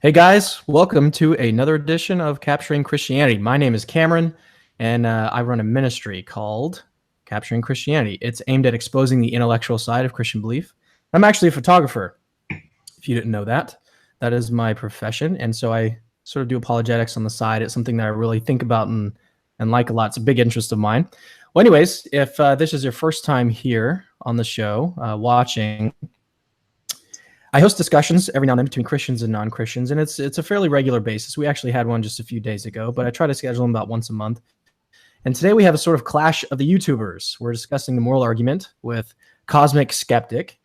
Hey guys, welcome to another edition of Capturing Christianity. My name is Cameron, and I run a ministry called Capturing Christianity. It's aimed at exposing the intellectual side of Christian belief. I'm actually a photographer, if you didn't know that. That is my profession, and so I sort of do apologetics on the side. It's something that I really think about and like a lot. It's a big interest of mine. Well, anyways, if this is your first time here on the show, watching, I host discussions every now and then between Christians and non-Christians, and it's a fairly regular basis. We actually had one just a few days ago, but I try to schedule them about once a month. And today we have a sort of clash of the YouTubers. We're discussing the moral argument with Cosmic Skeptic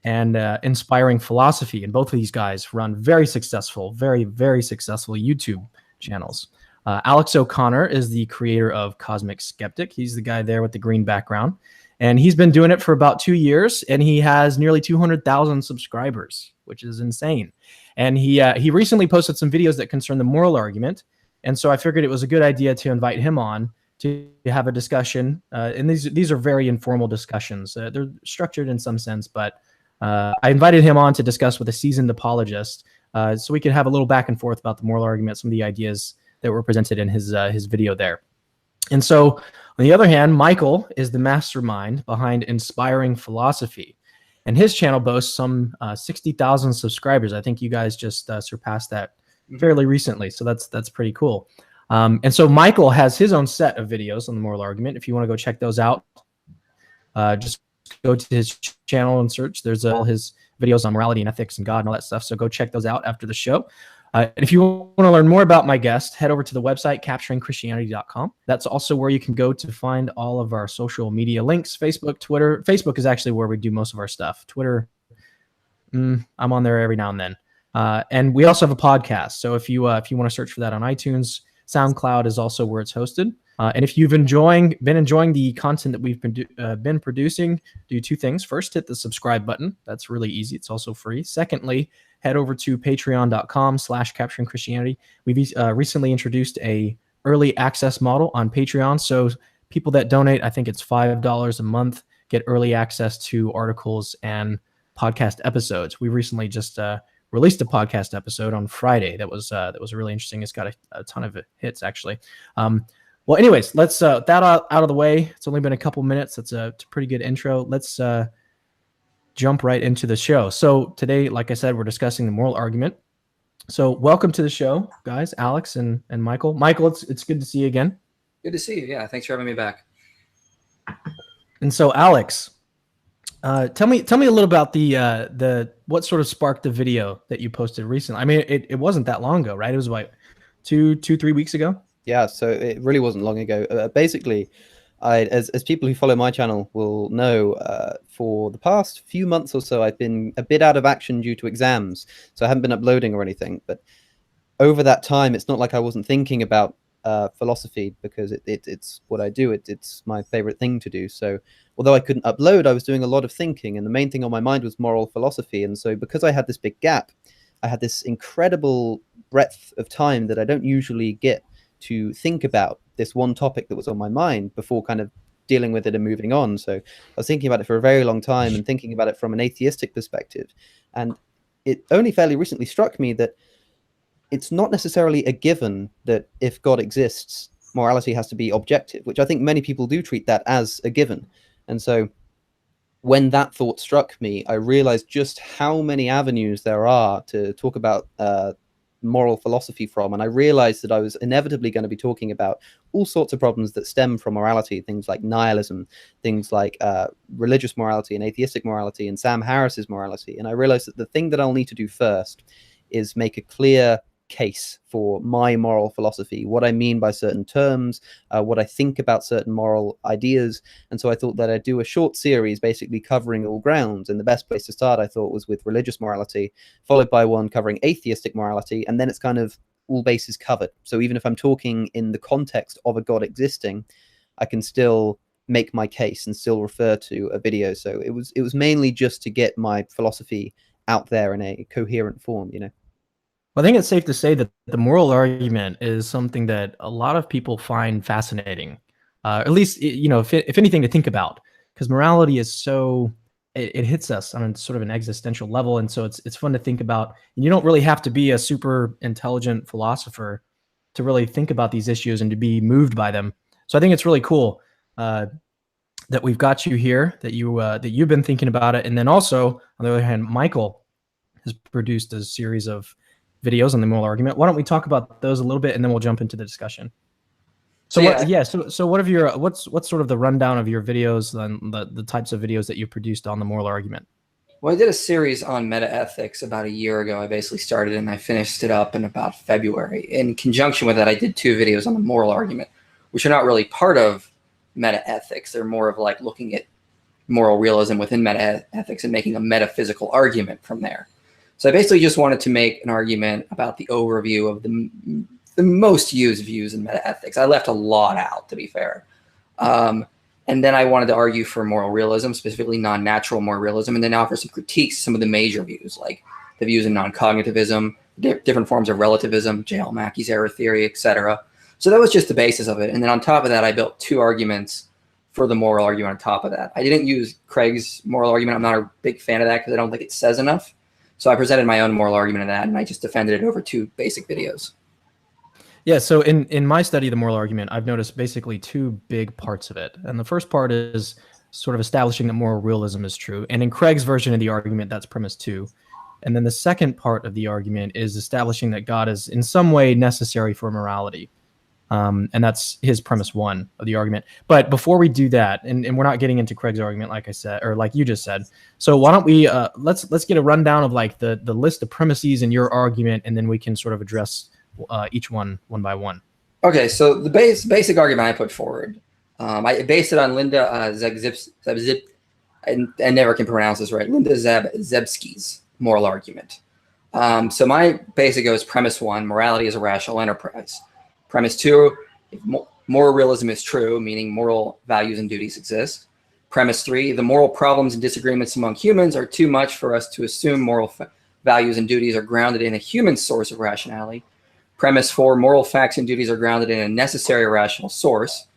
and Inspiring Philosophy, and both of these guys run very successful YouTube channels. Alex O'Connor is the creator of Cosmic Skeptic. He's the guy there with the green background. And he's been doing it for about 2 years, and he has nearly 200,000 subscribers, which is insane. And he recently posted some videos that concern the moral argument, and so I figured it was a good idea to invite him on to have a discussion. And these are very informal discussions. They're structured in some sense, but I invited him on to discuss with a seasoned apologist, so we could have a little back and forth about the moral argument, some of the ideas that were presented in his video there. And so, on the other hand, Michael is the mastermind behind Inspiring Philosophy, and his channel boasts some 60,000 subscribers. I think you guys just surpassed that fairly recently, so that's pretty cool. And so Michael has his own set of videos on the moral argument. If you want to go check those out, just go to his channel and search. There's all his videos on morality and ethics and God and all that stuff, so go check those out after the show. And if you want to learn more about my guest, head over to the website, capturingchristianity.com. That's also where you can go to find all of our social media links, Facebook, Twitter. Facebook is actually where we do most of our stuff. Twitter, I'm on there every now and then. And we also have a podcast. So if you want to search for that on iTunes, SoundCloud is also where it's hosted. And if you've been enjoying the content that we've been producing, do two things. First, hit the subscribe button. That's really easy. It's also free. Secondly, head over to patreon.com/capturingchristianity. We've recently introduced a early access model on Patreon. So people that donate, I think it's $5 a month, get early access to articles and podcast episodes. We recently just released a podcast episode on Friday that was really interesting. It's got a ton of hits, actually. Well, anyways, let's that out of the way. It's only been a couple minutes. It's a pretty good intro. Let's jump right into the show. So today, like I said, we're discussing the moral argument. So welcome to the show, guys, Alex and Michael. Michael, it's good to see you again. Good to see you. Yeah, thanks for having me back. And so, Alex, tell me a little about the what sort of sparked the video that you posted recently. I mean, it wasn't that long ago, right? It was like 3 weeks ago. Yeah, so it really wasn't long ago. Basically, as people who follow my channel will know, for the past few months or so, I've been a bit out of action due to exams. So I haven't been uploading or anything. But over that time, it's not like I wasn't thinking about philosophy, because it's what I do. It's my favorite thing to do. So although I couldn't upload, I was doing a lot of thinking. And the main thing on my mind was moral philosophy. And so because I had this big gap, I had this incredible breadth of time that I don't usually get to think about this one topic that was on my mind before kind of dealing with it and moving on. So I was thinking about it for a very long time and thinking about it from an atheistic perspective. And it only fairly recently struck me that it's not necessarily a given that if God exists, morality has to be objective, which I think many people do treat that as a given. And so when that thought struck me, I realized just how many avenues there are to talk about moral philosophy from, and I realized that I was inevitably going to be talking about all sorts of problems that stem from morality, things like nihilism, things like religious morality and atheistic morality, and Sam Harris's morality. And I realized that the thing that I'll need to do first is make a clear case for my moral philosophy, what I mean by certain terms, what I think about certain moral ideas. And so I thought that I'd do a short series basically covering all grounds. And the best place to start, I thought, was with religious morality, followed by one covering atheistic morality. And then it's kind of all bases covered. So even if I'm talking in the context of a God existing, I can still make my case and still refer to a video. So it was mainly just to get my philosophy out there in a coherent form, you know. Well, I think it's safe to say that the moral argument is something that a lot of people find fascinating, at least, if anything, to think about, because morality is so it hits us on sort of an existential level. And so it's fun to think about. And you don't really have to be a super intelligent philosopher to really think about these issues and to be moved by them. So I think it's really cool that we've got you here, that you've been thinking about it. And then also, on the other hand, Michael has produced a series of videos on the moral argument. Why don't we talk about those a little bit, and then we'll jump into the discussion. So what have your what's sort of the rundown of your videos and the types of videos that you produced on the moral argument? Well, I did a series on metaethics about a year ago. I basically started and I finished it up in about February. In conjunction with that, I did 2 videos on the moral argument, which are not really part of metaethics. They're more of like looking at moral realism within metaethics and making a metaphysical argument from there. So I basically just wanted to make an argument about the overview of the most used views in metaethics. I left a lot out, to be fair. And then I wanted to argue for moral realism, specifically non-natural moral realism, and then offer some critiques, some of the major views, like the views in non-cognitivism, different forms of relativism, J.L. Mackey's error theory, etc. So that was just the basis of it. And then on top of that, I built 2 arguments for the moral argument on top of that. I didn't use Craig's moral argument. I'm not a big fan of that because I don't think it says enough. So I presented my own moral argument in that, and I just defended it over 2 basic videos. Yeah, so in my study of the moral argument, I've noticed basically 2 big parts of it. And the first part is sort of establishing that moral realism is true. And in Craig's version of the argument, that's premise 2. And then the second part of the argument is establishing that God is in some way necessary for morality. And that's his premise 1 of the argument. But before we do that, and we're not getting into Craig's argument, like I said, or like you just said. So why don't we let's get a rundown of like the list of premises in your argument, and then we can sort of address each one by one. Okay, so the basic argument I put forward, I based it on Linda Zebzip, I never can pronounce this right, Linda Zebsky's moral argument. So my basic goes premise 1, morality is a rational enterprise. Premise 2, if moral realism is true, meaning moral values and duties exist. Premise 3, the moral problems and disagreements among humans are too much for us to assume moral values and duties are grounded in a human source of rationality. Premise 4, moral facts and duties are grounded in a necessary rational source.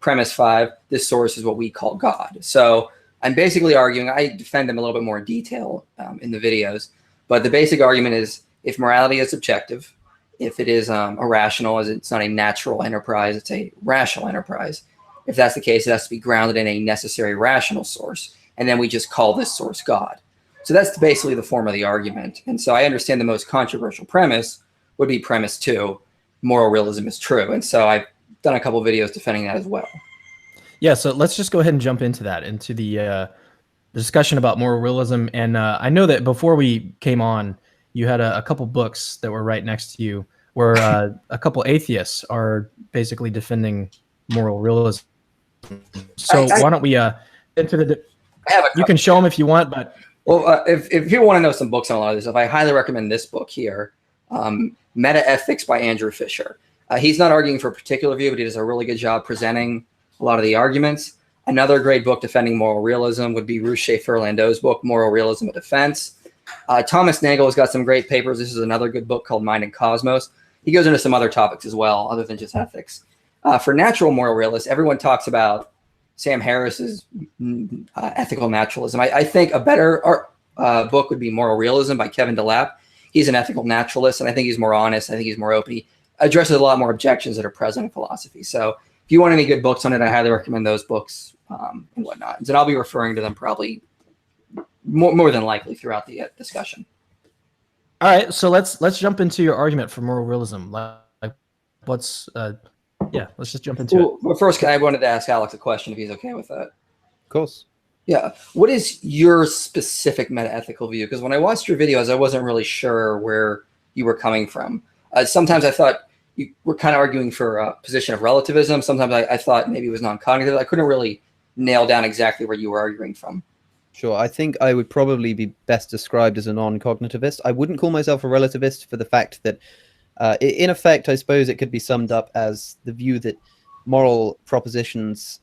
Premise 5, this source is what we call God. So I'm basically arguing, I defend them a little bit more in detail in the videos, but the basic argument is if morality is objective, if it is irrational, as it's not a natural enterprise, it's a rational enterprise. If that's the case, it has to be grounded in a necessary rational source, and then we just call this source God. So that's basically the form of the argument. And so I understand the most controversial premise would be premise 2, moral realism is true. And so I've done a couple of videos defending that as well. Yeah, so let's just go ahead and jump into that, into the discussion about moral realism. And I know that before we came on, you had a couple books that were right next to you where a couple atheists are basically defending moral realism. So why don't we into the you can show them if you want, but well, if you want to know some books on a lot of this stuff, I highly recommend this book here, Metaethics by Andrew Fisher. He's not arguing for a particular view, but he does a really good job presenting a lot of the arguments. Another great book defending moral realism would be Ruth Schaefer-Landau's book, Moral Realism, a Defense. Thomas Nagel has got some great papers. This is another good book called Mind and Cosmos. He goes into some other topics as well, other than just ethics. For natural moral realists, everyone talks about Sam Harris's ethical naturalism. I think a better book would be Moral Realism by Kevin DeLapp. He's an ethical naturalist, and I think he's more honest. I think he's more open. He addresses a lot more objections that are present in philosophy. So if you want any good books on it, I highly recommend those books and whatnot. And I'll be referring to them probably more than likely throughout the discussion. All right, so let's jump into your argument for moral realism. Like, let's just jump into it. Well, first, I wanted to ask Alex a question if he's okay with that. Of course. Yeah. What is your specific metaethical view? Because when I watched your videos, I wasn't really sure where you were coming from. Sometimes I thought you were kind of arguing for a position of relativism. Sometimes I thought maybe it was non-cognitive. I couldn't really nail down exactly where you were arguing from. Sure. I think I would probably be best described as a non-cognitivist. I wouldn't call myself a relativist for the fact that, in effect, I suppose it could be summed up as the view that moral propositions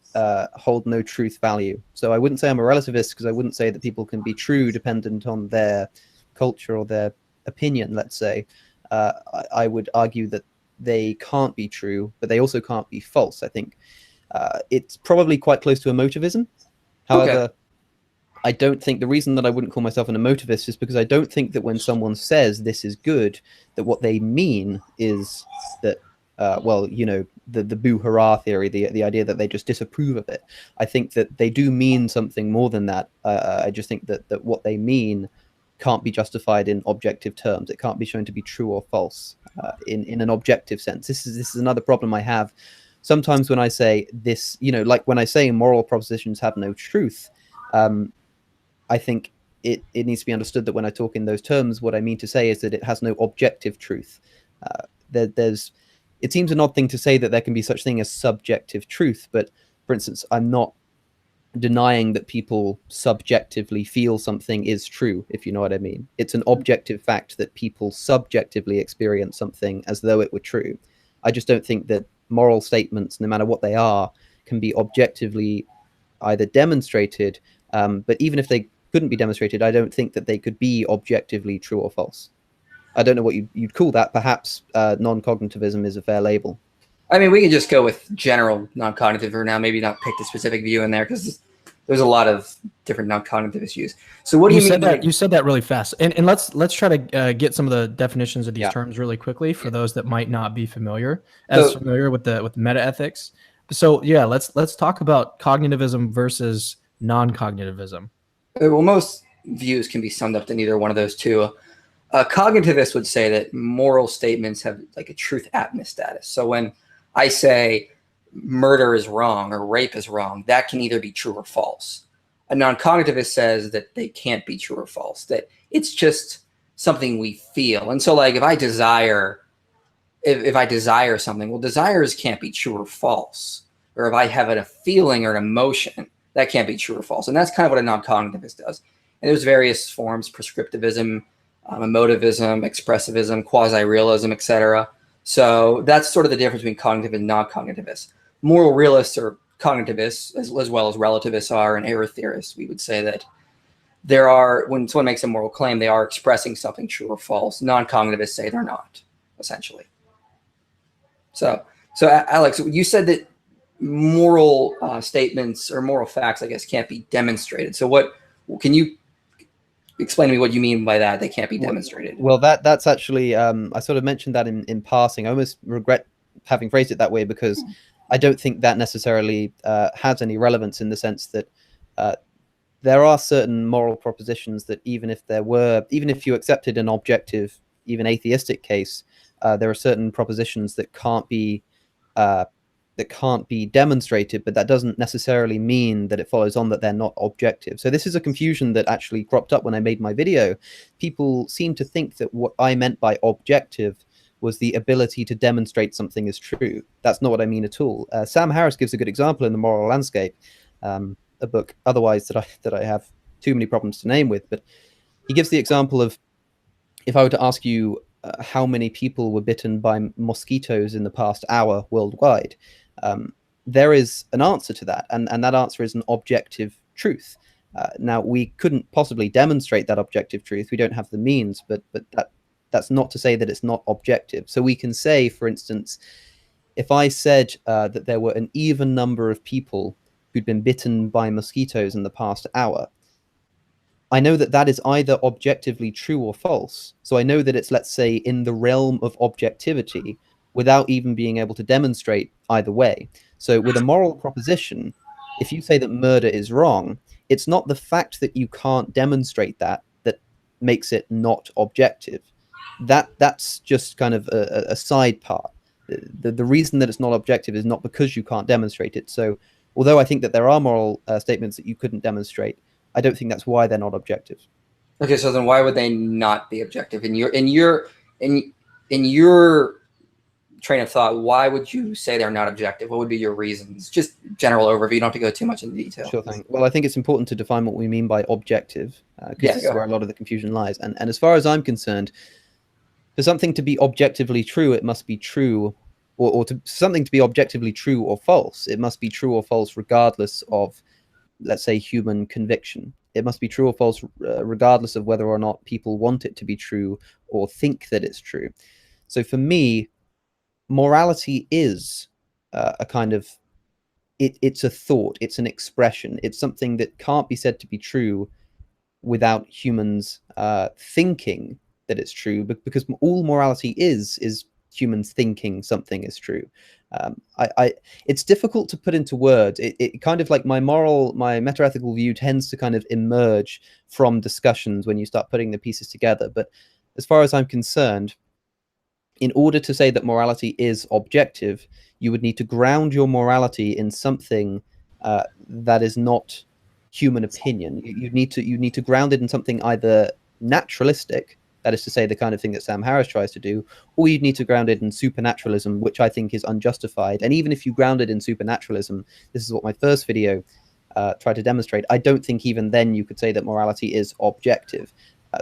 hold no truth value. So I wouldn't say I'm a relativist because I wouldn't say that people can be true dependent on their culture or their opinion, let's say. I would argue that they can't be true, but they also can't be false. I think it's probably quite close to emotivism. However, I don't think the reason that I wouldn't call myself an emotivist is because I don't think that when someone says this is good, that what they mean is that, well, you know, the boo hurrah theory, the idea that they just disapprove of it. I think that they do mean something more than that. I just think that what they mean can't be justified in objective terms. It can't be shown to be true or false in an objective sense. This is another problem I have. Sometimes when I say this, you know, like when I say moral propositions have no truth, I think it needs to be understood that when I talk in those terms, what I mean to say is that it has no objective truth. It seems an odd thing to say that there can be such thing as subjective truth, but for instance, I'm not denying that people subjectively feel something is true, if you know what I mean. It's an objective fact that people subjectively experience something as though it were true. I just don't think that moral statements, no matter what they are, can be objectively either demonstrated, but even if they couldn't be demonstrated, I don't think that they could be objectively true or false. I don't know what you'd call that. Perhaps non-cognitivism is a fair label. I mean, we can just go with general non-cognitive for now, maybe not pick the specific view in there, because there's a lot of different non-cognitivist views. So what do you mean? You said that really fast. And let's try to get some of the definitions of these terms really quickly for those that might not be familiar with the meta-ethics. So yeah, let's talk about cognitivism versus non-cognitivism. Well, most views can be summed up in either one of those two. Cognitivists would say that moral statements have like a truth atmos status. So when I say murder is wrong or rape is wrong, that can either be true or false. A non-cognitivist says that they can't be true or false, that it's just something we feel. And so like if I desire something, well, desires can't be true or false. Or if I have a feeling or an emotion, that can't be true or false. And that's kind of what a non-cognitivist does. And there's various forms: prescriptivism, emotivism, expressivism, quasi-realism, etc. So that's sort of the difference between cognitive and non-cognitivists. Moral realists or cognitivists, as well as relativists are, and error theorists, we would say that there are, when someone makes a moral claim, they are expressing something true or false. Non-cognitivists say they're not, essentially. So Alex, you said that moral statements or moral facts, I guess, can't be demonstrated. So what can you explain to me what you mean by that? They can't be demonstrated. Well, that's actually I sort of mentioned that in passing. I almost regret having phrased it that way because I don't think that necessarily has any relevance, in the sense that there are certain moral propositions that even if you accepted an objective, even atheistic case, there are certain propositions that can't be demonstrated, but that doesn't necessarily mean that it follows on that they're not objective. So this is a confusion that actually cropped up when I made my video. People seem to think that what I meant by objective was the ability to demonstrate something is true. That's not what I mean at all. Sam Harris gives a good example in The Moral Landscape, a book otherwise that I have too many problems to name with, but he gives the example of, if I were to ask you how many people were bitten by mosquitoes in the past hour worldwide, there is an answer to that, and that answer is an objective truth. Now, we couldn't possibly demonstrate that objective truth. We don't have the means, but that's not to say that it's not objective. So we can say, for instance, if I said that there were an even number of people who'd been bitten by mosquitoes in the past hour, I know that that is either objectively true or false. So I know that it's, let's say, in the realm of objectivity without even being able to demonstrate either way. So with a moral proposition, if you say that murder is wrong, it's not the fact that you can't demonstrate that makes it not objective. That's just kind of a side part. The reason that it's not objective is not because you can't demonstrate it. So although I think that there are moral statements that you couldn't demonstrate, I don't think that's why they're not objective. Okay, so then why would they not be objective? In your train of thought, why would you say they're not objective? What would be your reasons? Just general overview. You don't have to go too much into detail. Sure thing. Well, I think it's important to define what we mean by objective, because this is where a lot of the confusion lies. And as far as I'm concerned, for something to be objectively true, it must be true, or something to be objectively true or false, it must be true or false regardless of, let's say, human conviction. It must be true or false regardless of whether or not people want it to be true or think that it's true. So for me, morality is a kind of it's a thought, it's an expression, it's something that can't be said to be true without humans thinking that it's true, because all morality is humans thinking something is true. It's difficult to put into words. It kind of like my metaethical view tends to kind of emerge from discussions when you start putting the pieces together. But as far as I'm concerned, in order to say that morality is objective, you would need to ground your morality in something that is not human opinion. You need to ground it in something either naturalistic, that is to say the kind of thing that Sam Harris tries to do, or you'd need to ground it in supernaturalism, which I think is unjustified. And even if you ground it in supernaturalism, this is what my first video tried to demonstrate, I don't think even then you could say that morality is objective.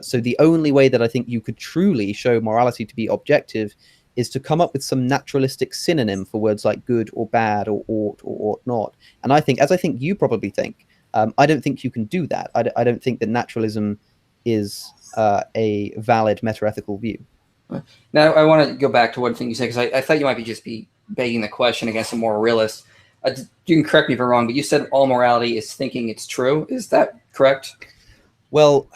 So the only way that I think you could truly show morality to be objective is to come up with some naturalistic synonym for words like good or bad or ought or ought not. And I think, as I think you probably think, I don't think you can do that. I don't think that naturalism is a valid metaethical view. Now, I want to go back to one thing you said, because I thought you might be begging the question against a moral realist. You can correct me if I'm wrong, but you said all morality is thinking it's true. Is that correct? Well,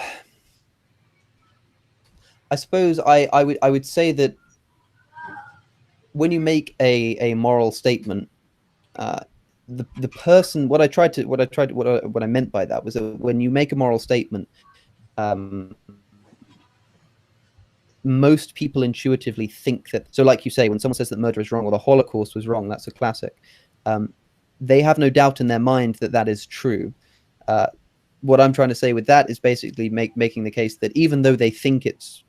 I suppose I would say that when you make a moral statement, the person, what I meant by that was that when you make a moral statement, most people intuitively think that, so like you say, when someone says that murder is wrong or the Holocaust was wrong, that's a classic. They have no doubt in their mind that that is true. What I'm trying to say with that is basically making the case that even though they think it's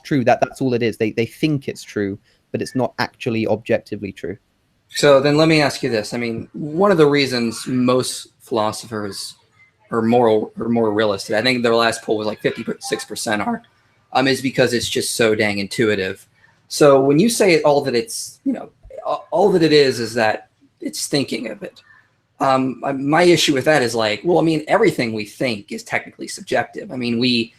true, that's all it is. They think it's true, but it's not actually objectively true. So then let me ask you this. I mean, one of the reasons most philosophers are more realistic, I think their last poll was like 56% are, is because it's just so dang intuitive. So when you say all that it's, all that it is that it's thinking of it. My issue with that is like, well, I mean, everything we think is technically subjective. I mean,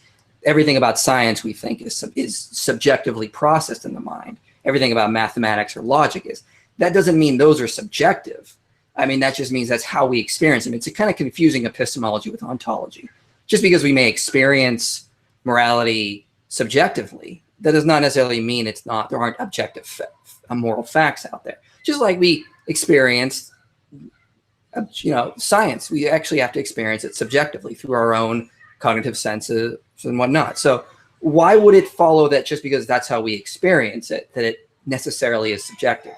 everything about science we think is subjectively processed in the mind. Everything about mathematics or logic is. That doesn't mean those are subjective. I mean, that just means that's how we experience them. It's a kind of confusing epistemology with ontology. Just because we may experience morality subjectively, that does not necessarily mean there aren't objective moral facts out there. Just like we experience, science, we actually have to experience it subjectively through our own cognitive senses and whatnot. So why would it follow that just because that's how we experience it, that it necessarily is subjective?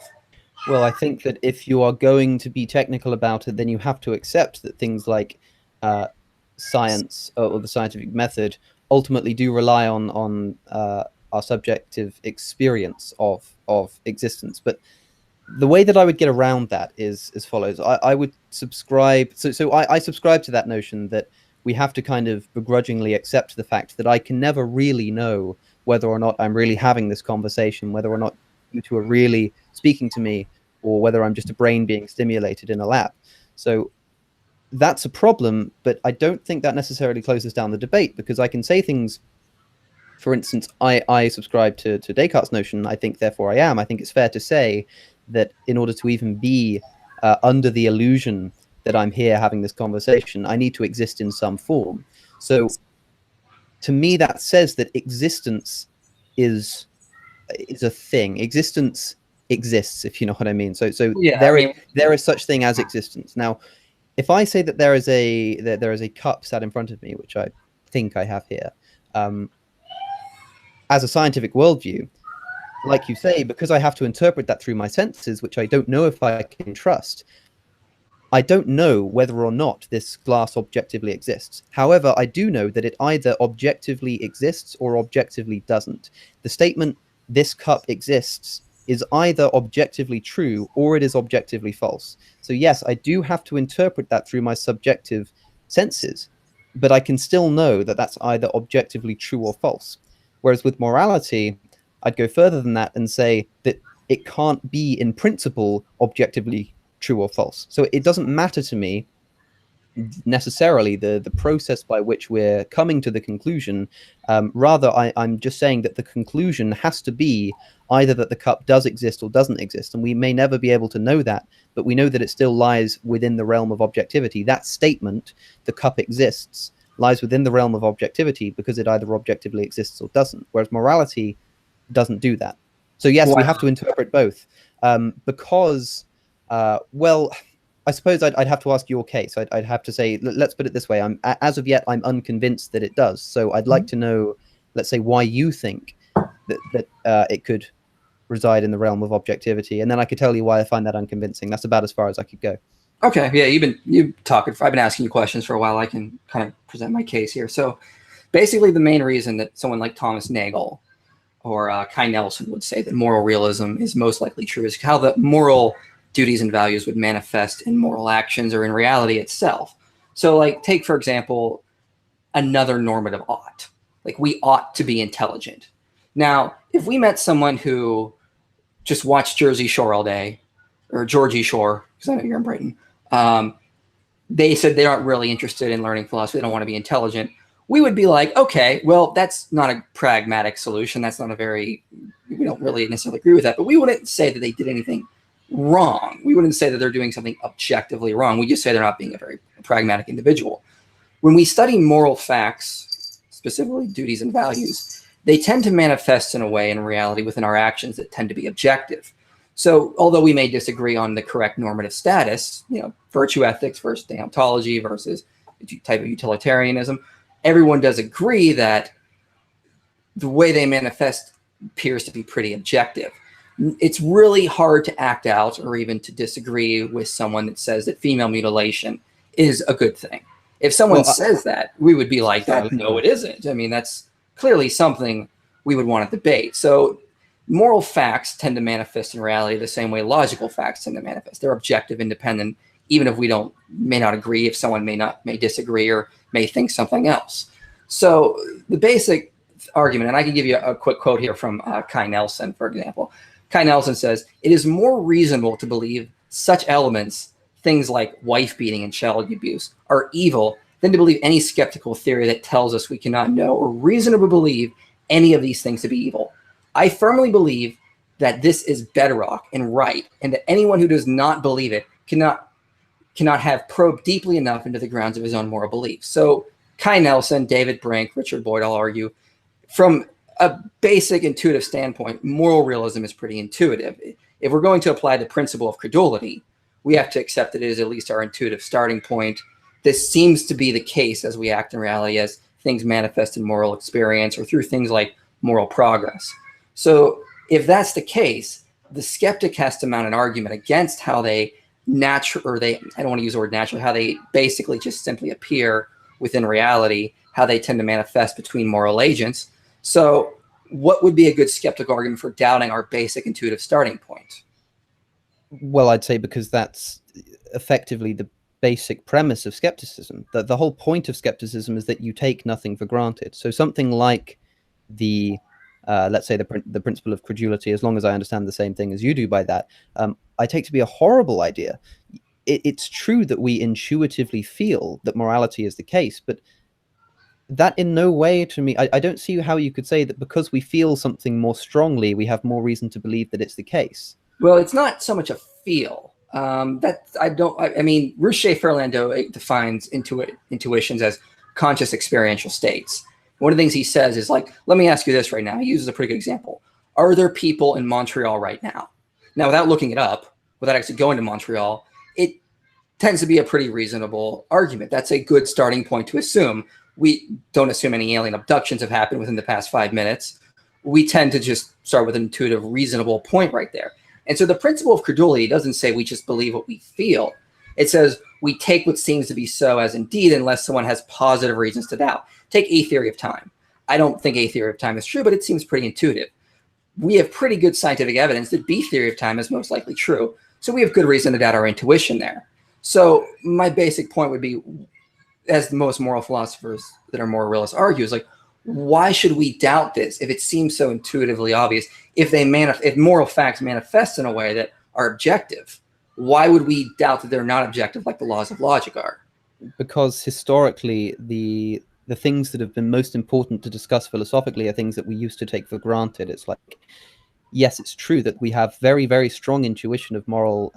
Well, I think that if you are going to be technical about it, then you have to accept that things like science or the scientific method ultimately do rely on our subjective experience of existence. But the way that I would get around that is as follows. I would subscribe. So I subscribe to that notion that we have to kind of begrudgingly accept the fact that I can never really know whether or not I'm really having this conversation, whether or not you two are really speaking to me, or whether I'm just a brain being stimulated in a lab. So that's a problem, but I don't think that necessarily closes down the debate, because I can say things, for instance, I subscribe to Descartes' notion, I think therefore I am. I think it's fair to say that in order to even be under the illusion that I'm here having this conversation, I need to exist in some form. So to me, that says that existence is a thing. Existence exists, if you know what I mean. So yeah, there is such thing as existence. Now, if I say that there is a cup sat in front of me, which I think I have here, as a scientific worldview, like you say, because I have to interpret that through my senses, which I don't know if I can trust, I don't know whether or not this glass objectively exists. However, I do know that it either objectively exists or objectively doesn't. The statement, "this cup exists," is either objectively true or it is objectively false. So yes, I do have to interpret that through my subjective senses, but I can still know that that's either objectively true or false. Whereas with morality, I'd go further than that and say that it can't be in principle objectively true or false. So it doesn't matter to me necessarily the process by which we're coming to the conclusion. Rather, I'm just saying that the conclusion has to be either that the cup does exist or doesn't exist, and we may never be able to know that, but we know that it still lies within the realm of objectivity. That statement, the cup exists, lies within the realm of objectivity because it either objectively exists or doesn't, whereas morality doesn't do that. So yes, we have to interpret both, because, well, I suppose I'd have to ask your case. I'd have to say, let's put it this way. As of yet, I'm unconvinced that it does. So I'd like to know, let's say, why you think that it could reside in the realm of objectivity, and then I could tell you why I find that unconvincing. That's about as far as I could go. Okay, yeah, you've talking. I've been asking you questions for a while. I can kind of present my case here. So, basically, the main reason that someone like Thomas Nagel or Kai Nelson would say that moral realism is most likely true is how the moral duties and values would manifest in moral actions or in reality itself. So, like, take for example another normative ought. Like, we ought to be intelligent. Now, if we met someone who just watched Jersey Shore all day, or Georgie Shore, because I know you're in Britain, they said they aren't really interested in learning philosophy, they don't want to be intelligent, we would be like, okay, well, that's not a pragmatic solution. That's not we don't really necessarily agree with that, but we wouldn't say that they did anything wrong. We wouldn't say that they're doing something objectively wrong. We just say they're not being a very pragmatic individual. When we study moral facts, specifically duties and values, they tend to manifest in a way in reality within our actions that tend to be objective. So although we may disagree on the correct normative status, virtue ethics versus deontology versus type of utilitarianism, everyone does agree that the way they manifest appears to be pretty objective. It's really hard to act out or even to disagree with someone that says that female mutilation is a good thing. If someone says that, we would be like, no, it isn't. I mean, that's clearly something we would want to debate. So moral facts tend to manifest in reality the same way logical facts tend to manifest. They're objective, independent, even if we may not agree, if someone may disagree or may think something else. So the basic argument, and I can give you a quick quote here from Kai Nelson, for example. Kai Nelson says, "It is more reasonable to believe such elements, things like wife beating and child abuse, are evil than to believe any skeptical theory that tells us we cannot know or reasonably believe any of these things to be evil. I firmly believe that this is bedrock and right, and that anyone who does not believe it cannot have probed deeply enough into the grounds of his own moral beliefs." So Kai Nelson, David Brink, Richard Boyd, I'll argue, from a basic intuitive standpoint, moral realism is pretty intuitive. If we're going to apply the principle of credulity, we have to accept that it is at least our intuitive starting point. This seems to be the case as we act in reality, as things manifest in moral experience or through things like moral progress. So if that's the case, the skeptic has to mount an argument against how I don't want to use the word naturally, how they basically just simply appear within reality, how they tend to manifest between moral agents. So what would be a good skeptical argument for doubting our basic intuitive starting point? Well, I'd say because that's effectively the basic premise of skepticism. The whole point of skepticism is that you take nothing for granted. So something like let's say the principle of credulity, as long as I understand the same thing as you do by that, I take to be a horrible idea. It's true that we intuitively feel that morality is the case, but that in no way, to me, I don't see how you could say that because we feel something more strongly, we have more reason to believe that it's the case. Well, it's not so much a feel. I mean, Rouchet-Ferlandot defines intuitions as conscious experiential states. One of the things he says is like, let me ask you this right now. He uses a pretty good example. Are there people in Montreal right now? Now, without looking it up, without actually going to Montreal, it tends to be a pretty reasonable argument. That's a good starting point to assume. We don't assume any alien abductions have happened within the past 5 minutes. We tend to just start with an intuitive, reasonable point right there. And so the principle of credulity doesn't say we just believe what we feel. It says we take what seems to be so as indeed unless someone has positive reasons to doubt. Take A theory of time. I don't think A theory of time is true, but it seems pretty intuitive. We have pretty good scientific evidence that B theory of time is most likely true. So we have good reason to doubt our intuition there. So my basic point would be, as most moral philosophers that are more realists argue, is like, why should we doubt this if it seems so intuitively obvious? If moral facts manifest in a way that are objective, why would we doubt that they're not objective like the laws of logic are? because historically the things that have been most important to discuss philosophically are things that we used to take for granted. It's like, yes, it's true that we have very, very strong intuition of moral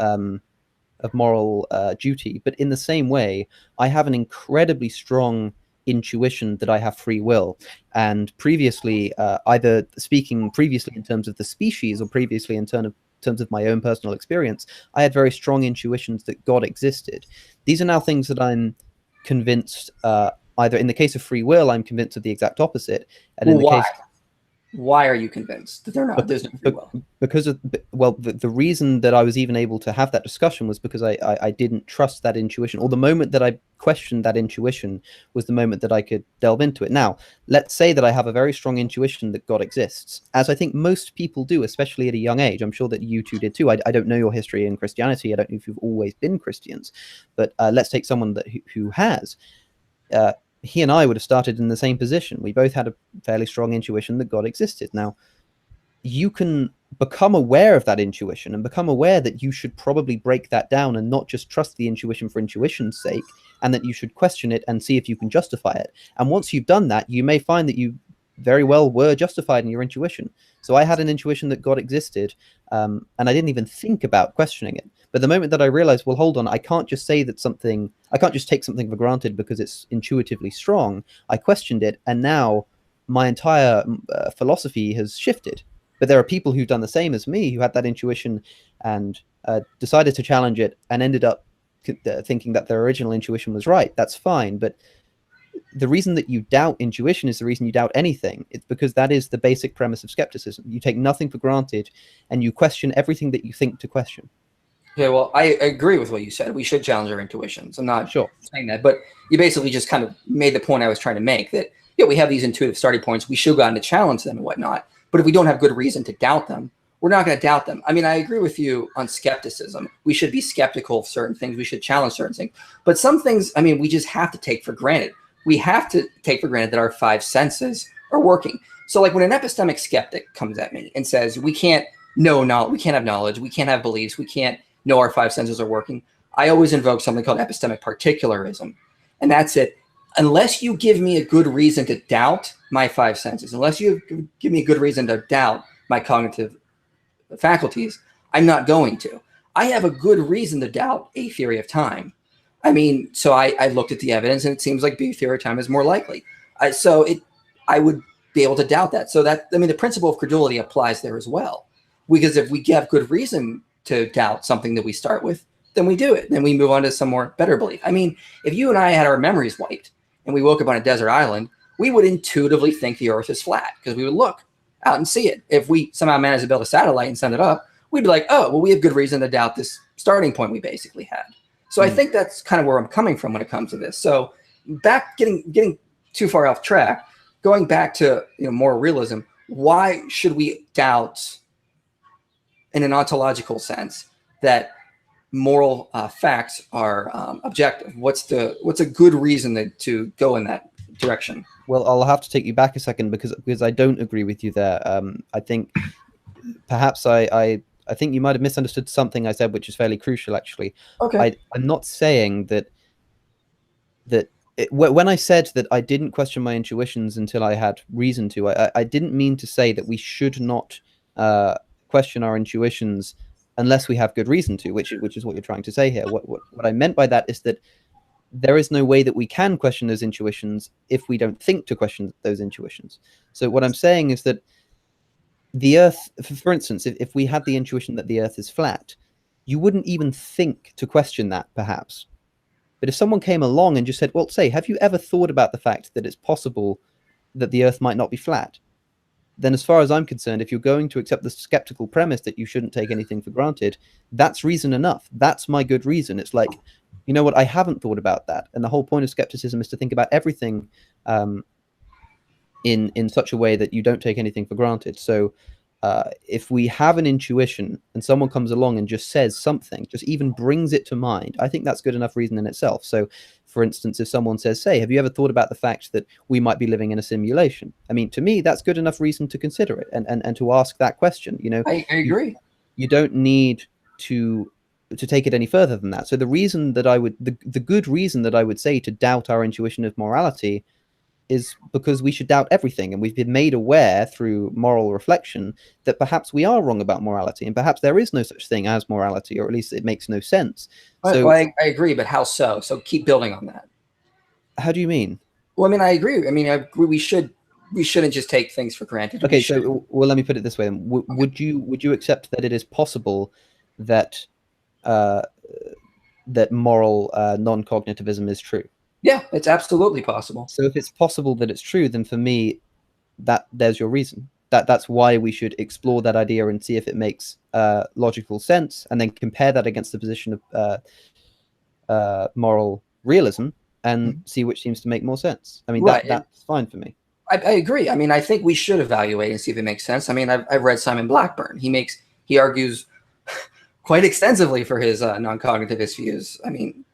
duty, but in the same way, I have an incredibly strong intuition that I have free will. And previously, either speaking previously in terms of the species or previously in terms of my own personal experience, I had very strong intuitions that God existed. These are now things that I'm convinced, either in the case of free will, I'm convinced of the exact opposite. And in the Why? case Why are you convinced that there's no free will? Because of, well, the reason that I was even able to have that discussion was because I didn't trust that intuition, or the moment that I questioned that intuition was the moment that I could delve into it. Now, let's say that I have a very strong intuition that God exists, as I think most people do, especially at a young age. I'm sure that you two did too. I don't know your history in Christianity. I don't know if you've always been Christians, but let's take someone who has. He and I would have started in the same position. We both had a fairly strong intuition that God existed. Now, you can become aware of that intuition and become aware that you should probably break that down and not just trust the intuition for intuition's sake, and that you should question it and see if you can justify it. And once you've done that, you may find that you very well were justified in your intuition. So I had an intuition that God existed, and I didn't even think about questioning it. But the moment that I realized, well, hold on, I can't just take something for granted because it's intuitively strong. I questioned it, and now my entire philosophy has shifted. But there are people who've done the same as me, who had that intuition and decided to challenge it and ended up thinking that their original intuition was right. That's fine. But the reason that you doubt intuition is the reason you doubt anything. It's because that is the basic premise of skepticism. You take nothing for granted and you question everything that you think to question. Yeah, well, I agree with what you said. We should challenge our intuitions. I'm not saying that, but you basically just kind of made the point I was trying to make, that we have these intuitive starting points. We should go out and challenge them and whatnot. But if we don't have good reason to doubt them, we're not going to doubt them. I mean, I agree with you on skepticism. We should be skeptical of certain things. We should challenge certain things. But some things, I mean, we just have to take for granted. We have to take for granted that our five senses are working. So like when an epistemic skeptic comes at me and says, we can't know knowledge, we can't have knowledge, we can't have beliefs, we can't know our five senses are working, I always invoke something called epistemic particularism. And that's it. Unless you give me a good reason to doubt my five senses, unless you give me a good reason to doubt my cognitive faculties, I'm not going to. I have a good reason to doubt A theory of time. I mean, so I looked at the evidence and it seems like B theory of time is more likely. I would be able to doubt that. So that, I mean, the principle of credulity applies there as well. Because if we have good reason to doubt something that we start with, then we do it. Then we move on to some more better belief. I mean, if you and I had our memories wiped and we woke up on a desert island, we would intuitively think the earth is flat because we would look out and see it. If we somehow managed to build a satellite and send it up, we'd be like, oh, well, we have good reason to doubt this starting point we basically had. So I think that's kind of where I'm coming from when it comes to this. So back, getting too far off track, going back to moral realism, why should we doubt in an ontological sense that moral facts are objective? What's a good reason to go in that direction? Well, I'll have to take you back a second because I don't agree with you there. I think perhaps I think you might have misunderstood something I said, which is fairly crucial, actually. Okay. I'm not saying that when I said that I didn't question my intuitions until I had reason to, I didn't mean to say that we should not question our intuitions unless we have good reason to, which is what you're trying to say here. What I meant by that is that there is no way that we can question those intuitions if we don't think to question those intuitions. So what I'm saying is that the Earth, for instance, if we had the intuition that the Earth is flat, you wouldn't even think to question that, perhaps. But if someone came along and just said, well, say, have you ever thought about the fact that it's possible that the Earth might not be flat? Then as far as I'm concerned, if you're going to accept the skeptical premise that you shouldn't take anything for granted, that's reason enough. That's my good reason. It's like, you know what, I haven't thought about that. And the whole point of skepticism is to think about everything in such a way that you don't take anything for granted. So if we have an intuition and someone comes along and just says something, just even brings it to mind, I think that's good enough reason in itself. So for instance, if someone says, say, have you ever thought about the fact that we might be living in a simulation? I mean, to me, that's good enough reason to consider it and to ask that question. I agree. You don't need to to take it any further than that. So the reason that I would, the good reason that I would say to doubt our intuition of morality is because we should doubt everything, and we've been made aware through moral reflection that perhaps we are wrong about morality, and perhaps there is no such thing as morality, or at least it makes no sense. So well, I agree, but how so? So keep building on that. How do you mean? Well, I mean, I agree. I mean, I agree we shouldn't just take things for granted. Okay, so well, let me put it this way: then. Would you accept that it is possible that that moral non-cognitivism is true? Yeah, it's absolutely possible. So if it's possible that it's true, then for me, there's your reason. That's why we should explore that idea and see if it makes logical sense, and then compare that against the position of moral realism, and see which seems to make more sense. I mean, right. That's fine for me. I agree. I mean, I think we should evaluate and see if it makes sense. I mean, I've read Simon Blackburn. He argues quite extensively for his non-cognitivist views. I mean,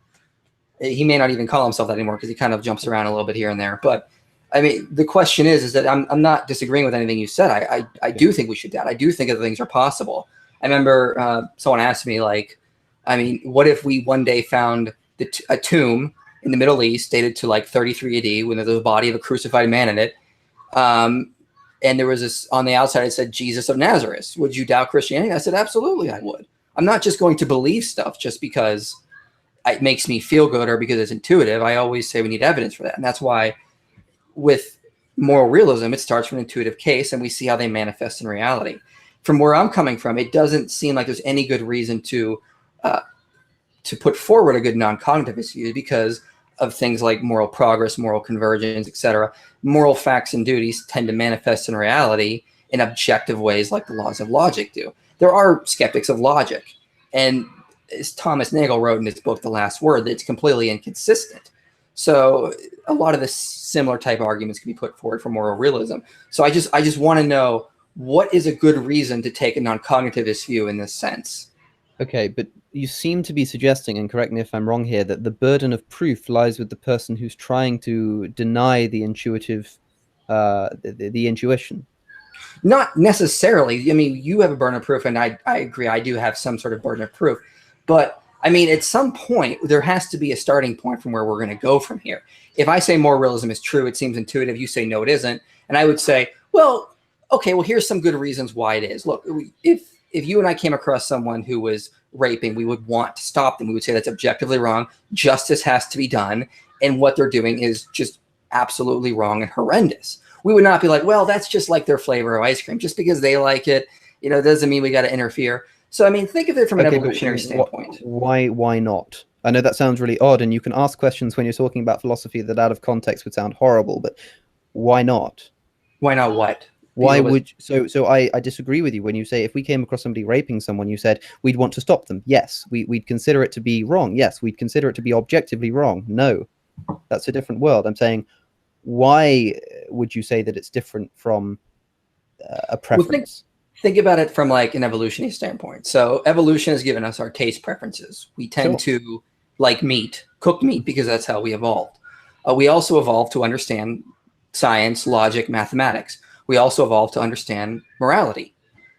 he may not even call himself that anymore because he kind of jumps around a little bit here and there. But I mean, the question is that I'm not disagreeing with anything you said. I do think we should doubt. I do think that things are possible. I remember someone asked me, like, I mean, what if we one day found a tomb in the Middle East dated to like 33 AD when there's a body of a crucified man in it, and there was this on the outside, it said Jesus of Nazareth. Would you doubt Christianity? I said, absolutely, I would. I'm not just going to believe stuff just because it makes me feel good or because it's intuitive. I always say we need evidence for that. And that's why with moral realism, it starts from an intuitive case and we see how they manifest in reality. From where I'm coming from, it doesn't seem like there's any good reason to put forward a good non-cognitivist view because of things like moral progress, moral convergence, etc. Moral facts and duties tend to manifest in reality in objective ways like the laws of logic do. There are skeptics of logic. And as Thomas Nagel wrote in his book, The Last Word, that it's completely inconsistent. So a lot of the similar type arguments can be put forward for moral realism. So I just want to know, what is a good reason to take a non-cognitivist view in this sense? Okay, but you seem to be suggesting, and correct me if I'm wrong here, that the burden of proof lies with the person who's trying to deny the intuitive, the intuition. Not necessarily. I mean, you have a burden of proof, and I agree. I do have some sort of burden of proof. But, I mean, at some point, there has to be a starting point from where we're going to go from here. If I say moral realism is true, it seems intuitive. You say, no, it isn't. And I would say, well, okay, well, here's some good reasons why it is. Look, if you and I came across someone who was raping, we would want to stop them. We would say that's objectively wrong. Justice has to be done. And what they're doing is just absolutely wrong and horrendous. We would not be like, well, that's just like their flavor of ice cream. Just because they like it, doesn't mean we got to interfere. So, I mean, think of it from an evolutionary standpoint. Why not? I know that sounds really odd, and you can ask questions when you're talking about philosophy that out of context would sound horrible, but why not? Why not what? Why would so I disagree with you when you say if we came across somebody raping someone, you said we'd want to stop them. Yes, we'd consider it to be wrong. Yes, we'd consider it to be objectively wrong. No, that's a different world. I'm saying, why would you say that it's different from a preference? Well, think about it from like an evolutionary standpoint. So evolution has given us our taste preferences. We tend to like meat, cooked meat, because that's how we evolved. We also evolved to understand science, logic, mathematics. We also evolved to understand morality.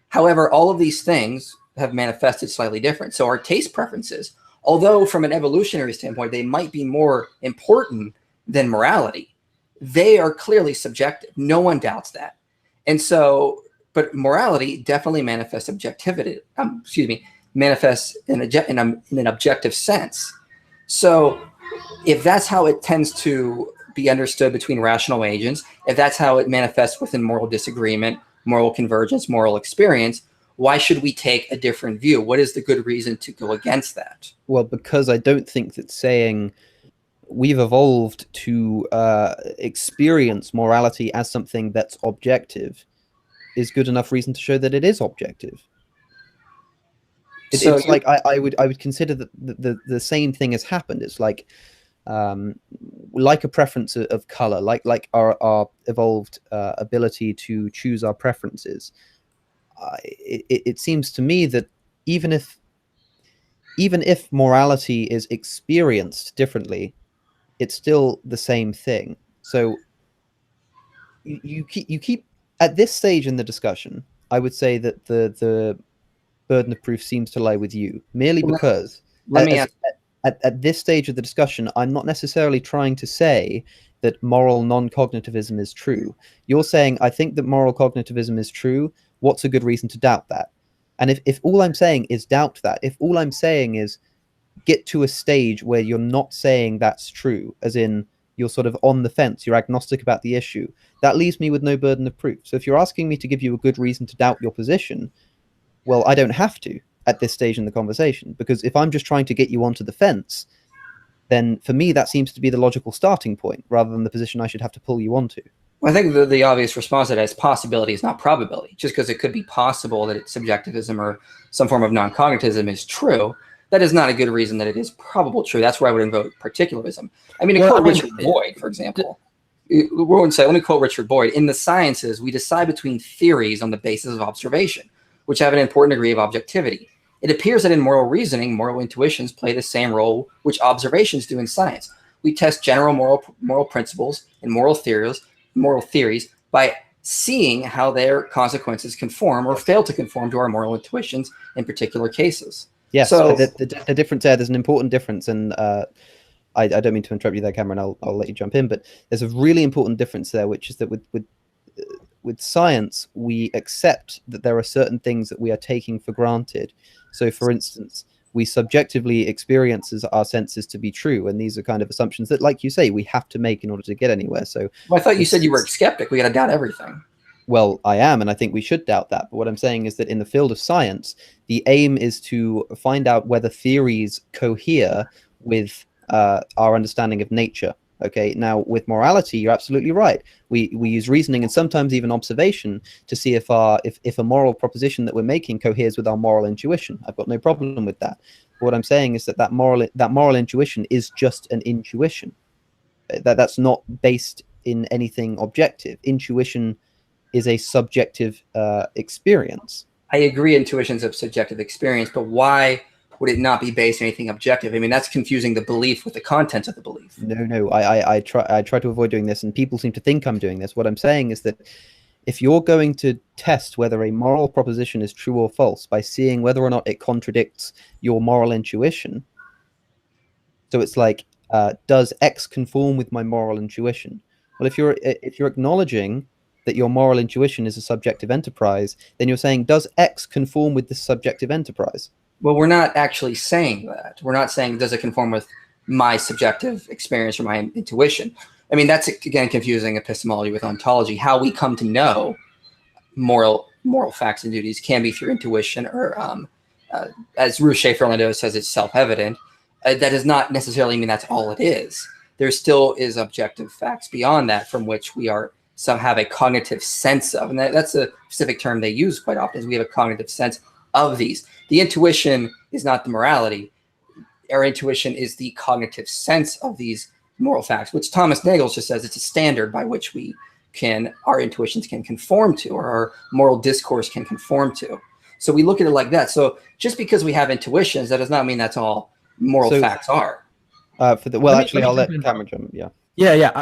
However, all of these things have manifested slightly different. So our taste preferences, although from an evolutionary standpoint, they might be more important than morality, they are clearly subjective. No one doubts that. And so, but morality definitely manifests objectivity, manifests in an objective sense. So if that's how it tends to be understood between rational agents, if that's how it manifests within moral disagreement, moral convergence, moral experience, why should we take a different view? What is the good reason to go against that? Well, because I don't think that saying we've evolved to experience morality as something that's objective is good enough reason to show that it is objective. It's like I would consider that the same thing has happened. It's like a preference of color, like our evolved ability to choose our preferences. It seems to me that even if morality is experienced differently, it's still the same thing. So you keep at this stage in the discussion, I would say that the burden of proof seems to lie with you, merely Well, because let me ask. at this stage of the discussion, I'm not necessarily trying to say that moral non-cognitivism is true. You're saying, I think that moral cognitivism is true. What's a good reason to doubt that? And if all I'm saying is doubt that, if all I'm saying is get to a stage where you're not saying that's true, as in you're sort of on the fence, you're agnostic about the issue, that leaves me with no burden of proof. So if you're asking me to give you a good reason to doubt your position, well, I don't have to at this stage in the conversation, because if I'm just trying to get you onto the fence, then for me that seems to be the logical starting point rather than the position I should have to pull you onto. Well, I think the obvious response to that is possibility is not probability. Just because it could be possible that it's subjectivism or some form of non-cognitivism is true, that is not a good reason that it is probable true. That's where I would invoke particularism. I mean, quote Richard Boyd, for example. Let me quote Richard Boyd. In the sciences, we decide between theories on the basis of observation, which have an important degree of objectivity. It appears that in moral reasoning, moral intuitions play the same role which observations do in science. We test general moral principles and moral theories by seeing how their consequences conform or fail to conform to our moral intuitions in particular cases. Yes, so the difference there, there's an important difference, and I don't mean to interrupt you there, Cameron, I'll let you jump in, but there's a really important difference there, which is that with science, we accept that there are certain things that we are taking for granted. So, for instance, we subjectively experience our senses to be true, and these are kind of assumptions that, like you say, we have to make in order to get anywhere. So, well, I thought you said you were a skeptic. We got to doubt everything. Well, I am, and I think we should doubt that. But what I'm saying is that in the field of science, the aim is to find out whether theories cohere with our understanding of nature. Okay, now with morality, you're absolutely right. We use reasoning and sometimes even observation to see if a moral proposition that we're making coheres with our moral intuition. I've got no problem with that. But what I'm saying is that moral intuition is just an intuition. That's not based in anything objective. Intuition is a subjective experience. I agree, intuition's a subjective experience, but why would it not be based on anything objective? I mean, that's confusing the belief with the content of the belief. No, I try to avoid doing this, and people seem to think I'm doing this. What I'm saying is that if you're going to test whether a moral proposition is true or false by seeing whether or not it contradicts your moral intuition, so it's like, does X conform with my moral intuition? Well, if you're acknowledging that your moral intuition is a subjective enterprise, then you're saying, does X conform with this subjective enterprise? Well, we're not actually saying that. We're not saying, does it conform with my subjective experience or my intuition? I mean, that's, again, confusing epistemology with ontology. How we come to know moral facts and duties can be through intuition, or as Ruth Schaefer Orlando says, it's self-evident. That does not necessarily mean that's all it is. There still is objective facts beyond that from which we have a cognitive sense of. And that's a specific term they use quite often, is we have a cognitive sense of these. The intuition is not the morality. Our intuition is the cognitive sense of these moral facts, which Thomas Nagel just says it's a standard by which our intuitions can conform to, or our moral discourse can conform to. So we look at it like that. So just because we have intuitions, that does not mean that's all moral facts are. I'll let Cameron jump. Yeah.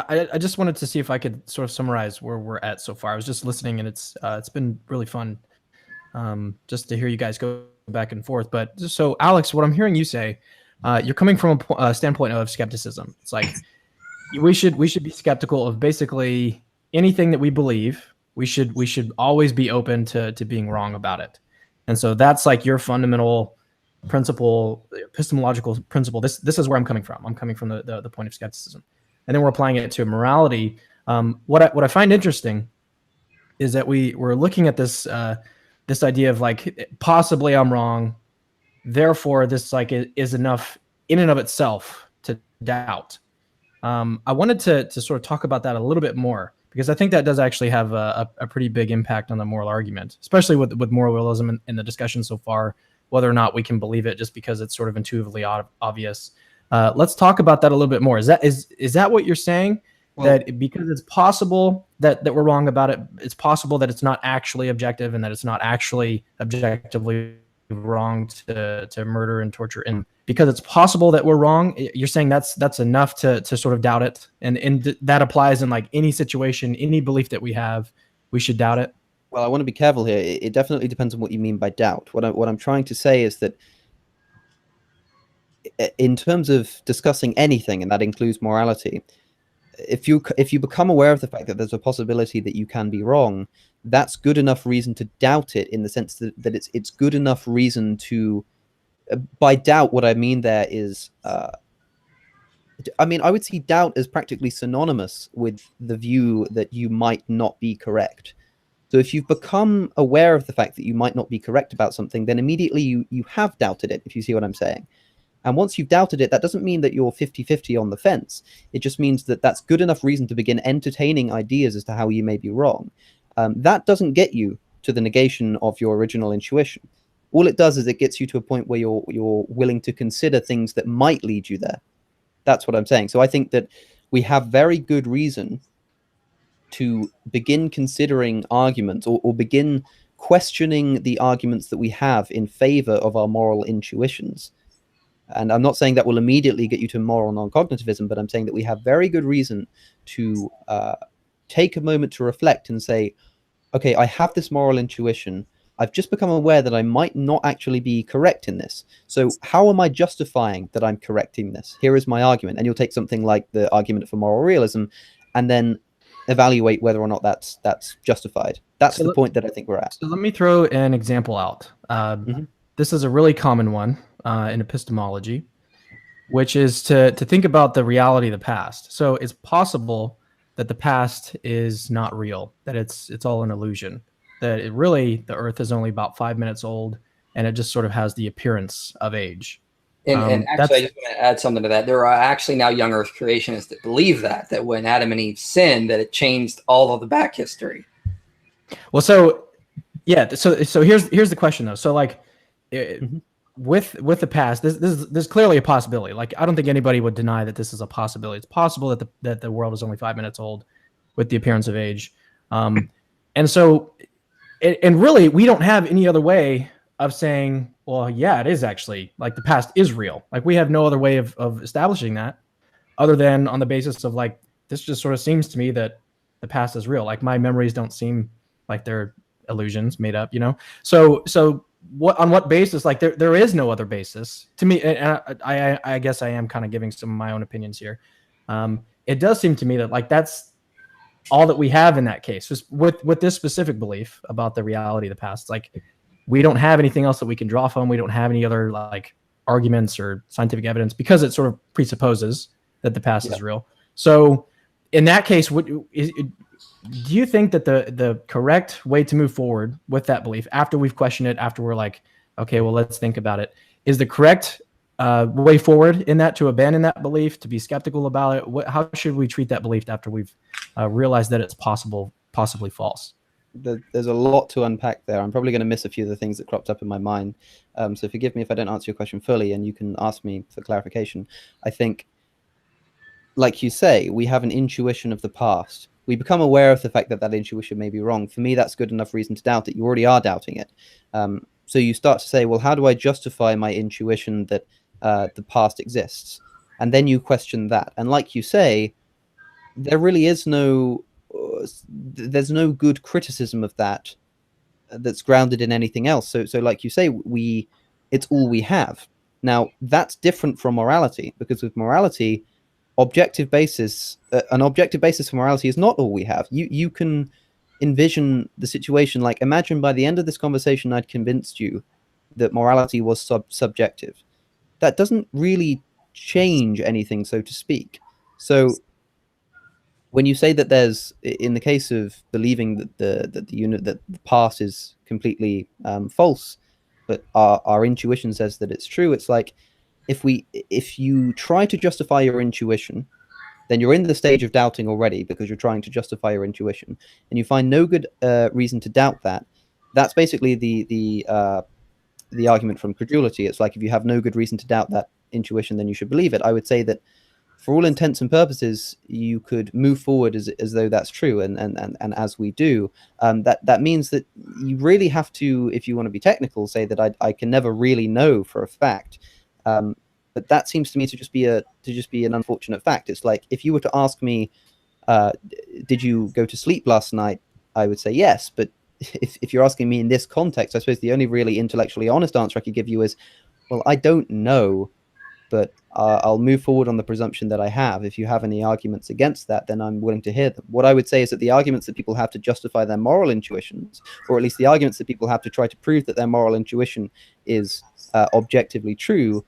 I just wanted to see if I could sort of summarize where we're at so far. I was just listening, and it's been really fun just to hear you guys go back and forth. But just so, Alex, what I'm hearing you say, you're coming from a standpoint of skepticism. It's like we should be skeptical of basically anything that we believe. We should always be open to being wrong about it. And so that's like your fundamental principle, epistemological principle. This is where I'm coming from. I'm coming from the point of skepticism. And then we're applying it to morality. What I find interesting is that we're looking at this idea of like, possibly I'm wrong, therefore this like is enough in and of itself to doubt. I wanted to sort of talk about that a little bit more, because I think that does actually have a pretty big impact on the moral argument, especially with moral realism in the discussion so far, whether or not we can believe it just because it's sort of intuitively obvious. Let's talk about that a little bit more. Is that what you're saying? Well, that because it's possible that we're wrong about it, it's possible that it's not actually objective, and that it's not actually objectively wrong to murder and torture, and because it's possible that we're wrong, you're saying that's enough to sort of doubt it, and that applies in like any situation, any belief that we have, we should doubt it. Well, I want to be careful here. It definitely depends on what you mean by doubt. What I'm trying to say is that in terms of discussing anything, and that includes morality, if you become aware of the fact that there's a possibility that you can be wrong, that's good enough reason to doubt it, in the sense that it's good enough reason to by doubt, what I mean there is I mean, I would see doubt as practically synonymous with the view that you might not be correct. So if you've become aware of the fact that you might not be correct about something, then immediately you have doubted it, if you see what I'm saying. And once you've doubted it, that doesn't mean that you're 50-50 on the fence. It just means that that's good enough reason to begin entertaining ideas as to how you may be wrong. That doesn't get you to the negation of your original intuition. All it does is it gets you to a point where you're willing to consider things that might lead you there. That's what I'm saying. So I think that we have very good reason to begin considering arguments, or begin questioning the arguments that we have in favor of our moral intuitions. And I'm not saying that will immediately get you to moral non-cognitivism, but I'm saying that we have very good reason to take a moment to reflect and say, okay, I have this moral intuition. I've just become aware that I might not actually be correct in this. So how am I justifying that I'm correcting this? Here is my argument. And you'll take something like the argument for moral realism and then evaluate whether or not that's justified. That's the point that I think we're at. So let me throw an example out. This is a really common one in epistemology, which is to think about the reality of the past. So it's possible that the past is not real, that it's all an illusion, that it really, the Earth is only about 5 minutes old, and it just sort of has the appearance of age. And actually, I just want to add something to that. There are actually now young Earth creationists that believe that when Adam and Eve sinned, that it changed all of the back history. Well, so yeah, so here's the question though. So like, with the past, there's clearly a possibility. Like, I don't think anybody would deny that this is a possibility. It's possible that the world is only 5 minutes old, with the appearance of age, and so, and really, we don't have any other way of saying, well, yeah, it is actually, like, the past is real. Like, we have no other way of establishing that other than on the basis of, like, this just sort of seems to me that the past is real. Like, my memories don't seem like they're illusions made up, you know? So on what basis? Like, there is no other basis to me. And I guess I am kind of giving some of my own opinions here. It does seem to me that, like, that's all that we have in that case, just with this specific belief about the reality of the past. Like, we don't have anything else that we can draw from. We don't have any other, like, arguments or scientific evidence, because it sort of presupposes that the past is real. So in that case, do you think that the correct way to move forward with that belief, after we've questioned it, after we're like, okay, well, let's think about it, is the correct way forward in that to abandon that belief, to be skeptical about it? How should we treat that belief after we've realized that it's possibly false? There's a lot to unpack there. I'm probably going to miss a few of the things that cropped up in my mind. So forgive me if I don't answer your question fully, and you can ask me for clarification. I think, like you say, we have an intuition of the past. We become aware of the fact that intuition may be wrong. For me, that's good enough reason to doubt it. You already are doubting it. So you start to say, well, how do I justify my intuition that the past exists? And then you question that. And like you say, there really is there's no good criticism of that that's grounded in anything else. So like you say, it's all we have. Now, that's different from morality, because with morality, an objective basis for morality is not all we have. You can envision the situation, like, imagine by the end of this conversation I'd convinced you that morality was subjective. That doesn't really change anything, so to speak. So when you say that there's, in the case of believing that the past is completely false, but our intuition says that it's true, it's like, if you try to justify your intuition, then you're in the stage of doubting already, because you're trying to justify your intuition, and you find no good reason to doubt that. That's basically the argument from credulity. It's like, if you have no good reason to doubt that intuition, then you should believe it. I would say that for all intents and purposes, you could move forward as though that's true, and as we do, that means that you really have to, if you want to be technical, say that I can never really know for a fact. But that seems to me to just be an unfortunate fact. It's like, if you were to ask me, did you go to sleep last night? I would say yes, but if you're asking me in this context, I suppose the only really intellectually honest answer I could give you is, well, I don't know, but I'll move forward on the presumption that I have. If you have any arguments against that, then I'm willing to hear them. What I would say is that the arguments that people have to justify their moral intuitions, or at least the arguments that people have to try to prove that their moral intuition is objectively true,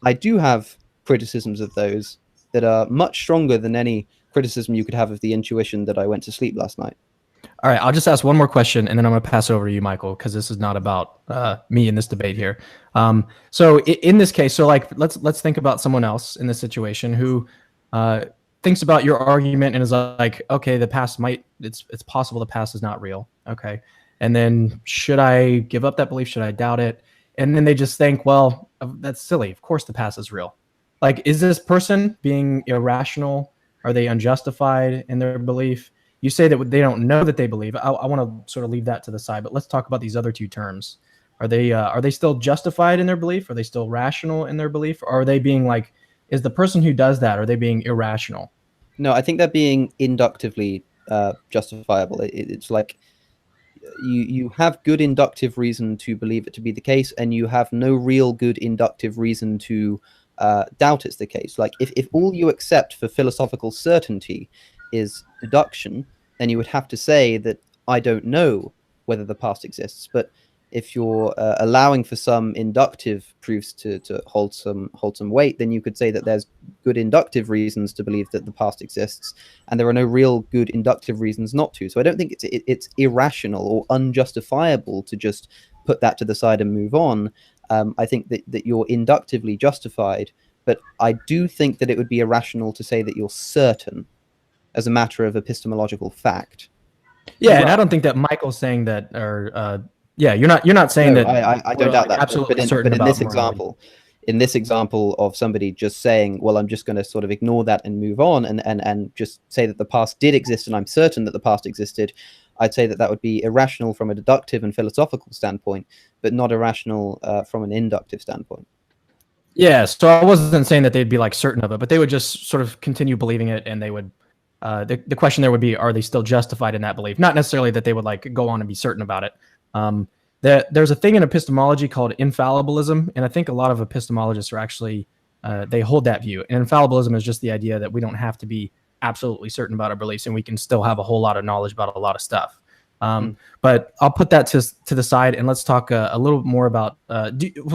I do have criticisms of those that are much stronger than any criticism you could have of the intuition that I went to sleep last night. All right, I'll just ask one more question, and then I'm going to pass over to you, Michael, because this is not about me in this debate here. So in this case, so like let's think about someone else in this situation who thinks about your argument and is like, okay, the past it's possible the past is not real. Okay, and then should I give up that belief? Should I doubt it? And then they just think, well, that's silly. Of course, the past is real. Like, is this person being irrational? Are they unjustified in their belief? You say that they don't know that they believe. I want to sort of leave that to the side, but let's talk about these other two terms. Are they still justified in their belief? Are they still rational in their belief? Or are they being like, is the person who does that, are they being irrational? No, I think they're being inductively justifiable. It's like you have good inductive reason to believe it to be the case, and you have no real good inductive reason to doubt it's the case. Like if all you accept for philosophical certainty is deduction, then you would have to say that I don't know whether the past exists. But if you're allowing for some inductive proofs to hold some weight, then you could say that there's good inductive reasons to believe that the past exists, and there are no real good inductive reasons not to. So I don't think it's irrational or unjustifiable to just put that to the side and move on. I think that you're inductively justified, but I do think that it would be irrational to say that you're certain as a matter of epistemological fact. Yeah, and I don't think that Michael's saying that, or yeah, you're not saying no, that. I don't doubt that. Absolutely certain but in about this morality. in this example of somebody just saying, well, I'm just going to sort of ignore that and move on, and just say that the past did exist and I'm certain that the past existed, I'd say that would be irrational from a deductive and philosophical standpoint, but not irrational from an inductive standpoint. Yeah, so I wasn't saying that they'd be like certain of it, but they would just sort of continue believing it, and they would. The question there would be, are they still justified in that belief? Not necessarily that they would like go on and be certain about it. There's a thing in epistemology called infallibilism, and I think a lot of epistemologists are actually they hold that view. And infallibilism is just the idea that we don't have to be absolutely certain about our beliefs, and we can still have a whole lot of knowledge about a lot of stuff. But I'll put that to the side, and let's talk a little more about.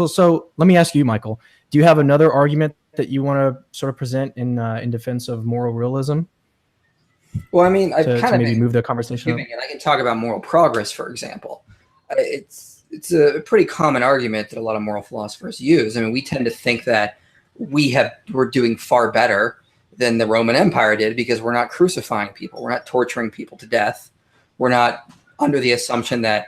So let me ask you, Michael. Do you have another argument that you want to sort of present in defense of moral realism? Well, I mean, I've kind of maybe move the conversation up. And I can talk about moral progress, for example. It's a pretty common argument that a lot of moral philosophers use. I mean, we tend to think that we're doing far better than the Roman Empire did because we're not crucifying people, we're not torturing people to death, we're not under the assumption that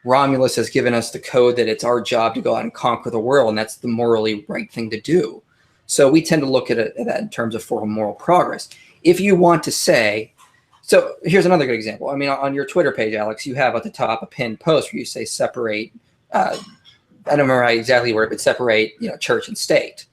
Romulus has given us the code that it's our job to go out and conquer the world, and that's the morally right thing to do. So we tend to look at that in terms of moral progress. If you want to say, so here's another good example. I mean, on your Twitter page, Alex, you have at the top a pinned post where you say separate, I don't remember exactly where, but separate, church and state.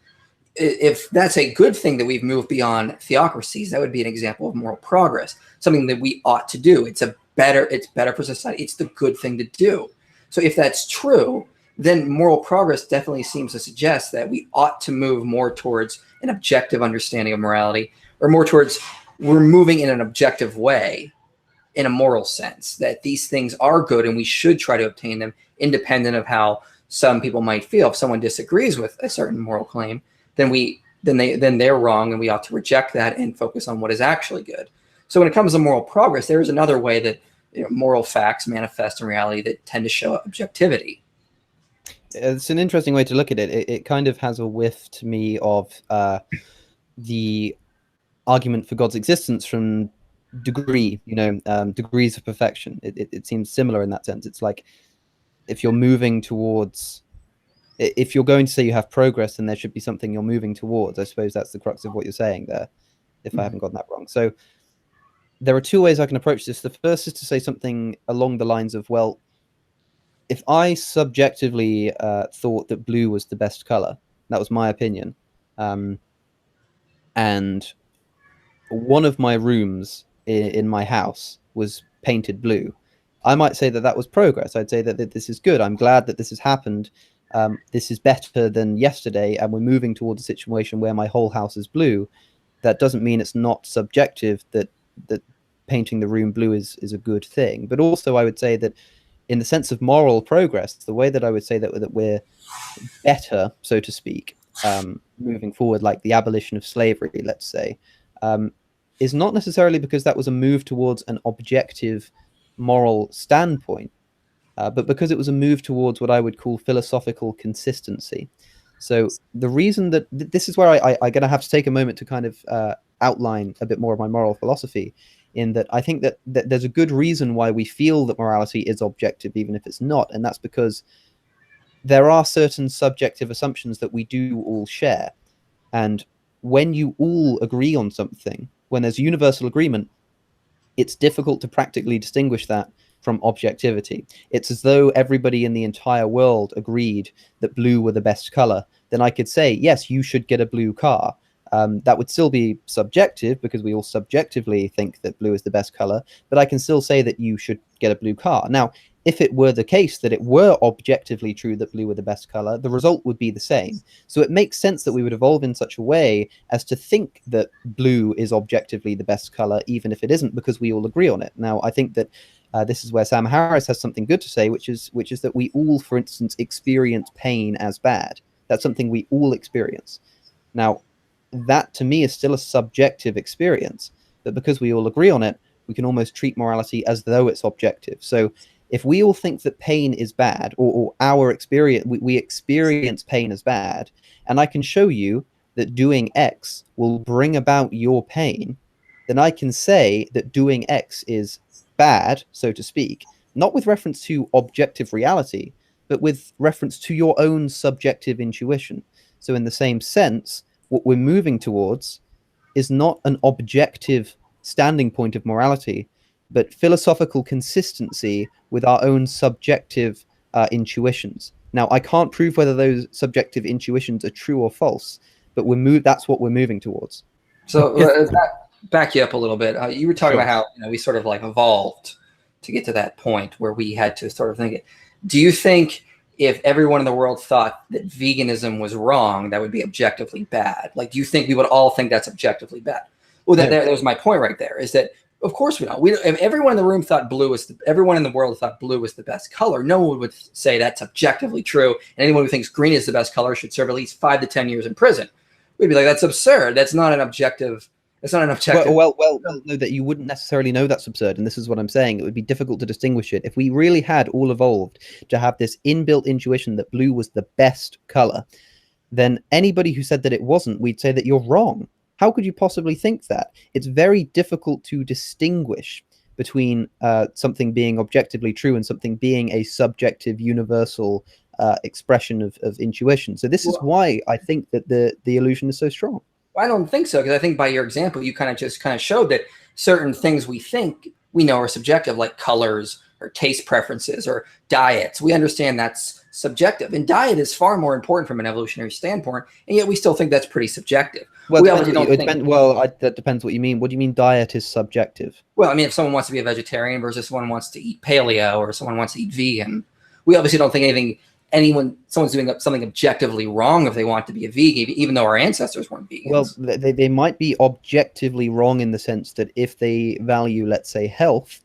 If that's a good thing that we've moved beyond theocracies, that would be an example of moral progress, something that we ought to do. It's better for society. It's the good thing to do. So if that's true, then moral progress definitely seems to suggest that we ought to move more towards an objective understanding of morality, or more towards we're moving in an objective way in a moral sense, that these things are good and we should try to obtain them independent of how some people might feel. If someone disagrees with a certain moral claim, then they're wrong, and we ought to reject that and focus on what is actually good. So when it comes to moral progress, there is another way that moral facts manifest in reality that tend to show objectivity. It's an interesting way to look at it. It kind of has a whiff to me of the argument for God's existence from degree, degrees of perfection. It seems similar in that sense. It's like if you're moving towards, if you're going to say you have progress, then there should be something you're moving towards. I suppose that's the crux of what you're saying there, if I haven't gotten that wrong. So there are two ways I can approach this. The first is to say something along the lines of, well, if I subjectively thought that blue was the best color, that was my opinion, and one of my rooms in my house was painted blue, I might say that that was progress. I'd say that this is good. I'm glad that this has happened. This is better than yesterday, and we're moving towards a situation where my whole house is blue. That doesn't mean it's not subjective that painting the room blue is a good thing. But also, I would say that in the sense of moral progress, the way that I would say that we're better, so to speak, moving forward, like the abolition of slavery, let's say, is not necessarily because that was a move towards an objective moral standpoint, but because it was a move towards what I would call philosophical consistency. So the reason that this is where I'm going to have to take a moment to kind of outline a bit more of my moral philosophy, in that I think that there's a good reason why we feel that morality is objective, even if it's not. And that's because there are certain subjective assumptions that we do all share. And when you all agree on something, when there's universal agreement, it's difficult to practically distinguish that from objectivity. It's as though everybody in the entire world agreed that blue were the best color. Then I could say, yes, you should get a blue car. That would still be subjective because we all subjectively think that blue is the best color, but I can still say that you should get a blue car. Now, if it were the case that it were objectively true that blue were the best color, the result would be the same. So it makes sense that we would evolve in such a way as to think that blue is objectively the best color, even if it isn't, because we all agree on it. Now, I think that this is where Sam Harris has something good to say, which is that we all, for instance, experience pain as bad. That's something we all experience. Now, that to me is still a subjective experience, but because we all agree on it, we can almost treat morality as though it's objective. So if we all think that pain is bad, or our experience, we experience pain as bad, and I can show you that doing X will bring about your pain, then I can say that doing X is bad, so to speak, not with reference to objective reality, but with reference to your own subjective intuition. So in the same sense, what we're moving towards is not an objective standing point of morality, but philosophical consistency with our own subjective intuitions. Now, I can't prove whether those subjective intuitions are true or false, but that's what we're moving towards. So back you up a little bit. You were talking about how we sort of like evolved to get to that point where we had to sort of think it. Do you think if everyone in the world thought that veganism was wrong, that would be objectively bad? Like, do you think we would all think that's objectively bad? Well, that was my point right there, is that of course we don't. If everyone in the room thought everyone in the world thought blue was the best color, no one would say that's objectively true. And anyone who thinks green is the best color should serve at least 5 to 10 years in prison. We'd be like, that's absurd. That's not an objective. It's not an objective. Well, no, that you wouldn't necessarily know that's absurd, and this is what I'm saying. It would be difficult to distinguish it. If we really had all evolved to have this inbuilt intuition that blue was the best color, then anybody who said that it wasn't, we'd say that you're wrong. How could you possibly think that? It's very difficult to distinguish between something being objectively true and something being a subjective, universal expression of intuition. So this is why I think that the illusion is so strong. I don't think so, because I think by your example, you kind of showed that certain things we think we know are subjective, like colors or taste preferences or diets. We understand that's subjective, and diet is far more important from an evolutionary standpoint, and yet we still think that's pretty subjective. Well, that depends what you mean. What do you mean diet is subjective? Well, I mean, if someone wants to be a vegetarian versus someone wants to eat paleo or someone wants to eat vegan, we obviously don't think someone's doing something objectively wrong if they want to be a vegan, even though our ancestors weren't vegans. Well, they might be objectively wrong in the sense that if they value, let's say, health,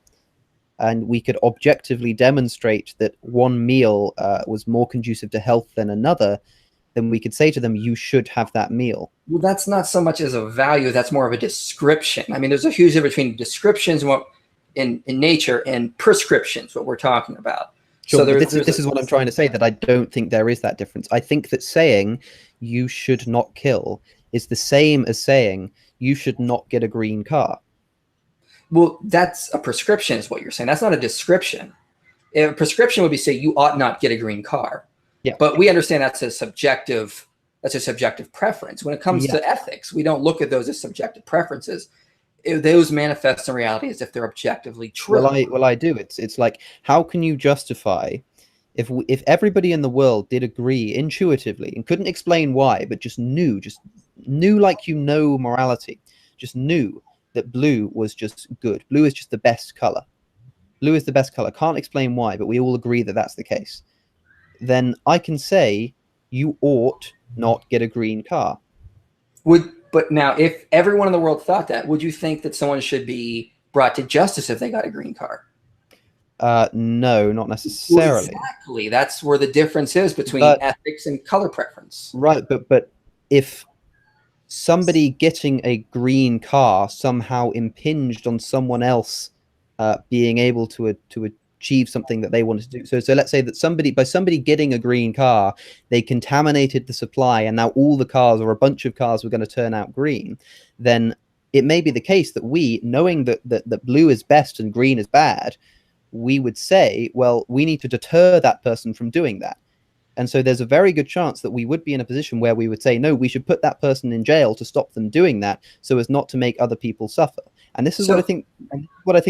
and we could objectively demonstrate that one meal was more conducive to health than another, then we could say to them, you should have that meal. Well, that's not so much as a value, that's more of a description. I mean, there's a huge difference between descriptions in nature and prescriptions, what we're talking about. Sure, so this is what I'm trying to say, that I don't think there is that difference. I think that saying you should not kill is the same as saying you should not get a green car. Well, that's a prescription is what you're saying. That's not a description. A prescription would be say you ought not get a green car. Yeah. But we understand that's a subjective preference. When it comes to ethics, we don't look at those as subjective preferences. Those manifest in reality as if they're objectively true. Well, I do. It's like, how can you justify if everybody in the world did agree intuitively and couldn't explain why, but just knew like morality, just knew that blue was just good. Blue is just the best color. blue is the best color, can't explain why, but we all agree that that's the case, then I can say you ought not get a green car. But now, if everyone in the world thought that, would you think that someone should be brought to justice if they got a green car? No, not necessarily. Well, exactly. That's where the difference is between ethics and color preference. Right, but if somebody getting a green car somehow impinged on someone else being able to achieve something that they wanted to do. So let's say that by somebody getting a green car, they contaminated the supply, and now all the cars or a bunch of cars were going to turn out green. Then it may be the case that we, knowing that blue is best and green is bad, we would say, well, we need to deter that person from doing that. And so there's a very good chance that we would be in a position where we would say, no, we should put that person in jail to stop them doing that, so as not to make other people suffer. And this is what I think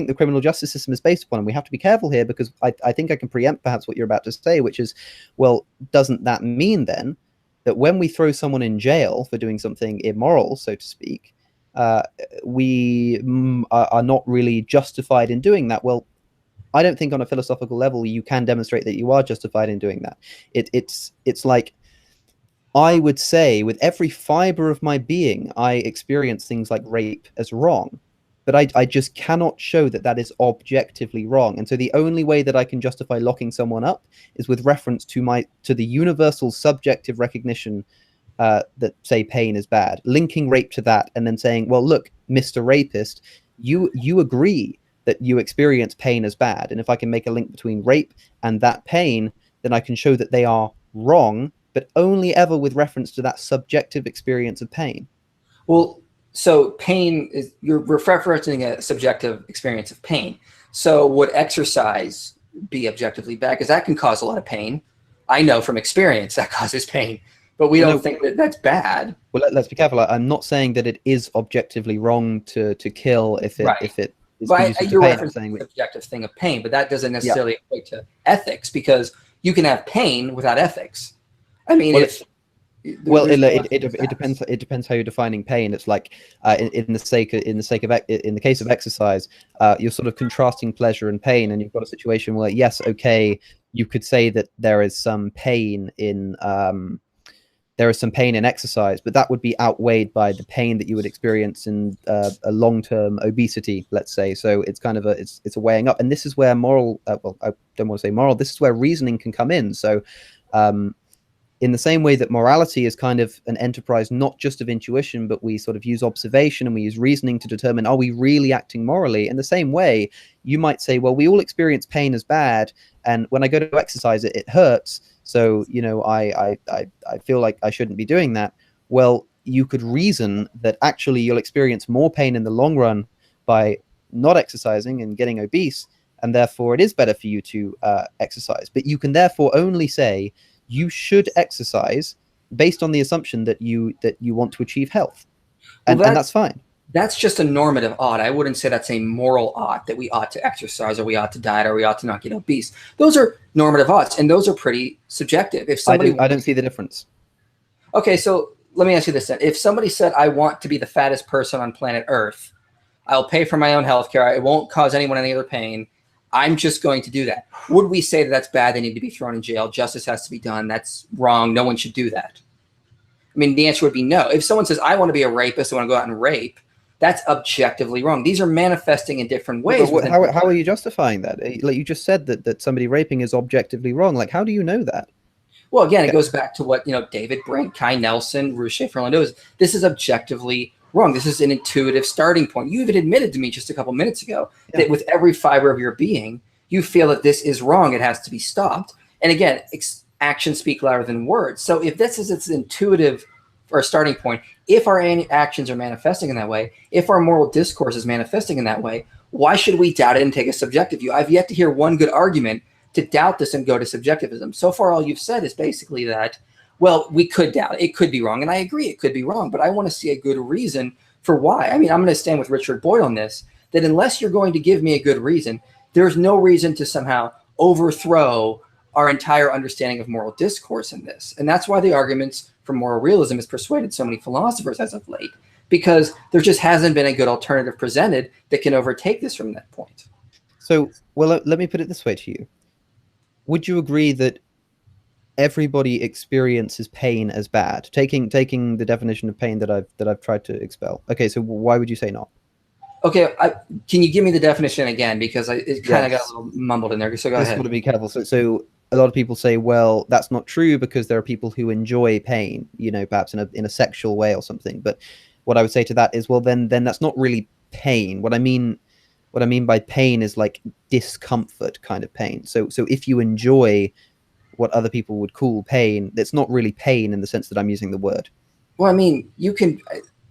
the criminal justice system is based upon. And we have to be careful here, because I think I can preempt perhaps what you're about to say, which is, well, doesn't that mean then that when we throw someone in jail for doing something immoral, so to speak, we are not really justified in doing that? Well, I don't think on a philosophical level you can demonstrate that you are justified in doing that. It's like, I would say with every fiber of my being, I experience things like rape as wrong, but I just cannot show that that is objectively wrong. And so the only way that I can justify locking someone up is with reference to the universal subjective recognition that, say, pain is bad, linking rape to that, and then saying, well, look, Mr. Rapist, you agree that you experience pain as bad. And if I can make a link between rape and that pain, then I can show that they are wrong, but only ever with reference to that subjective experience of pain. Well, so pain is, you're referencing a subjective experience of pain. So would exercise be objectively bad? Because that can cause a lot of pain. I know from experience that causes pain, but we don't think that that's bad. Well, let's be careful. I'm not saying that it is objectively wrong to kill if it But you're referencing the subjective thing of pain, but that doesn't necessarily equate to ethics, because you can have pain without ethics. I mean, it depends. It depends how you're defining pain. It's like in the case of exercise, you're sort of contrasting pleasure and pain, and you've got a situation where, yes, okay, you could say that there is some pain in exercise, but that would be outweighed by the pain that you would experience in a long-term obesity, let's say. So it's kind of it's a weighing up, and this is where moral. Well, I don't want to say moral. This is where reasoning can come in. So, in the same way that morality is kind of an enterprise not just of intuition, but we sort of use observation and we use reasoning to determine, are we really acting morally? In the same way, you might say, well, we all experience pain as bad, and when I go to exercise, it hurts. So, you know, I feel like I shouldn't be doing that. Well, you could reason that actually you'll experience more pain in the long run by not exercising and getting obese, and therefore it is better for you to exercise. But you can therefore only say you should exercise based on the assumption that you want to achieve health, and that's fine. That's just a normative ought. I wouldn't say that's a moral ought, that we ought to exercise or we ought to diet or we ought to not get obese. Those are normative oughts, and those are pretty subjective. If somebody, I don't see the difference. Okay, so let me ask you this then. If somebody said, I want to be the fattest person on planet Earth, I'll pay for my own health care, it won't cause anyone any other pain, I'm just going to do that. Would we say that that's bad, they need to be thrown in jail, justice has to be done, that's wrong, no one should do that? I mean, the answer would be no. If someone says, I want to be a rapist, I want to go out and rape, that's objectively wrong. These are manifesting in different ways. How are you justifying that? Like you just said that somebody raping is objectively wrong. Like, how do you know that? Well, again, it goes back to what, David Brent, Kai Nelson, Ruth Schaefer knows. This is objectively wrong. This is an intuitive starting point. You even admitted to me just a couple minutes ago that with every fiber of your being, you feel that this is wrong. It has to be stopped. And again, actions speak louder than words. So if this is its intuitive or starting point, if our actions are manifesting in that way, if our moral discourse is manifesting in that way, why should we doubt it and take a subjective view? I've yet to hear one good argument to doubt this and go to subjectivism. So far, all you've said is basically that, well, we could doubt it. It could be wrong. And I agree it could be wrong, but I want to see a good reason for why. I mean, I'm going to stand with Richard Boyd on this, that unless you're going to give me a good reason, there's no reason to somehow overthrow our entire understanding of moral discourse in this. And that's why the arguments for moral realism has persuaded so many philosophers as of late, because there just hasn't been a good alternative presented that can overtake this from that point. So, well, let me put it this way to you. Would you agree that everybody experiences pain as bad? Taking the definition of pain that I've tried to expel. Okay, so why would you say not? Okay, can you give me the definition again, because it kind of got a Yes. little mumbled in there. So go Just ahead. want to be careful. So a lot of people say, well, that's not true because there are people who enjoy pain, you know, perhaps in a sexual way or something. But what I would say to that is, well, then that's not really pain. What I mean by pain is like discomfort kind of pain. So if you enjoy what other people would call pain, it's not really pain in the sense that I'm using the word. Well, I mean, you can.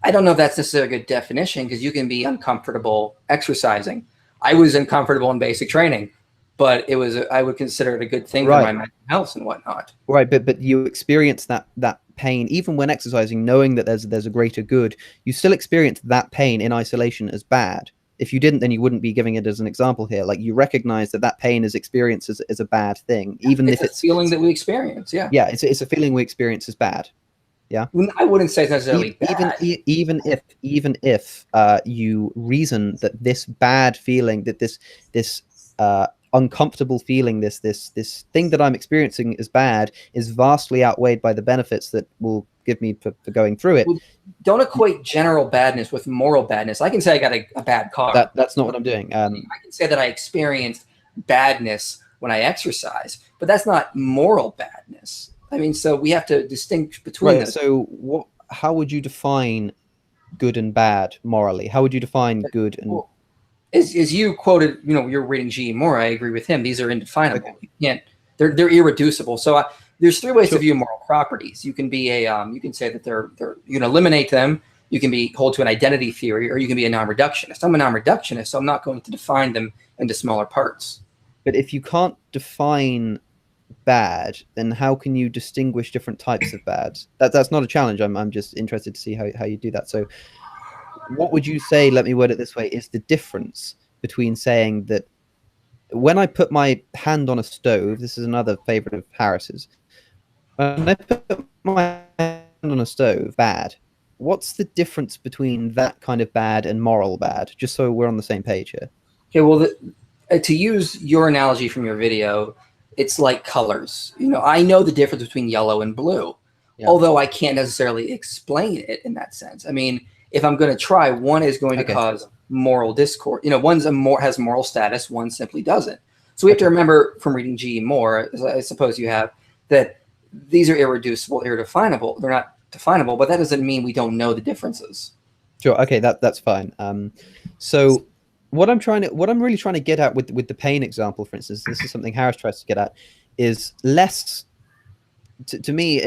I don't know if that's necessarily a good definition, because you can be uncomfortable exercising. I was uncomfortable in basic training, but I would consider it a good thing for my mental health and whatnot. Right, but you experience that pain even when exercising, knowing that there's a greater good. You still experience that pain in isolation as bad. If you didn't, then you wouldn't be giving it as an example here. Like, you recognize that pain is experienced as a bad thing, even if it's a feeling that we experience. Yeah, yeah, it's a feeling we experience as bad. Yeah, I wouldn't say it's necessarily bad. Even if you reason that this bad feeling, that this uncomfortable feeling, this thing that I'm experiencing is bad, is vastly outweighed by the benefits that will give me for going through it. Well, don't equate general badness with moral badness. I can say I got a bad car. That's not what I'm doing. I can say that I experienced badness when I exercise, but that's not moral badness. I mean, so we have to distinguish between those. So how would you define good and bad morally? How would you define good and... Well, as you quoted, you know, you're reading G. Moore, I agree with him. These are indefinable. Okay. You can't, they're irreducible. So there's three ways to view moral properties. You can be you can say that you can eliminate them. You can hold to an identity theory, or you can be a non-reductionist. I'm a non-reductionist, so I'm not going to define them into smaller parts. But if you can't define bad, then how can you distinguish different types of bad? That's not a challenge. I'm just interested to see how you do that. So what would you say, let me word it this way, is the difference between saying that when I put my hand on a stove, this is another favorite of Harris's, when I put my hand on a stove, bad, what's the difference between that kind of bad and moral bad, just so we're on the same page here? Okay, well, to use your analogy from your video, it's like colors. You know, I know the difference between yellow and blue, although I can't necessarily explain it in that sense. I mean, if I'm going to try, one is going to cause moral discord. You know, one's has moral status, one simply doesn't. So we have to remember from reading G. Moore, as I suppose you have, that these are irreducible, irredefinable. They're not definable, but that doesn't mean we don't know the differences. Sure. Okay, that's fine. So what I'm really trying to get at with the pain example, for instance, this is something Harris tries to get at, is less, to me,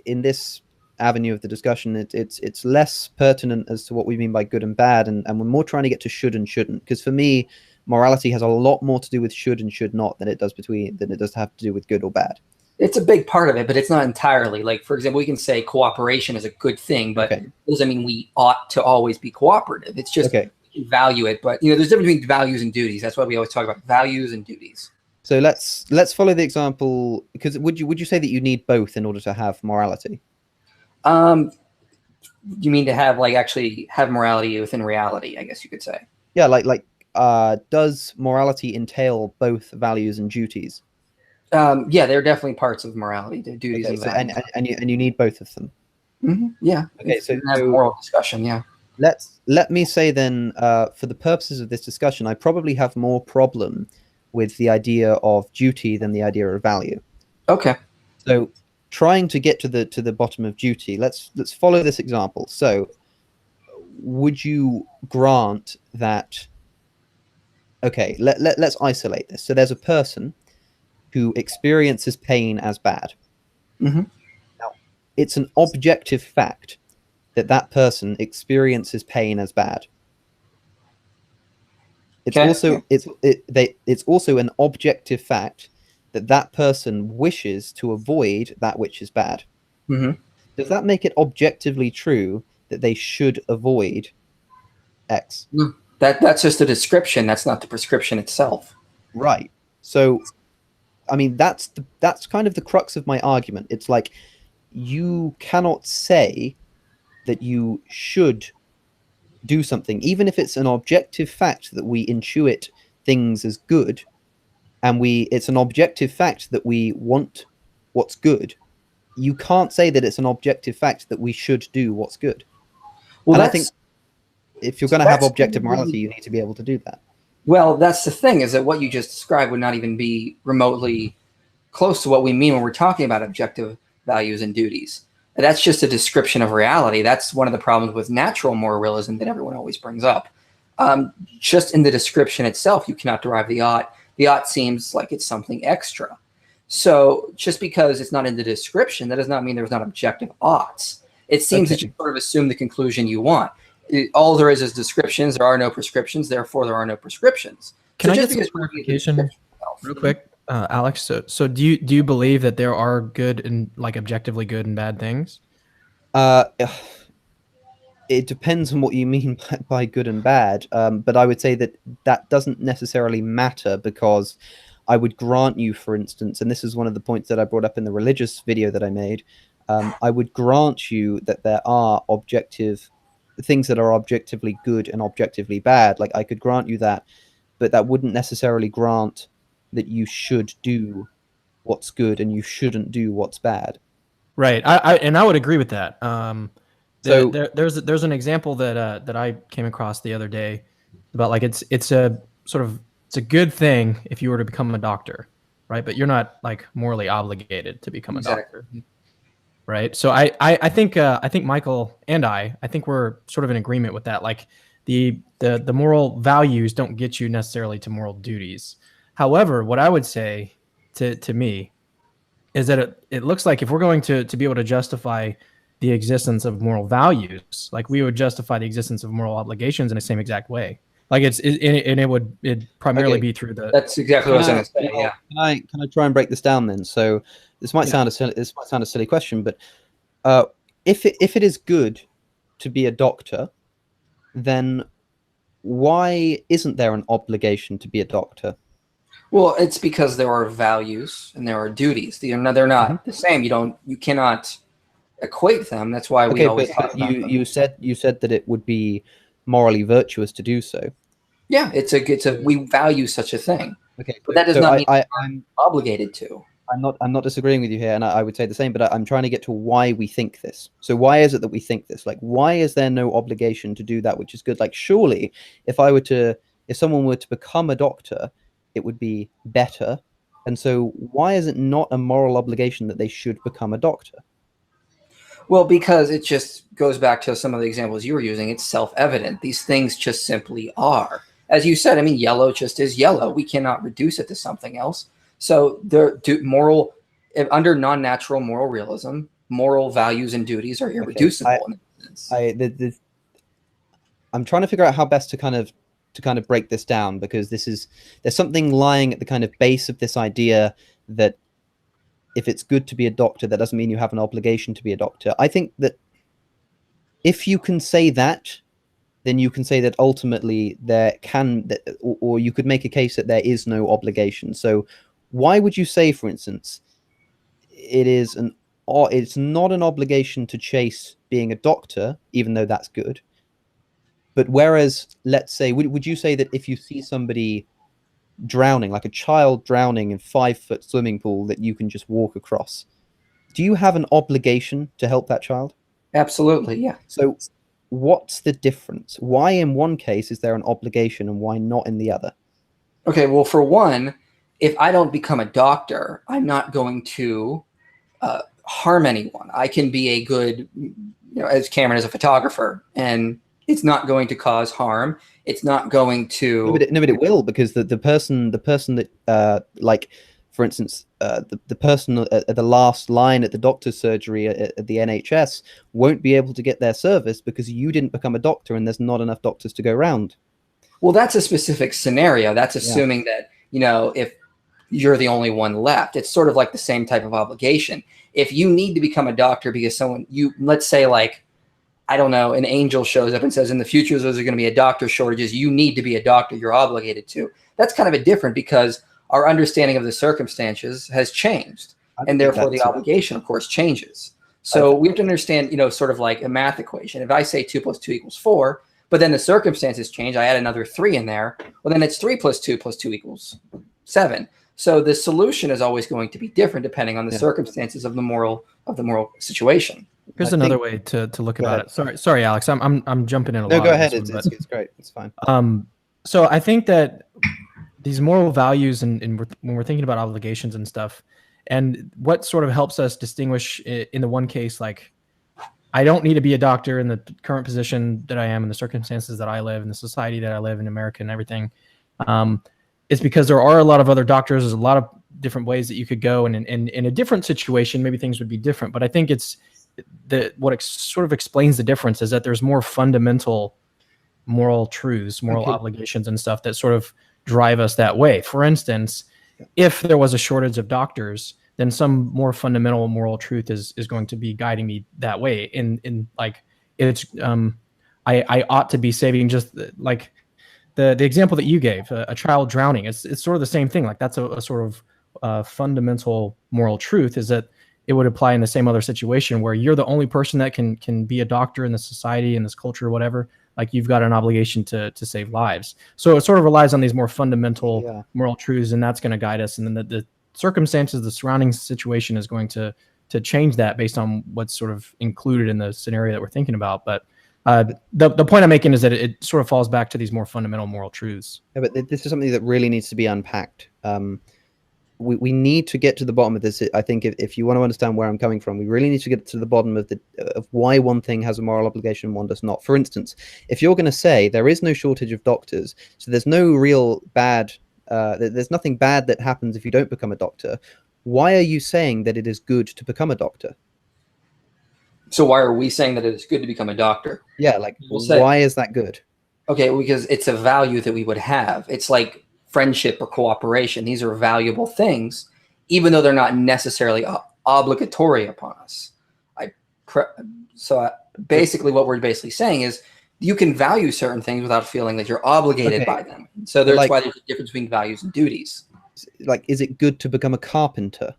in this avenue of the discussion, it's less pertinent as to what we mean by good and bad, and we're more trying to get to should and shouldn't, because for me, morality has a lot more to do with should and should not than it does to have to do with good or bad. It's a big part of it, but it's not entirely. Like, for example, we can say cooperation is a good thing, but it doesn't mean we ought to always be cooperative. It's just we can value it, but you know, there's a difference between values and duties. That's why we always talk about values and duties. So let's follow the example, because would you say that you need both in order to have morality? You mean to have, like, actually have morality within reality, I guess you could say. Yeah, like does morality entail both values and duties? Yeah, they're definitely parts of morality, the duties and values. And you need both of them. Mm-hmm. Yeah. Okay, so have a moral discussion. Yeah. Let me say then, for the purposes of this discussion, I probably have more problem with the idea of duty than the idea of value. Okay. So trying to get to the bottom of duty, let's follow this example. So would you grant that, okay, let's isolate this. So there's a person who experiences pain as bad. Mm-hmm. Now, it's an objective fact that person experiences pain as bad. It's also an objective fact that person wishes to avoid that which is bad. Mm-hmm. Does that make it objectively true that they should avoid X? No, that's just a description. That's not the prescription itself. Right. So, I mean, that's kind of the crux of my argument. It's like, you cannot say that you should do something, even if it's an objective fact that we intuit things as good, and it's an objective fact that we want what's good, you can't say that it's an objective fact that we should do what's good. Well, and I think if you're going to have objective morality, you need to be able to do that. Well, that's the thing, is that what you just described would not even be remotely close to what we mean when we're talking about objective values and duties. That's just a description of reality. That's one of the problems with natural moral realism that everyone always brings up. Just in the description itself, you cannot derive the ought. The ought seems like it's something extra. So just because it's not in the description, that does not mean there's not objective oughts. It seems that you sort of assume the conclusion you want. All there is descriptions. There are no prescriptions. Therefore, there are no prescriptions. Can I get some clarification real quick, Alex? So do you believe that there are good and like objectively good and bad things? It depends on what you mean by good and bad. But I would say that doesn't necessarily matter, because I would grant you, for instance, and this is one of the points that I brought up in the religious video that I made, I would grant you that there are objective things that are objectively good and objectively bad. Like, I could grant you that, but that wouldn't necessarily grant that you should do what's good and you shouldn't do what's bad. Right. I would agree with that. So there's an example that I came across the other day about, like, it's a good thing if you were to become a doctor, right? But you're not like morally obligated to become a doctor. Right. So I think Michael and I think we're sort of in agreement with that. Like, the moral values don't get you necessarily to moral duties. However, what I would say to me is that it looks like if we're going to be able to justify the existence of moral values, like, we would justify the existence of moral obligations in the same exact way. Like, it would primarily be through the. That's exactly what I was going to say. Yeah. Can I try and break this down then? So this might sound a silly question, but if it is good to be a doctor, then why isn't there an obligation to be a doctor? Well, it's because there are values and there are duties. They're not the same. You cannot equate them. That's why we always talk about them. You said that it would be morally virtuous to do so. Yeah, we value such a thing. Okay, but that does not mean I'm obligated to. I'm not disagreeing with you here, and I would say the same, but I'm trying to get to why we think this. So why is it that we think this? Like, why is there no obligation to do that which is good? Like, surely if someone were to become a doctor, it would be better. And so why is it not a moral obligation that they should become a doctor? Well, because it just goes back to some of the examples you were using. It's self-evident. These things just simply are. As you said, I mean, yellow just is yellow. We cannot reduce it to something else. So under non-natural moral realism, moral values and duties are irreducible. I'm trying to figure out how best to kind of break this down, because there's something lying at the kind of base of this idea that if it's good to be a doctor, that doesn't mean you have an obligation to be a doctor. I think that if you can say that, then you can say that ultimately or you could make a case that there is no obligation. So why would you say, for instance, it's not an obligation to chase being a doctor, even though that's good? But whereas, let's say, would you say that if you see somebody drowning, like a child drowning in 5-foot swimming pool that you can just walk across, do you have an obligation to help that child? Absolutely, yeah. So what's the difference? Why in one case is there an obligation and why not in the other? Okay, well, for one, if I don't become a doctor, I'm not going to harm anyone. I can be a good, as Cameron is a photographer, and it's not going to cause harm. It's not going to. No, but it will, because the person that, like, for instance, the person at the last line at the doctor's surgery at the NHS won't be able to get their service because you didn't become a doctor and there's not enough doctors to go around. Well, that's a specific scenario. That's assuming that, if you're the only one left, it's sort of like the same type of obligation. If you need to become a doctor because let's say, like, I don't know, an angel shows up and says, in the future, there's going to be a doctor shortages. You need to be a doctor. You're obligated to. That's kind of a different, because our understanding of the circumstances has changed. And therefore the obligation, of course, changes. So we have to understand, sort of like a math equation. If I say 2 + 2 = 4, But then the circumstances change. I add another 3 in there. Well, then it's 3 plus 2 plus 2 equals 7. So the solution is always going to be different depending on the circumstances of the moral situation. Here's another way to look about it. Sorry, Alex. I'm jumping in a lot. No, go ahead. It's great. It's fine. So I think that these moral values, and when we're thinking about obligations and stuff, and what sort of helps us distinguish in the one case, like, I don't need to be a doctor in the current position that I am, in the circumstances that I live, in the society that I live in, America and everything. It's because there are a lot of other doctors. There's a lot of different ways that you could go, and in a different situation, maybe things would be different. But I think it's what sort of explains the difference is that there's more fundamental moral truths, moral obligations and stuff that sort of drive us that way. For instance, if there was a shortage of doctors, then some more fundamental moral truth is going to be guiding me that way. In like, it's I ought to be saving, just like the example that you gave, a child drowning. It's sort of the same thing. Like, that's a sort of fundamental moral truth, is that it would apply in the same other situation where you're the only person that can be a doctor in this society, in this culture, or whatever. Like, you've got an obligation to save lives. So it sort of relies on these more fundamental moral truths, and that's going to guide us. And then the circumstances, the surrounding situation is going to change that based on what's sort of included in the scenario that we're thinking about. But the point I'm making is that it sort of falls back to these more fundamental moral truths. Yeah, but this is something that really needs to be unpacked. We need to get to the bottom of this. I think if you want to understand where I'm coming from, we really need to get to the bottom of why one thing has a moral obligation and one does not. For instance, if you're going to say there is no shortage of doctors, so there's no real bad, there's nothing bad that happens if you don't become a doctor, why are you saying that it is good to become a doctor? So why are we saying that it is good to become a doctor? Yeah, like, why is that good? Okay, because it's a value that we would have. It's like friendship or cooperation. These are valuable things, even though they're not necessarily obligatory upon us. Basically, what we're basically saying is you can value certain things without feeling that you're obligated by them. So that's why there's a difference between values and duties. Like, is it good to become a carpenter?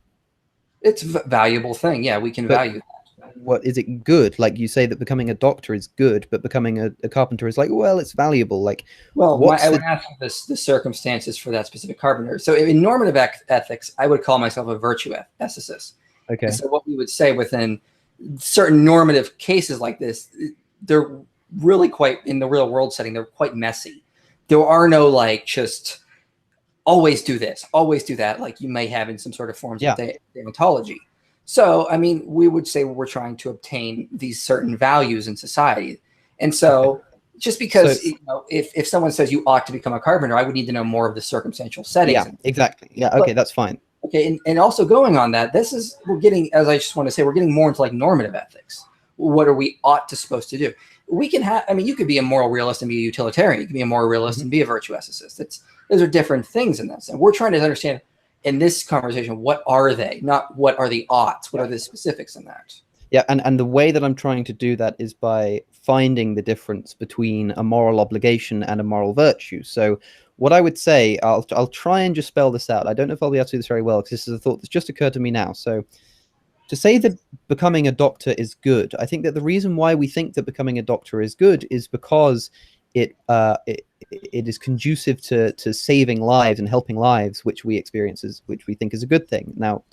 It's a valuable thing. Yeah, we can value that. What is it good? Like, you say that becoming a doctor is good, but becoming a carpenter is like, well, it's valuable. Like, well, I would ask you the circumstances for that specific carpenter. So in normative ethics, I would call myself a virtue ethicist. Okay. And so what we would say within certain normative cases like this, they're really quite, in the real world setting, they're quite messy. There are no like just always do this, always do that, like you may have in some sort of forms of deontology. So, I mean, we would say we're trying to obtain these certain values in society. And so just because, if someone says you ought to become a carpenter, I would need to know more of the circumstantial settings. Yeah, exactly. Yeah, okay, that's fine. Okay, and also going on that, we're getting, as I just want to say, we're getting more into like normative ethics. What are we supposed to do? We can have, I mean, you could be a moral realist and be a utilitarian. You can be a moral realist and be a virtue ethicist. Those are different things in that sense. We're trying to understand in this conversation, what are they? Not what are the oughts, what are the specifics in that? Yeah, and the way that I'm trying to do that is by finding the difference between a moral obligation and a moral virtue. So what I would say, I'll try and just spell this out. I don't know if I'll be able to do this very well, because this is a thought that's just occurred to me now. So to say that becoming a doctor is good, I think that the reason why we think that becoming a doctor is good is because it is conducive to saving lives and helping lives, which we experience which we think is a good thing. Now,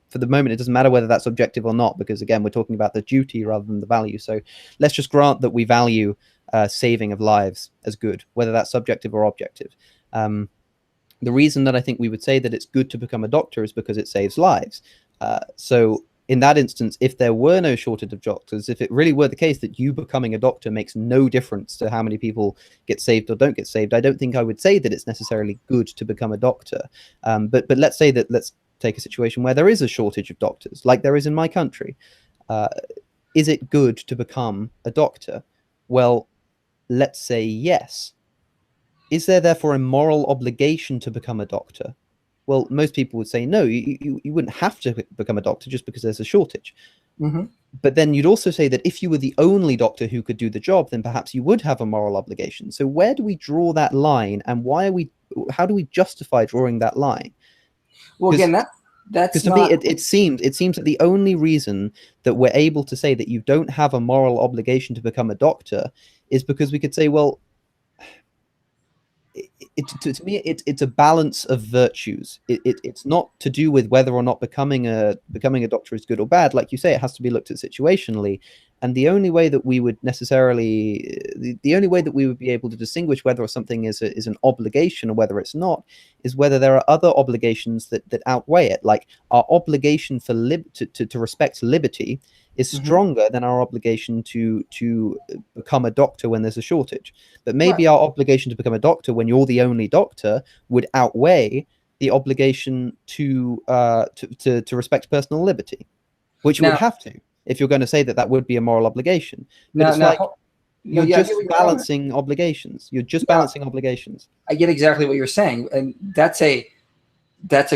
for the moment, it doesn't matter whether that's objective or not, because again, we're talking about the duty rather than the value. So let's just grant that we value saving of lives as good, whether that's subjective or objective. The reason that I think we would say that it's good to become a doctor is because it saves lives. So in that instance, if there were no shortage of doctors, if it really were the case that you becoming a doctor makes no difference to how many people get saved or don't get saved, I don't think I would say that it's necessarily good to become a doctor. But let's say that, let's take a situation where there is a shortage of doctors, like there is in my country. Is it good to become a doctor? Well, let's say yes. Is there therefore a moral obligation to become a doctor? Well, most people would say no, you wouldn't have to become a doctor just because there's a shortage. Mm-hmm. But then you'd also say that if you were the only doctor who could do the job, then perhaps you would have a moral obligation. So where do we draw that line, and how do we justify drawing that line? Well, again, that's to me, it seems that the only reason that we're able to say that you don't have a moral obligation to become a doctor is because we could say, well, to me, it's a balance of virtues. It's not to do with whether or not becoming a doctor is good or bad. Like you say, it has to be looked at situationally. And the only way that we would the only way that we would be able to distinguish whether something is an obligation or whether it's not, is whether there are other obligations that outweigh it. Like our obligation for to respect liberty is stronger than our obligation to become a doctor when there's a shortage. But maybe our obligation to become a doctor when you're the only doctor would outweigh the obligation to respect personal liberty, which would have to, if you're going to say that would be a moral obligation. But you're just balancing obligations. You're just balancing obligations. I get exactly what you're saying, and that's a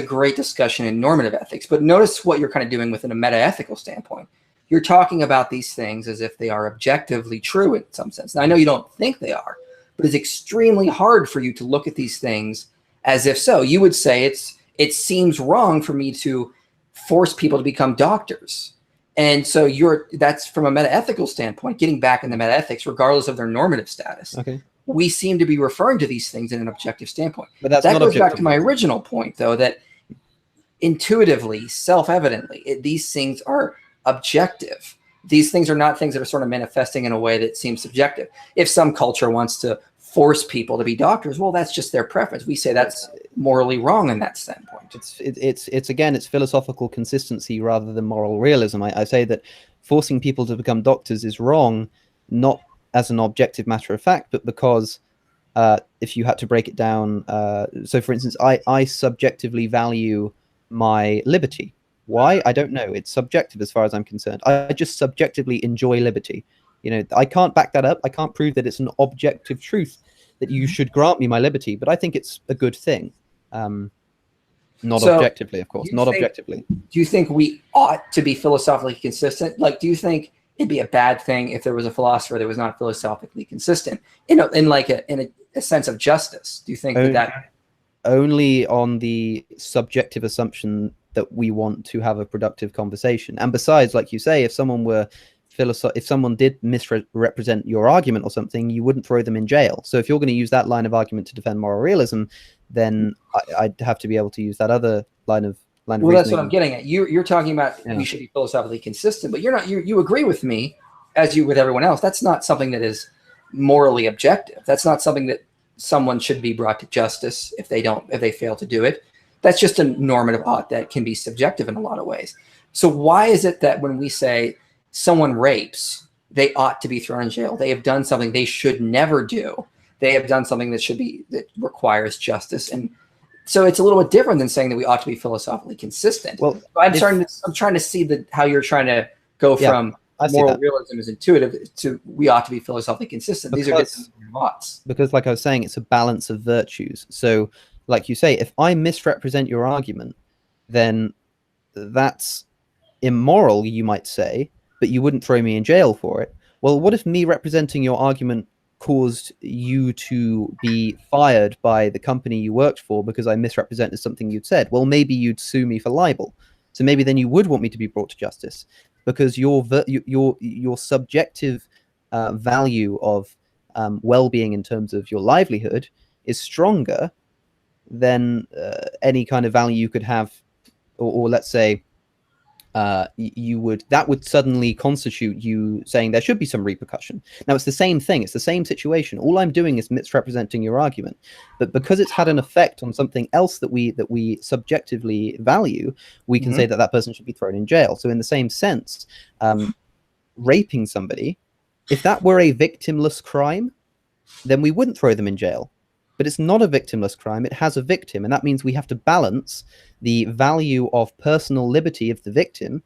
great discussion in normative ethics. But notice what you're kind of doing within a meta-ethical standpoint. You're talking about these things as if they are objectively true in some sense. Now, I know you don't think they are, but it's extremely hard for you to look at these things as if so. You would say it seems wrong for me to force people to become doctors. And so that's from a meta-ethical standpoint, getting back into meta-ethics, regardless of their normative status. Okay. We seem to be referring to these things in an objective standpoint. But that goes back to my original point, though, that intuitively, self-evidently, these things are objective. These things are not things that are sort of manifesting in a way that seems subjective. If some culture wants to force people to be doctors, well, that's just their preference. We say that's morally wrong in that standpoint. It's philosophical consistency rather than moral realism. I say that forcing people to become doctors is wrong, not as an objective matter of fact, but because if you had to break it down, so for instance, I subjectively value my liberty. Why? I don't know. It's subjective as far as I'm concerned. I just subjectively enjoy liberty. I can't back that up. I can't prove that it's an objective truth that you should grant me my liberty, but I think it's a good thing. Not objectively, of course. Not objectively. Do you think we ought to be philosophically consistent? Like, do you think it'd be a bad thing if there was a philosopher that was not philosophically consistent in a sense of justice? Do you think that only on the subjective assumption that we want to have a productive conversation? And besides, like you say, if someone did misrepresent your argument or something, you wouldn't throw them in jail. So if you're going to use that line of argument to defend moral realism, then I'd have to be able to use that other line of reasoning. That's what I'm getting at. You're talking about we should be philosophically consistent, but you're not. You agree with me, as you with everyone else. That's not something that is morally objective. That's not something that someone should be brought to justice if they fail to do it. That's just a normative ought that can be subjective in a lot of ways. So why is it that when we say someone rapes, they ought to be thrown in jail? They have done something they should never do. They have done something that requires justice. And so it's a little bit different than saying that we ought to be philosophically consistent. Well, I'm trying to see how you're trying to go from moral realism is intuitive to we ought to be philosophically consistent. These are different oughts. Because like I was saying, it's a balance of virtues. So like you say, if I misrepresent your argument, then that's immoral, you might say, but you wouldn't throw me in jail for it. Well, what if me representing your argument caused you to be fired by the company you worked for because I misrepresented something you'd said? Well, maybe you'd sue me for libel. So maybe then you would want me to be brought to justice, because your subjective value of well-being in terms of your livelihood is stronger than any kind of value you could have, or let's say that would suddenly constitute you saying there should be some repercussion. Now it's the same thing, it's the same situation. All I'm doing is misrepresenting your argument, but because it's had an effect on something else that we subjectively value, we can say that person should be thrown in jail. So in the same sense, raping somebody, if that were a victimless crime, then we wouldn't throw them in jail. But it's not a victimless crime. It has a victim. And that means we have to balance the value of personal liberty of the victim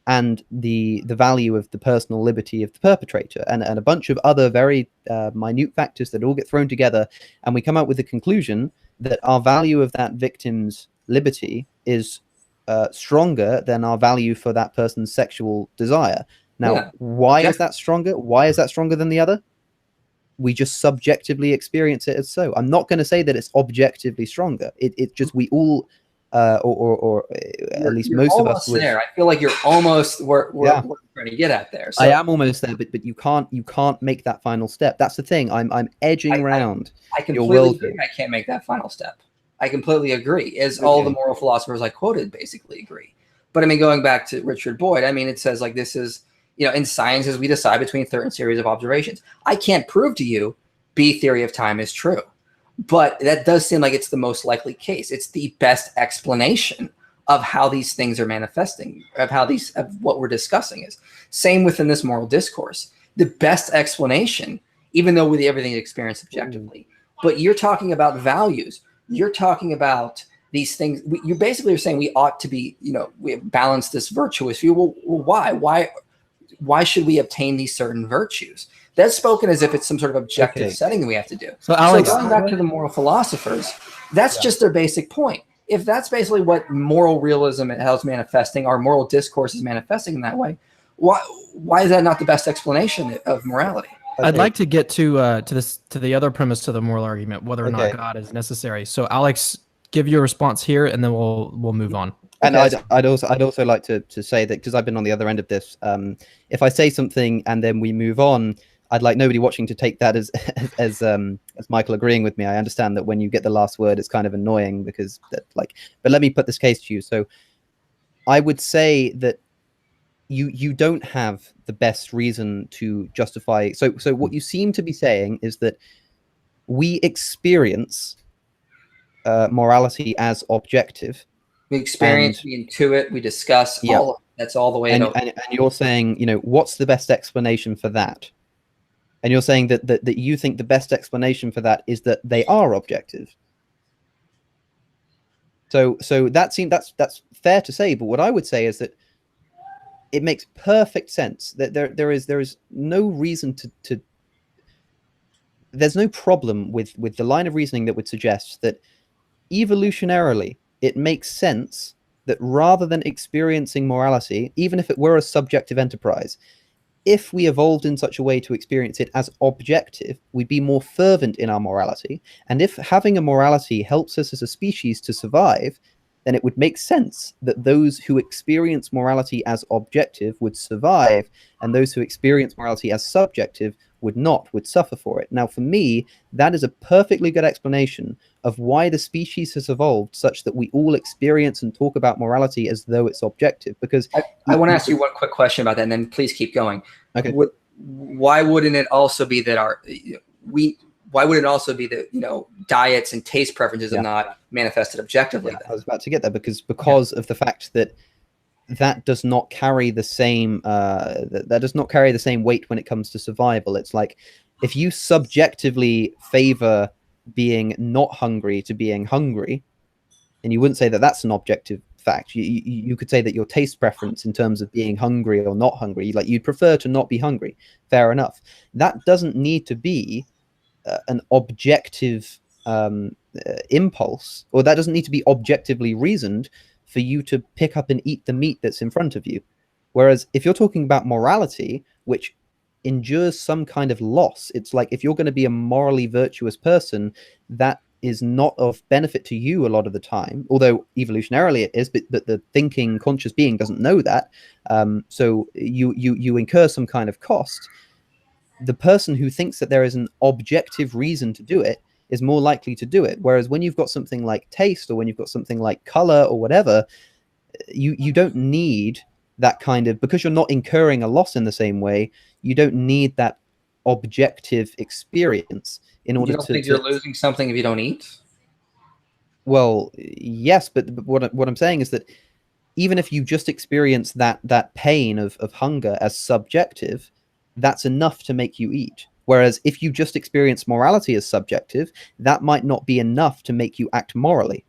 and the value of the personal liberty of the perpetrator, and a bunch of other very minute factors that all get thrown together. And we come out with the conclusion that our value of that victim's liberty is stronger than our value for that person's sexual desire. Now, why is that stronger? Why is that stronger than the other? We just subjectively experience it as so. I'm not going to say that it's objectively stronger. It just, we all or at least most of us would. There. I feel like you're almost where we're trying to get at there. So, I am almost there, but you can't make that final step. That's the thing. I'm edging around. I completely agree. I can't make that final step. I completely agree. All the moral philosophers I quoted basically agree. But I mean, going back to Richard Boyd, I mean, it says like this is, in sciences we decide between certain series of observations. I can't prove to you B theory of time is true, but that does seem like it's the most likely case. It's the best explanation of how these things are manifesting, of what we're discussing is. Same within this moral discourse. The best explanation, even though everything is experienced objectively, but you're talking about values. You're talking about these things. You basically are saying we ought to be, we balance this virtuous view. Well, why? Why should we obtain these certain virtues? That's spoken as if it's some sort of objective setting that we have to do. So, Alex, going back to the moral philosophers, that's just their basic point. If that's basically what moral realism and how it's manifesting, our moral discourse is manifesting in that way, why is that not the best explanation of morality? Okay. I'd like to get to the other premise to the moral argument, whether or not God is necessary. So, Alex, give your response here, and then we'll move on. And I'd also like to say that, because I've been on the other end of this, if I say something and then we move on, I'd like nobody watching to take that as Michael agreeing with me. I understand that when you get the last word, it's kind of annoying because but let me put this case to you. So I would say that you don't have the best reason to justify. So what you seem to be saying is that we experience morality as objective. We experience, we intuit, we discuss. That's all the way. And you're saying, what's the best explanation for that? And you're saying that you think the best explanation for that is that they are objective. So that's fair to say. But what I would say is that it makes perfect sense that there is no reason to there's no problem with the line of reasoning that would suggest that evolutionarily it makes sense that rather than experiencing morality, even if it were a subjective enterprise, if we evolved in such a way to experience it as objective, we'd be more fervent in our morality. And if having a morality helps us as a species to survive, then it would make sense that those who experience morality as objective would survive, and those who experience morality as subjective would suffer for it. Now, for me, that is a perfectly good explanation of why the species has evolved such that we all experience and talk about morality as though it's objective. Because I want to ask you one quick question about that, and then please keep going. Okay. Why wouldn't it also be that why would it also be that diets and taste preferences are not manifested objectively? I was about to get there because of the fact that does not carry the same weight when it comes to survival. It's like if you subjectively favor being not hungry to being hungry, and you wouldn't say that that's an objective fact. You could say that your taste preference in terms of being hungry or not hungry, like you'd prefer to not be hungry. Fair enough. That doesn't need to be an objective impulse, or that doesn't need to be objectively reasoned for you to pick up and eat the meat that's in front of you. Whereas if you're talking about morality, which endures some kind of loss, it's like if you're going to be a morally virtuous person, that is not of benefit to you a lot of the time, although evolutionarily it is, but the thinking conscious being doesn't know that. So you incur some kind of cost. The person who thinks that there is an objective reason to do it is more likely to do it. Whereas when you've got something like taste, or when you've got something like color or whatever, you don't need that kind of, because you're not incurring a loss in the same way, you don't need that objective experience in order to... You don't think you're losing something if you don't eat? Well, yes, but what I'm saying is that even if you just experience that pain of hunger as subjective, that's enough to make you eat. Whereas if you just experience morality as subjective, that might not be enough to make you act morally.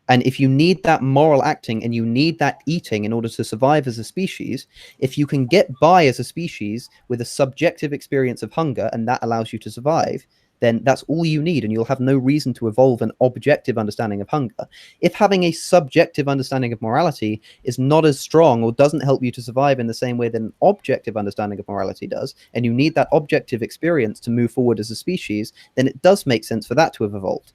And if you need that moral acting and you need that eating in order to survive as a species, if you can get by as a species with a subjective experience of hunger and that allows you to survive, then that's all you need, and you'll have no reason to evolve an objective understanding of hunger. If having a subjective understanding of morality is not as strong or doesn't help you to survive in the same way that an objective understanding of morality does, and you need that objective experience to move forward as a species, then it does make sense for that to have evolved.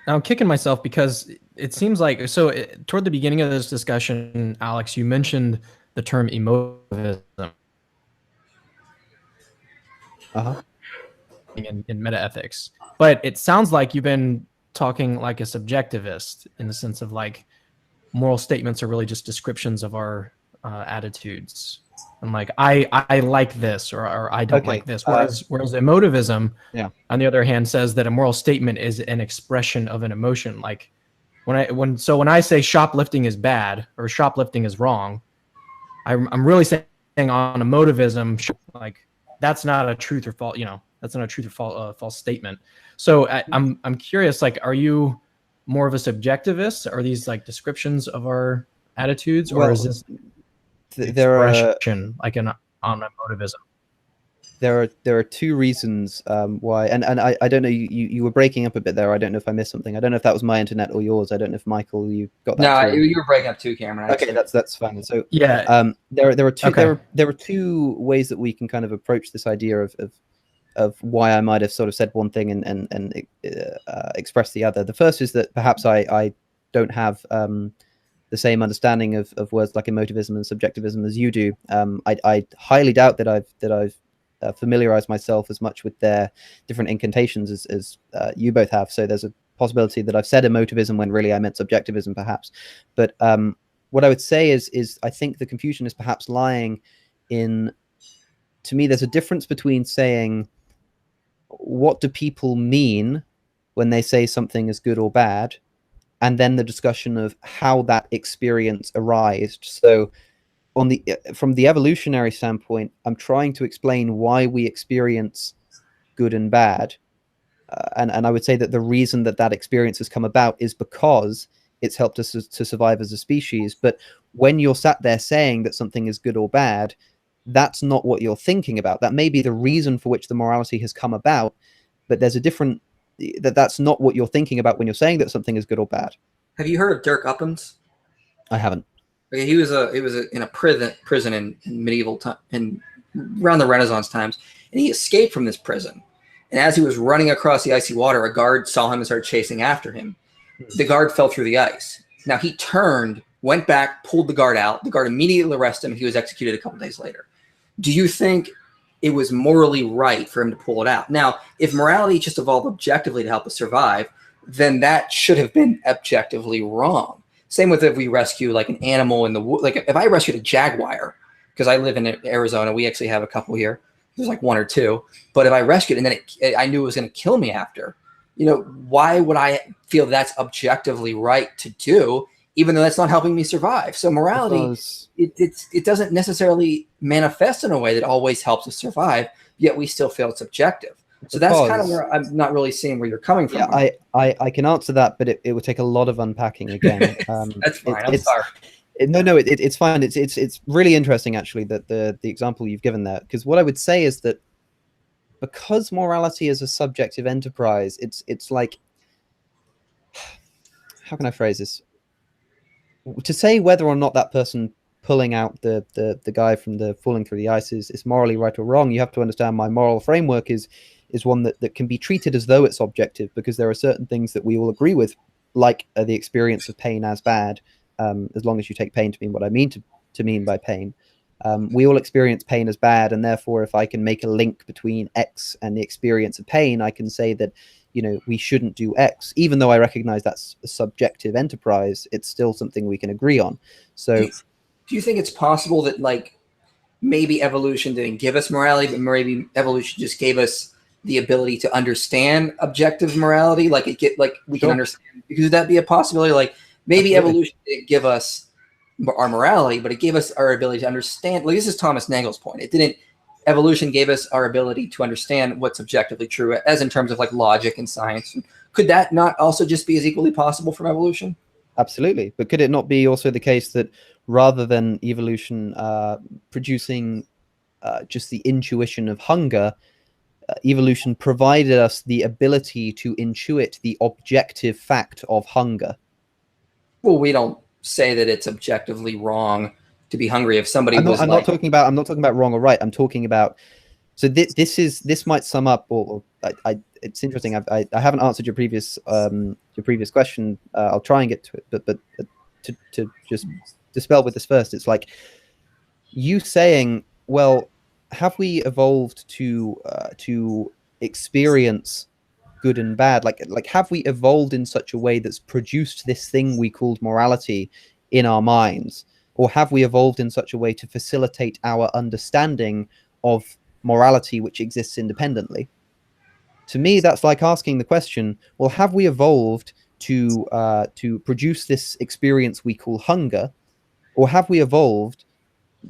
Now I'm kicking myself because it seems like toward the beginning of this discussion, Alex, you mentioned the term emotivism Uh-huh. in metaethics, but it sounds like you've been talking like a subjectivist in the sense of like moral statements are really just descriptions of our attitudes, and like I like this or I don't Okay. like this. Whereas emotivism, Yeah. on the other hand, says that a moral statement is an expression of an emotion. Like when I say shoplifting is bad or shoplifting is wrong, I'm really saying on emotivism, like that's not a truth or false. That's not a truth or false statement. So I'm curious. Like, are you more of a subjectivist? Are these like descriptions of our attitudes, or is this there are expression like on emotivism? there are two reasons why, and I don't know, you were breaking up a bit there. I don't know if I missed something. I don't know if that was my internet or yours. I don't know if Michael, you got that. No, you were breaking up too, Cameron. Okay, that's fine. So Yeah, there are two okay. there are two ways that we can kind of approach this idea of why I might have sort of said one thing and expressed the other. The first is that perhaps I don't have the same understanding of words like emotivism and subjectivism as you do. I highly doubt that I've familiarized myself as much with their different incantations as you both have. So there's a possibility that I've said emotivism when really I meant subjectivism, perhaps. But what I would say is I think the confusion is perhaps lying in, to me, there's a difference between saying, what do people mean when they say something is good or bad, and then the discussion of how that experience arose. So from the evolutionary standpoint, I'm trying to explain why we experience good and bad. And I would say that the reason that experience has come about is because it's helped us to survive as a species. But when you're sat there saying that something is good or bad, that's not what you're thinking about. That may be the reason for which the morality has come about, but there's a different, that's not what you're thinking about when you're saying that something is good or bad. Have you heard of Dirk Upham's? I haven't. Okay, he was in a prison in medieval time, in around the Renaissance times, and he escaped from this prison. And as he was running across the icy water, a guard saw him and started chasing after him. The guard fell through the ice. Now he turned, went back, pulled the guard out. The guard immediately arrested him. He was executed a couple days later. Do you think it was morally right for him to pull it out? Now, if morality just evolved objectively to help us survive, then that should have been objectively wrong. Same with if we rescue like an animal in the wood. Like if I rescued a jaguar, because I live in Arizona, we actually have a couple here. There's like one or two. But if I rescued it and then I knew it was going to kill me after, why would I feel that's objectively right to do, even though that's not helping me survive? So morality, it doesn't necessarily manifest in a way that always helps us survive, yet we still feel it's objective. So that's kind of where I'm not really seeing where you're coming from. Yeah, I can answer that, but it would take a lot of unpacking again. That's fine. I'm sorry. It's fine. It's really interesting, actually, that the example you've given there, because what I would say is that because morality is a subjective enterprise, it's like, how can I phrase this? To say whether or not that person pulling out the guy from the falling through the ice is morally right or wrong, you have to understand my moral framework is one that can be treated as though it's objective, because there are certain things that we all agree with, like the experience of pain as bad, as long as you take pain to mean what I mean to mean by pain. We all experience pain as bad, and therefore if I can make a link between X and the experience of pain, I can say that we shouldn't do X. Even though I recognize that's a subjective enterprise, it's still something we can agree on. So do you think it's possible that like maybe evolution didn't give us morality, but maybe evolution just gave us the ability to understand objective morality? Like we can understand, because would that be a possibility? Like maybe evolution didn't give us our morality, but it gave us our ability to understand. Like this is Thomas Nagel's point. Evolution gave us our ability to understand what's objectively true, as in terms of like logic and science. Could that not also just be as equally possible from evolution? Absolutely. But could it not be also the case that rather than evolution producing just the intuition of hunger, evolution provided us the ability to intuit the objective fact of hunger? Well, we don't say that it's objectively wrong to be hungry. If somebody I'm not talking about wrong or right. I'm talking about So this might sum up, or it's interesting. I haven't answered your previous question. I'll try and get to it, but to just dispel with this first, it's like you saying, well, have we evolved to experience good and bad? Like have we evolved in such a way that's produced this thing we called morality in our minds, or have we evolved in such a way to facilitate our understanding of morality which exists independently? To me, that's like asking the question, well, have we evolved to produce this experience we call hunger, or have we evolved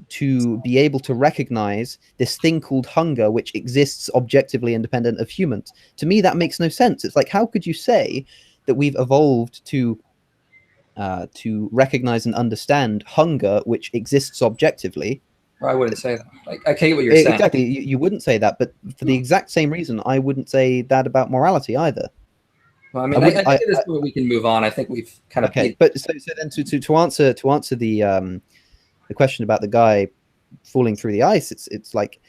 to be able to recognize this thing called hunger which exists objectively independent of humans? To me, that makes no sense. It's like, how could you say that we've evolved to recognize and understand hunger which exists objectively? I wouldn't say that. Like, I get what you're saying. Exactly, you wouldn't say that, but for the exact same reason, I wouldn't say that about morality either. Well, I mean, I think at this point we can move on. I think we've kind of But so then to answer the question about the guy falling through the ice, it's like,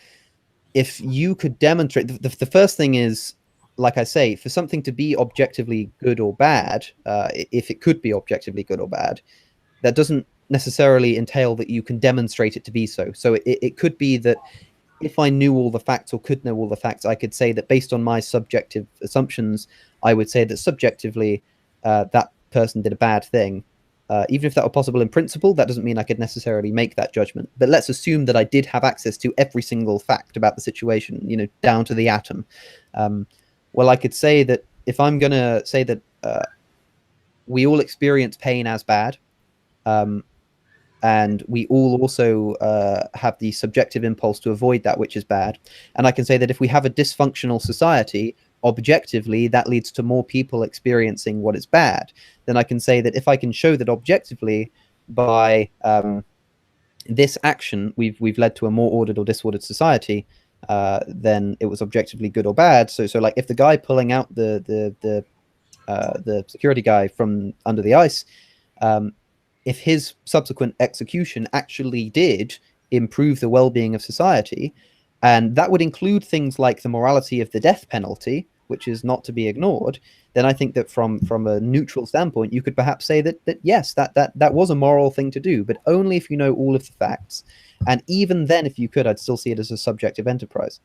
if you could demonstrate, the first thing is, like I say, for something to be objectively good or bad, if it could be objectively good or bad, that doesn't necessarily entail that you can demonstrate it to be so. So it could be that if I knew all the facts, or could know all the facts, I could say that based on my subjective assumptions, I would say that subjectively that person did a bad thing. Even if that were possible in principle, that doesn't mean I could necessarily make that judgment. But let's assume that I did have access to every single fact about the situation, you know, down to the atom. Well, I could say that if I'm going to say that we all experience pain as bad, and we all also have the subjective impulse to avoid that which is bad. And I can say that if we have a dysfunctional society, objectively, that leads to more people experiencing what is bad. Then I can say that if I can show that objectively, by this action, we've led to a more ordered or disordered society, then it was objectively good or bad. So like, if the guy pulling out the security guy from under the ice, if his subsequent execution actually did improve the well-being of society, and that would include things like the morality of the death penalty, which is not to be ignored, then I think that from a neutral standpoint, you could perhaps say that yes, that was a moral thing to do, but only if you know all of the facts. And even then, if you could, I'd still see it as a subjective enterprise.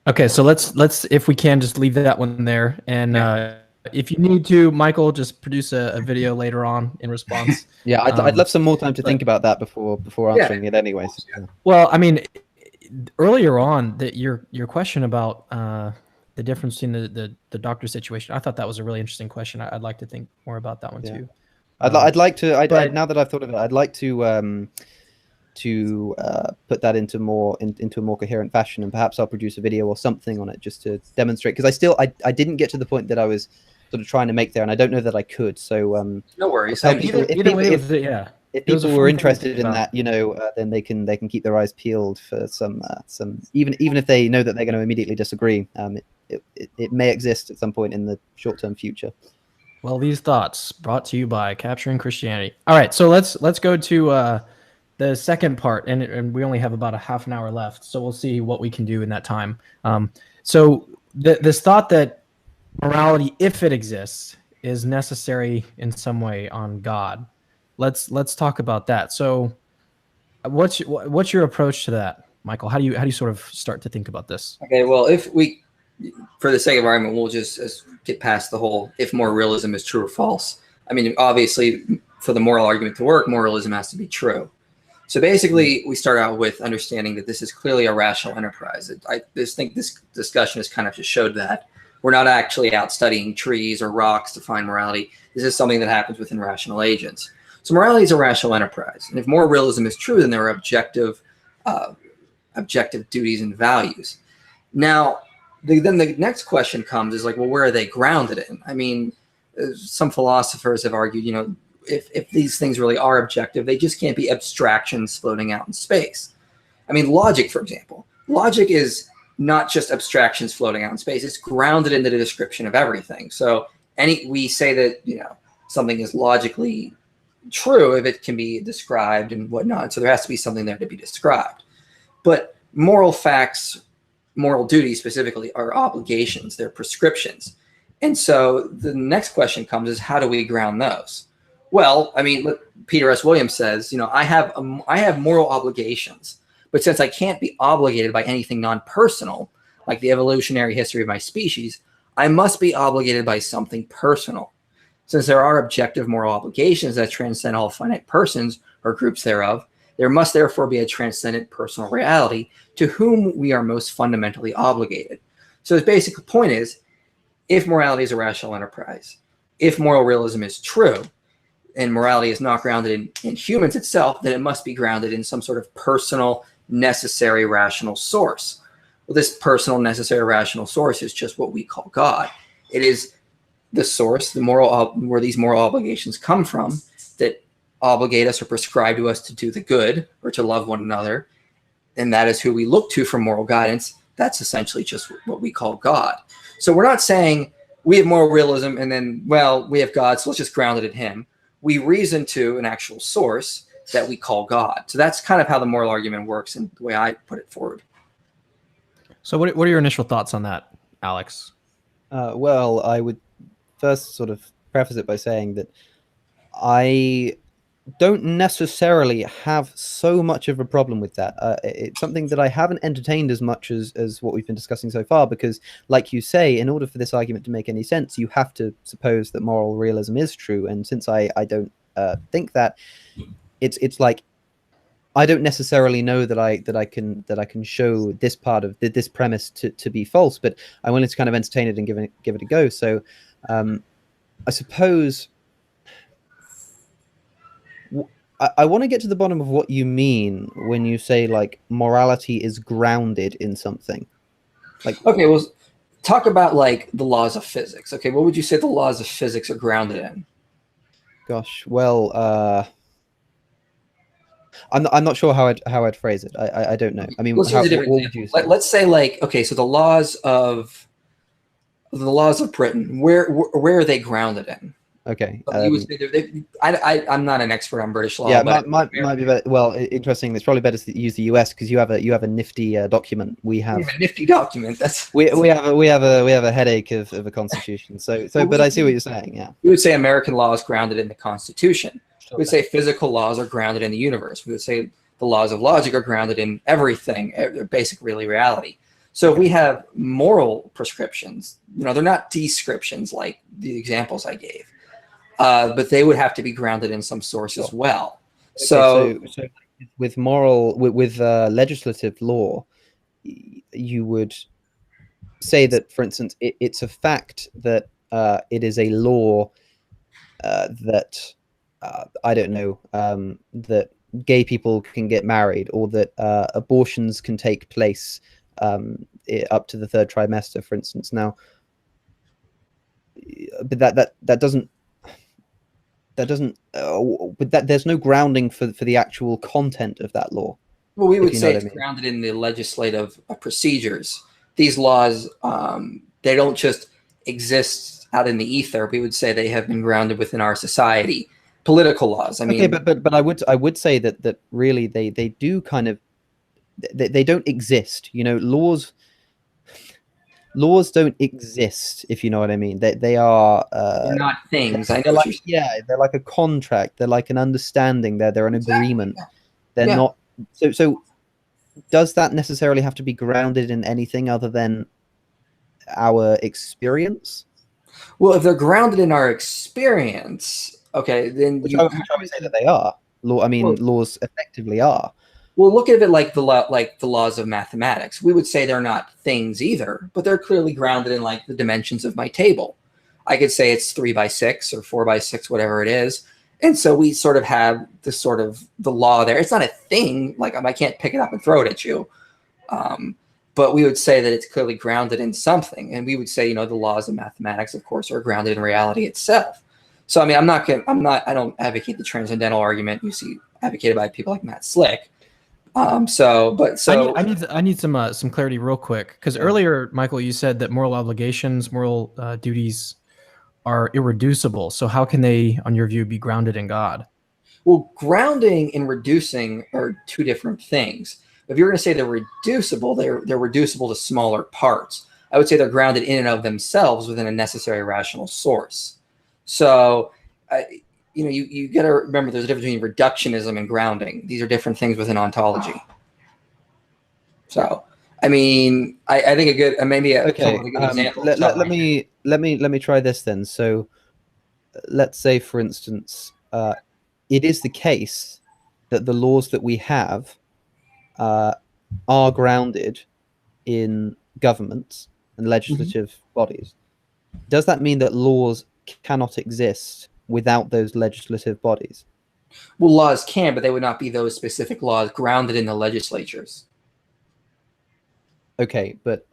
Okay, so let's if we can just leave that one there, and if you need to, Michael, just produce a video later on in response. Yeah, I'd love some more time to think about that before answering it anyways. Yeah. Well, I mean, earlier on, that your question about the difference in the doctor situation, I thought that was a really interesting question. I'd like to think more about that one too. I'd like to. Now that I've thought of it, I'd like to put that into a more coherent fashion, and perhaps I'll produce a video or something on it just to demonstrate. Because I didn't get to the point that I was sort of trying to make there, and I don't know that I could. So no worries. If people were interested in that, you know, then they can keep their eyes peeled for some even if they know that they're going to immediately disagree. It may exist at some point in the short-term future. Well, these thoughts brought to you by Capturing Christianity. All right, so let's go to the second part, and we only have about a half an hour left, so we'll see what we can do in that time. So this thought that morality, if it exists, is necessary in some way on God. Let's talk about that. So what's your approach to that, Michael? How do you sort of start to think about this? Okay, well, if we, for the sake of argument, we'll just get past the whole if moral realism is true or false. I mean, obviously, for the moral argument to work, moralism has to be true. So basically, we start out with understanding that this is clearly a rational enterprise. I just think this discussion has kind of just showed that we're not actually out studying trees or rocks to find morality. This is something that happens within rational agents. So morality is a rational enterprise. And if moral realism is true, then there are objective duties and values. Now, then the next question comes is like, well, where are they grounded in? I mean, some philosophers have argued, you know, if these things really are objective, they just can't be abstractions floating out in space. I mean, logic, for example. Logic is not just abstractions floating out in space. It's grounded in the description of everything. So we say that, you know, something is logically true if it can be described and whatnot. So there has to be something there to be described. But moral facts moral duties specifically are obligations, they're prescriptions. And so the next question comes is, how do we ground those? Well, I mean, Peter S. Williams says, I have moral obligations, but since I can't be obligated by anything non-personal, like the evolutionary history of my species, I must be obligated by something personal. Since there are objective moral obligations that transcend all finite persons or groups thereof, there must therefore be a transcendent personal reality to whom we are most fundamentally obligated. So his basic point is, if morality is a rational enterprise, if moral realism is true, and morality is not grounded in humans itself, then it must be grounded in some sort of personal, necessary, rational source. Well, this personal, necessary, rational source is just what we call God. It is the source, the moral, where these moral obligations come from, that obligate us or prescribe to us to do the good or to love one another. And that is who we look to for moral guidance. That's essentially just what we call God. So we're not saying we have moral realism and then, well, we have God, so let's just ground it in him. We reason to an actual source that we call God. So that's kind of how the moral argument works and the way I put it forward. So what are your initial thoughts on that, Alex? Well, I would first sort of preface it by saying that I don't necessarily have so much of a problem with that. It's something that I haven't entertained as much as what we've been discussing so far, because like you say, in order for this argument to make any sense, you have to suppose that moral realism is true. And since I don't think that, it's like I don't necessarily know that I can show this part of this premise to be false, but I'm willing to kind of entertain it and give it a go. So I suppose I want to get to the bottom of what you mean when you say like morality is grounded in something. Like, okay, well, talk about like the laws of physics. Okay, what would you say the laws of physics are grounded in? Gosh, well, I'm not sure how I'd phrase it. I don't know. I mean, let's use a different example. Let's say like, okay, so the laws of Britain, where are they grounded in? Okay. You would say I'm not an expert on British law. Yeah, might be better. Well, interesting. It's probably better to use the US because you have a nifty document. We have a nifty document. That's we have a headache of a constitution. So but I see what you're saying. Yeah. We would say American law is grounded in the Constitution. We would say physical laws are grounded in the universe. We would say the laws of logic are grounded in everything, basic really reality. So if we have moral prescriptions, they're not descriptions like the examples I gave. But they would have to be grounded in some source as well. Okay, so with legislative law, you would say that, for instance, it's a fact that it is a law that I don't know, that gay people can get married, or that abortions can take place up to the third trimester, for instance. Now, but that doesn't. But there's no grounding for the actual content of that law. Well, we would say it's grounded in the legislative procedures. These laws, they don't just exist out in the ether. We would say they have been grounded within our society. Political laws. I mean, okay, but I would say that really they do kind of they don't exist. Laws don't exist, if you know what I mean. They are they're not things. They're like a contract. They're like an understanding. They're an agreement. They're not. So does that necessarily have to be grounded in anything other than our experience? Well, if they're grounded in our experience, okay, then I would say that they are. Laws effectively are. Well, look at it like the laws of mathematics. We would say they're not things either, but they're clearly grounded in like the dimensions of my table. I could say it's 3 by 6 or 4 by 6, whatever it is. And so we sort of have this sort of the law there. It's not a thing, like I can't pick it up and throw it at you. But we would say that it's clearly grounded in something. And we would say, the laws of mathematics, of course, are grounded in reality itself. So, I mean, I don't advocate the transcendental argument you see advocated by people like Matt Slick. I need some clarity real quick, because earlier, Michael, you said that moral obligations, moral duties are irreducible. So how can they, on your view, be grounded in God? Well, grounding and reducing are two different things. If you're going to say they're reducible, they're reducible to smaller parts. I would say they're grounded in and of themselves within a necessary rational source. So, you got to remember there's a difference between reductionism and grounding. These are different things within ontology. So, I mean, I think a good good example. Let me try this then. So, let's say, for instance, it is the case that the laws that we have are grounded in governments and legislative bodies. Does that mean that laws cannot exist without those legislative bodies? Well, laws can, but they would not be those specific laws grounded in the legislatures. Okay, but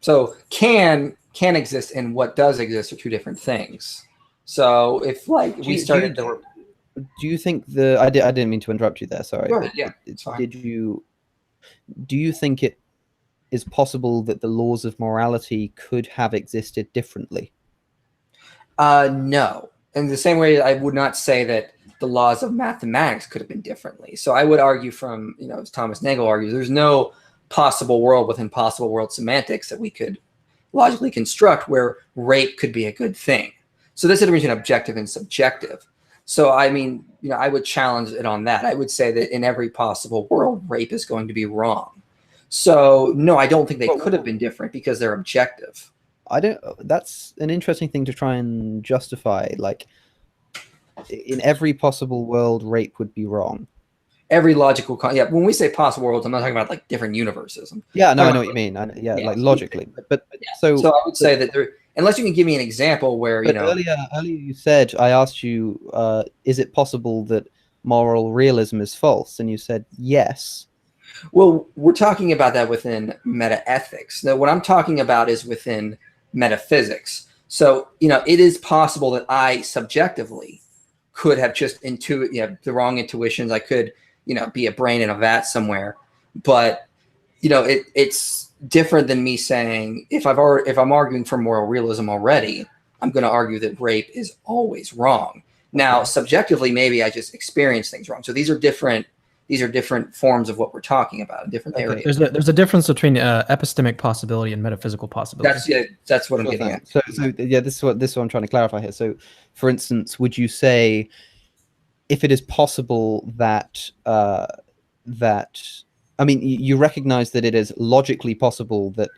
so can exist and what does exist are two different things. So if we started do you think I didn't mean to interrupt you there, sorry. Go ahead, yeah, it's fine. Do you think it is possible that the laws of morality could have existed differently? No. In the same way, I would not say that the laws of mathematics could have been differently. So I would argue from, as Thomas Nagel argues, there's no possible world within possible world semantics that we could logically construct where rape could be a good thing. So this is between objective and subjective. So, I mean, I would challenge it on that. I would say that in every possible world, rape is going to be wrong. So, no, I don't think they could have been different because they're objective. That's an interesting thing to try and justify. Like, in every possible world, rape would be wrong. Every logical, when we say possible worlds, I'm not talking about like different universes. I know what you mean. Like logically. But so I would say that unless you can give me an example where, Earlier you said, I asked you, is it possible that moral realism is false? And you said yes. Well, we're talking about that within metaethics. Now, what I'm talking about is within metaphysics. So, it is possible that I subjectively could have just the wrong intuitions. I could, be a brain in a vat somewhere. But, it's different than me saying if I'm arguing for moral realism already, I'm going to argue that rape is always wrong. Now, subjectively, maybe I just experience things wrong. So these are different forms of what we're talking about in different areas. There's a difference between epistemic possibility and metaphysical possibility. That's what I'm getting at. So this is what I'm trying to clarify here. So, for instance, would you say if it is possible that you recognize that it is logically possible that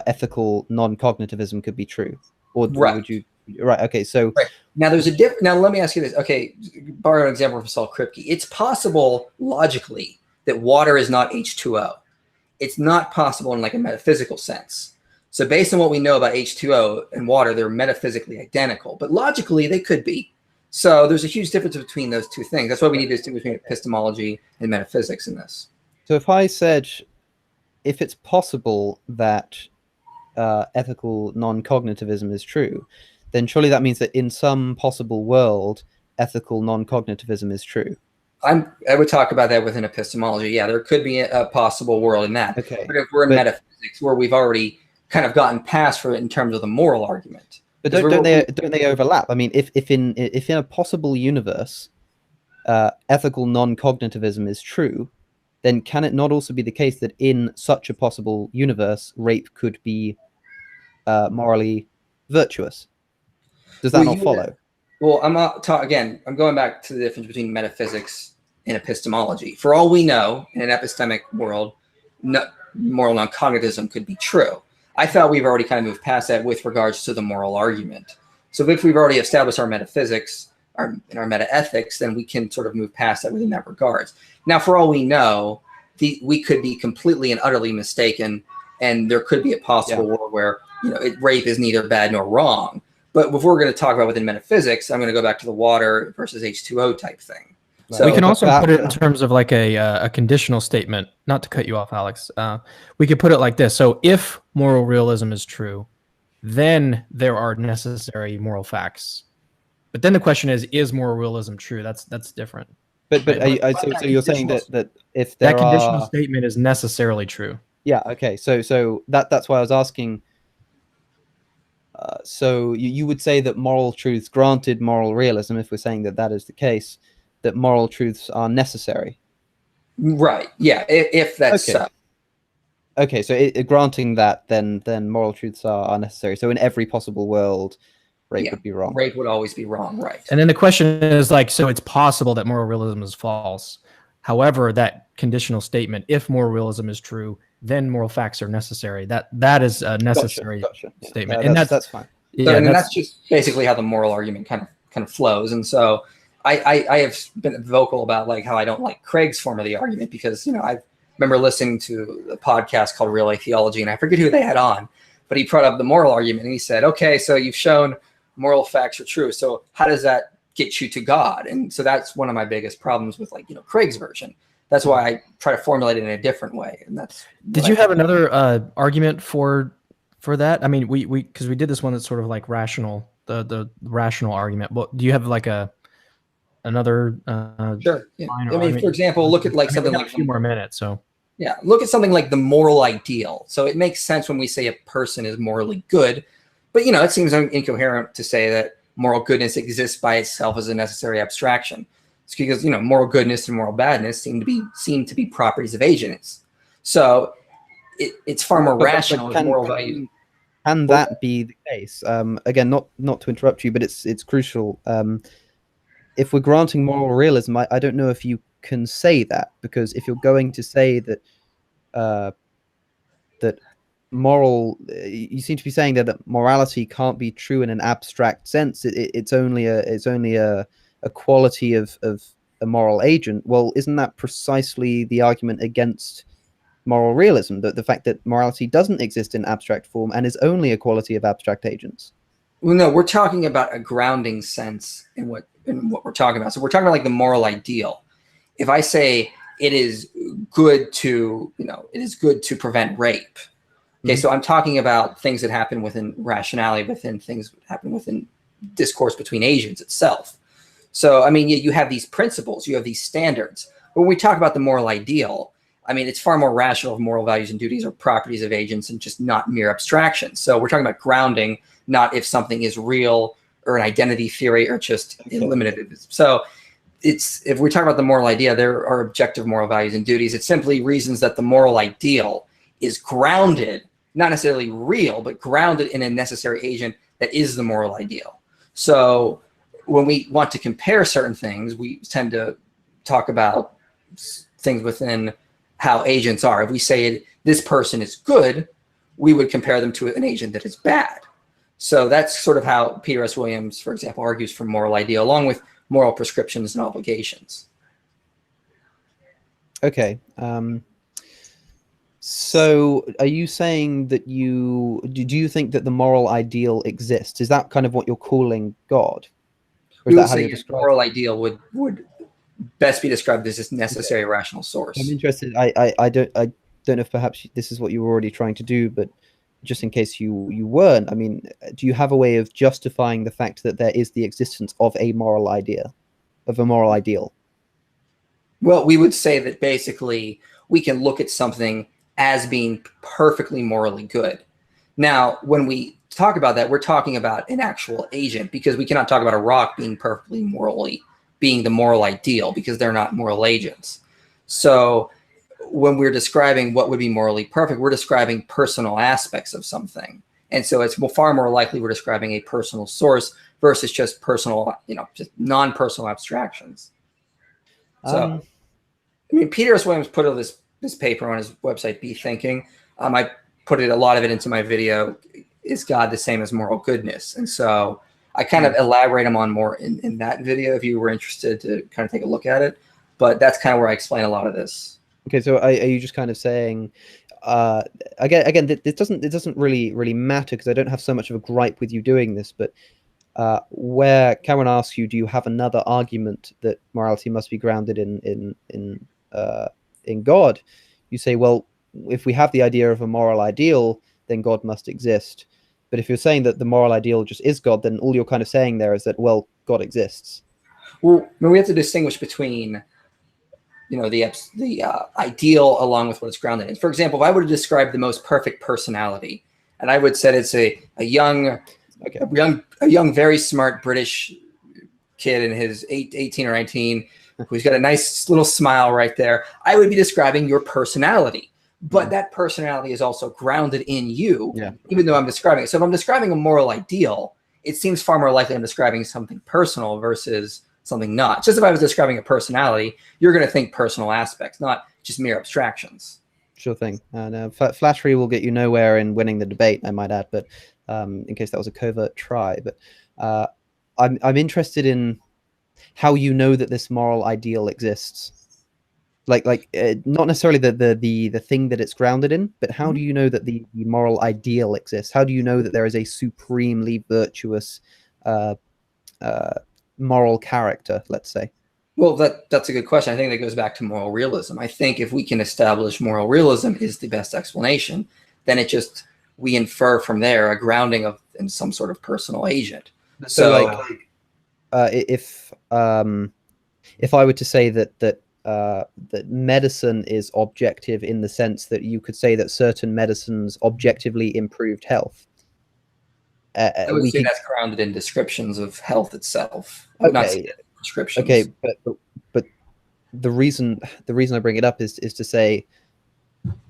ethical non-cognitivism could be true, or right? Would you? Right. Okay. So now there's a different. Now let me ask you this. Okay, borrow an example from Saul Kripke. It's possible logically that water is not H2O. It's not possible in like a metaphysical sense. So based on what we know about H2O and water, they're metaphysically identical, but logically they could be. So there's a huge difference between those two things. That's why we need to distinguish between epistemology and metaphysics in this. So if I said, if it's possible that ethical non-cognitivism is true, then surely that means that in some possible world, ethical non-cognitivism is true. I would talk about that within epistemology. Yeah, there could be a possible world in that. Okay. But if we're in metaphysics, where we've already kind of gotten past for it in terms of the moral argument. But don't they overlap? I mean, if in a possible universe, ethical non-cognitivism is true, then can it not also be the case that in such a possible universe, rape could be morally virtuous? Does that not follow? Well, I'm going back to the difference between metaphysics and epistemology. For all we know, in an epistemic world, moral non-cognitivism could be true. I thought we've already kind of moved past that with regards to the moral argument. So if we've already established our metaphysics, our metaethics, then we can sort of move past that within that regards. Now, for all we know, we could be completely and utterly mistaken, and there could be a possible world where rape is neither bad nor wrong. But if we're going to talk about within metaphysics, I'm going to go back to the water versus H2O type thing. So we can also put it in terms of like a conditional statement. Not to cut you off, Alex. We could put it like this. So if moral realism is true, then there are necessary moral facts. But then the question is moral realism true? That's different. But so you're saying that if that conditional statement is necessarily true. Yeah. Okay. So that's why I was asking. So you would say that moral truths, granted moral realism, if we're saying that is the case, that moral truths are necessary. Right. Yeah. If that's Okay. Okay, so granting that, then moral truths are necessary. So in every possible world, rape would be wrong. Rape would always be wrong, right? And then the question is like, so it's possible that moral realism is false. However, that conditional statement, if moral realism is true, then moral facts are necessary. That is a necessary statement, and that's fine. So, and that's just basically how the moral argument kind of flows. And so I have been vocal about like how I don't like Craig's form of the argument because, I remember listening to a podcast called Real Theology, and I forget who they had on, but he brought up the moral argument and he said, okay, so you've shown moral facts are true. So how does that get you to God? And so that's one of my biggest problems with Craig's version. That's why I try to formulate it in a different way. And that's. Did you have another argument for that? I mean, we because we did this one that's sort of like rational, the rational argument. But do you have like another? Sure. Yeah. I mean, for example, look at something like a few more minutes. So yeah, look at something like the moral ideal. So it makes sense when we say a person is morally good, but it seems incoherent to say that moral goodness exists by itself as a necessary abstraction. It's because moral goodness and moral badness seem to be properties of agents. So it's far more rational with moral value. Can that be the case? Again, not to interrupt you, but it's crucial. If we're granting moral realism, I don't know if you can say that, because if you're going to say that that moral, you seem to be saying that morality can't be true in an abstract sense. It's only a quality of a moral agent. Well, isn't that precisely the argument against moral realism, that the fact that morality doesn't exist in abstract form and is only a quality of abstract agents? Well, no, we're talking about a grounding sense in what we're talking about. So we're talking about like the moral ideal. If I say it is good to, prevent rape. Okay, so I'm talking about things that happen within rationality, within things that happen within discourse between agents itself. So, I mean, you have these principles, you have these standards. But when we talk about the moral ideal, I mean, it's far more rational if moral values and duties are properties of agents and just not mere abstractions. So we're talking about grounding, not if something is real or an identity theory or just eliminative. So if we're talking about the moral idea, there are objective moral values and duties. It's simply reasons that the moral ideal is grounded, not necessarily real, but grounded in a necessary agent that is the moral ideal. So when we want to compare certain things, we tend to talk about things within how agents are. If we say this person is good, we would compare them to an agent that is bad. So that's sort of how Peter S. Williams, for example, argues for moral ideal, along with moral prescriptions and obligations. Okay. So are you saying that do you think that the moral ideal exists? Is that kind of what you're calling God? Or is that how you describe moral ideal would best be described as this necessary rational source? I'm interested. I don't know if perhaps this is what you were already trying to do, but just in case you weren't, I mean, do you have a way of justifying the fact that there is the existence of a moral idea, of a moral ideal? Well, we would say that basically we can look at something as being perfectly morally good. Now, when we talk about that, we're talking about an actual agent, because we cannot talk about a rock being perfectly morally, being the moral ideal, because they're not moral agents. So when we're describing what would be morally perfect, we're describing personal aspects of something. And so it's far more likely we're describing a personal source versus just personal, just non-personal abstractions. So, I mean, Peter S. Williams put this paper on his website, Be Thinking. I put a lot of it into my video, Is God the Same as Moral Goodness? And so I kind of elaborate on more in that video if you were interested to kind of take a look at it. But that's kind of where I explain a lot of this. Okay, so are you just kind of saying, again, it doesn't really matter, because I don't have so much of a gripe with you doing this, but where Cameron asks you, do you have another argument that morality must be grounded in God? You say, well, if we have the idea of a moral ideal, then God must exist. But if you're saying that the moral ideal just is God, then all you're kind of saying there is that, well, God exists. Well, we have to distinguish between the ideal along with what it's grounded in. For example, if I were to describe the most perfect personality, and I would say it's a young, very smart British kid in his 18 or 19, who's got a nice little smile right there, I would be describing your personality. But that personality is also grounded in you, even though I'm describing it. So if I'm describing a moral ideal, it seems far more likely I'm describing something personal versus something not. Just if I was describing a personality, you're going to think personal aspects, not just mere abstractions. Sure thing. And flattery will get you nowhere in winning the debate, I might add, but in case that was a covert try. But I'm interested in how you know that this moral ideal exists. Like not necessarily the thing that it's grounded in, but how do you know that the moral ideal exists? How do you know that there is a supremely virtuous moral character, let's say? Well, that's a good question. I think that goes back to moral realism. I think if we can establish moral realism is the best explanation, then we infer from there a grounding in some sort of personal agent. So if I were to say that medicine is objective in the sense that you could say that certain medicines objectively improved health. I would say that's grounded in descriptions of health itself. I would not say prescriptions. Okay, but the reason I bring it up is to say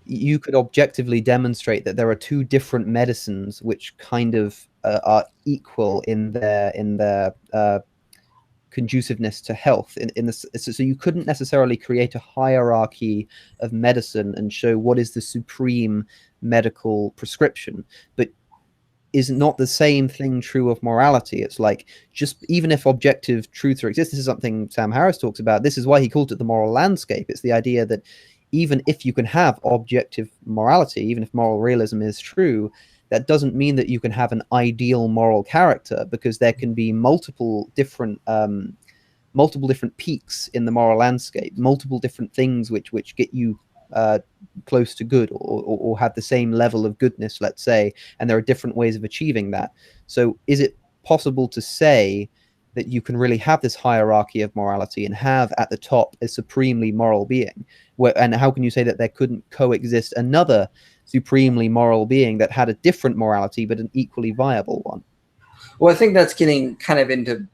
you could objectively demonstrate that there are two different medicines which kind of are equal in their conduciveness to health. So you couldn't necessarily create a hierarchy of medicine and show what is the supreme medical prescription, but is not the same thing true of morality. It's like, just even if objective truths exist, this is something Sam Harris talks about. This is why he called it the moral landscape. It's the idea that even if you can have objective morality, even if moral realism is true, that doesn't mean that you can have an ideal moral character, because there can be multiple different peaks in the moral landscape, multiple different things which get you close to good, or have the same level of goodness, let's say, and there are different ways of achieving that. So is it possible to say that you can really have this hierarchy of morality and have at the top a supremely moral being? And how can you say that there couldn't coexist another supremely moral being that had a different morality but an equally viable one? Well, I think that's getting kind of into,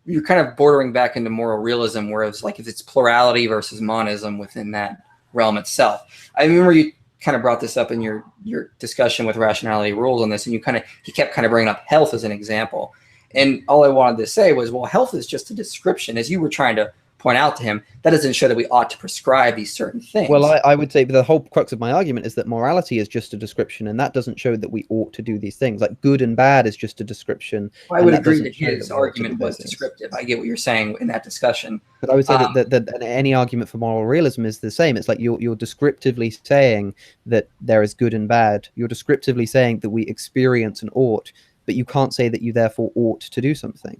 you're kind of bordering back into moral realism, whereas like if it's plurality versus monism within that realm itself. I remember you kind of brought this up in your discussion with Rationality Rules on this, and he kept kind of bringing up health as an example. And all I wanted to say was, well, health is just a description. As you were trying to point out to him, that doesn't show that we ought to prescribe these certain things. Well, I would say the whole crux of my argument is that morality is just a description, and that doesn't show that we ought to do these things. Like good and bad is just a description. I would agree that his argument was descriptive. I get what you're saying in that discussion. But I would say that any argument for moral realism is the same. It's like you're descriptively saying that there is good and bad. You're descriptively saying that we experience an ought, but you can't say that you therefore ought to do something.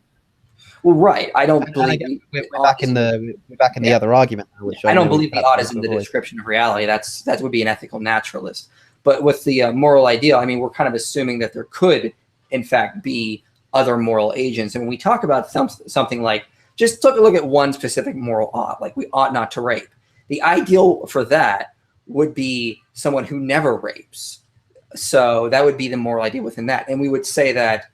Well, right. I don't believe we're back in the other argument. Which I don't believe the ought is in the description of reality. That would be an ethical naturalist. But with the moral ideal, I mean, we're kind of assuming that there could, in fact, be other moral agents. And when we talk about something like, just take a look at one specific moral ought, like we ought not to rape. The ideal for that would be someone who never rapes. So that would be the moral ideal within that. And we would say that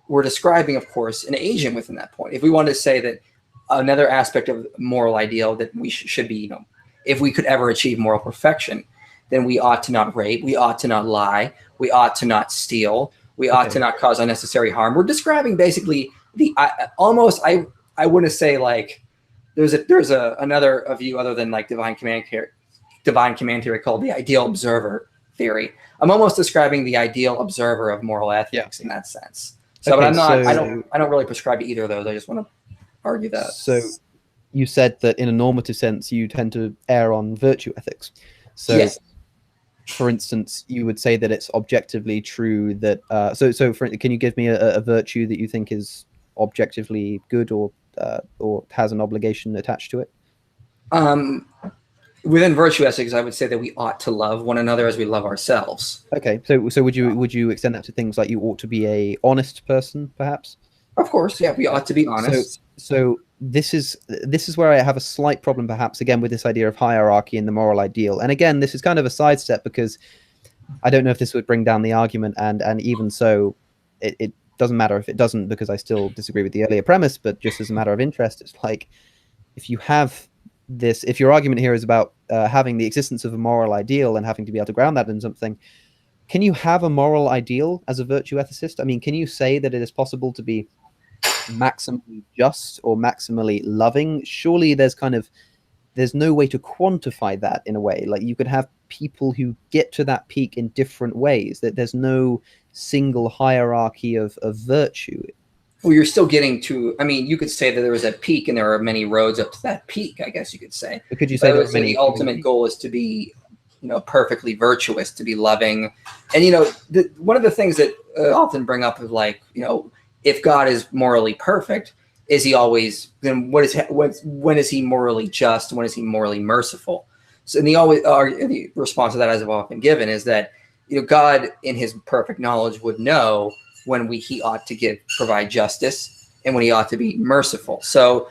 we're describing, of course, an agent within that point. If we wanted to say that another aspect of moral ideal that we should be, if we could ever achieve moral perfection, then we ought to not rape, we ought to not lie, we ought to not steal, we ought to not cause unnecessary harm. We're describing basically I wouldn't say like there's another view other than like divine command theory called the ideal observer theory. I'm almost describing the ideal observer of moral ethics in that sense. So, but I'm not. I don't really prescribe to either of those. I just want to argue that. So, you said that in a normative sense, you tend to err on virtue ethics. So, yes. For instance, you would say that it's objectively true that. Can you give me a virtue that you think is objectively good or has an obligation attached to it? Within virtue ethics, I would say that we ought to love one another as we love ourselves. Okay, so would you extend that to things like you ought to be a honest person, perhaps? Of course, yeah, we ought to be honest. So this is where I have a slight problem, perhaps, again, with this idea of hierarchy and the moral ideal. And again, this is kind of a sidestep because I don't know if this would bring down the argument, and even so, it doesn't matter if it doesn't, because I still disagree with the earlier premise. But just as a matter of interest, it's like, if you have this, if your argument here is about having the existence of a moral ideal and having to be able to ground that in something, can you have a moral ideal as a virtue ethicist? I mean, can you say that it is possible to be maximally just or maximally loving? Surely there's no way to quantify that in a way. Like, you could have people who get to that peak in different ways, that there's no single hierarchy of virtue. Well, you're still getting to, I mean, you could say that there was a peak and there are many roads up to that peak, I guess you could say. But could you say that the ultimate goal is to be, perfectly virtuous, to be loving? And, one of the things that often bring up is like, if God is morally perfect, is he always, then when is he morally just? When is he morally merciful? So, and the response to that, as I've often given, is that, God in his perfect knowledge would know when he ought to provide justice and when he ought to be merciful. So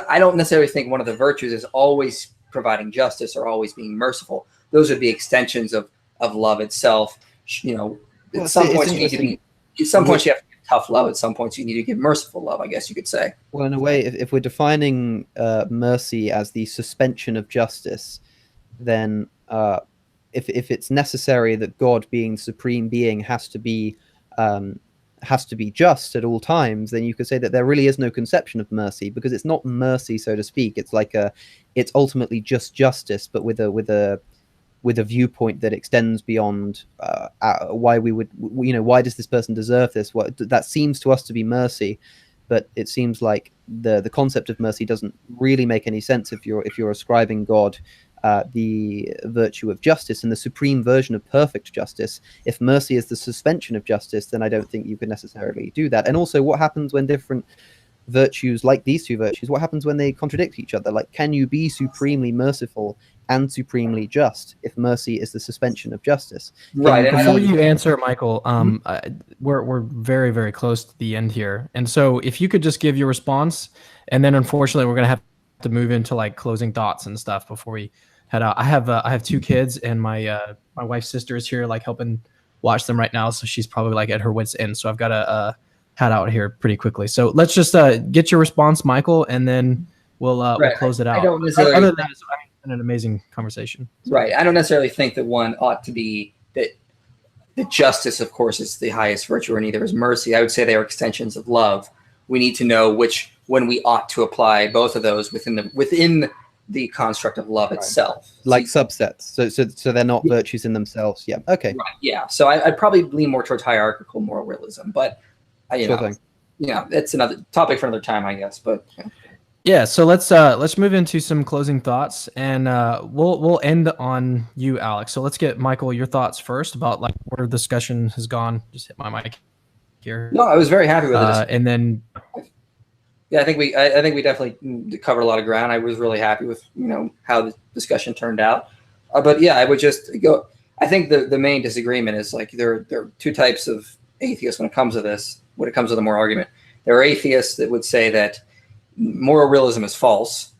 I don't necessarily think one of the virtues is always providing justice or always being merciful. Those would be extensions of love itself. At some points you have to give tough love. At some points you need to give merciful love, I guess you could say. Well, in a way, if we're defining mercy as the suspension of justice, then if it's necessary that God, being supreme being, has to be just at all times, then you could say that there really is no conception of mercy, because it's not mercy, so to speak. It's like it's ultimately just justice, but with a viewpoint that extends beyond why we would, why does this person deserve this? What that seems to us to be mercy, but it seems like the concept of mercy doesn't really make any sense if you're ascribing God the virtue of justice and the supreme version of perfect justice. If mercy is the suspension of justice, then I don't think you could necessarily do that. And also, what happens when different virtues, like these two virtues, what happens when they contradict each other? Like, can you be supremely merciful and supremely just if mercy is the suspension of justice? Right. Before you answer, Michael, we're very, very close to the end here, and so if you could just give your response, and then unfortunately we're gonna have to move into like closing thoughts and stuff before we head out. I have two kids, and my wife's sister is here, like helping watch them right now, so she's probably like at her wit's end. So I've got to head out here pretty quickly. So let's just get your response, Michael, and then we'll close it out. I don't necessarily. Other than that, it's been an amazing conversation. Right. I don't necessarily think that one ought to be that. The justice, of course, is the highest virtue, or neither is mercy. I would say they are extensions of love. We need to know when we ought to apply both of those within the construct of love itself. Like subsets. So they're not virtues in themselves. Yeah. Okay. Right. Yeah. So I'd probably lean more towards hierarchical moral realism, but it's another topic for another time, I guess. But yeah. So let's move into some closing thoughts, and we'll end on you, Alex. So let's get Michael your thoughts first about like where the discussion has gone. Just hit my mic here. No, I was very happy with it. And then. Yeah, I think we definitely covered a lot of ground. I was really happy with how the discussion turned out. But yeah, I would just go. I think the main disagreement is like there are two types of atheists when it comes to this. When it comes to the moral argument, there are atheists that would say that moral realism is false,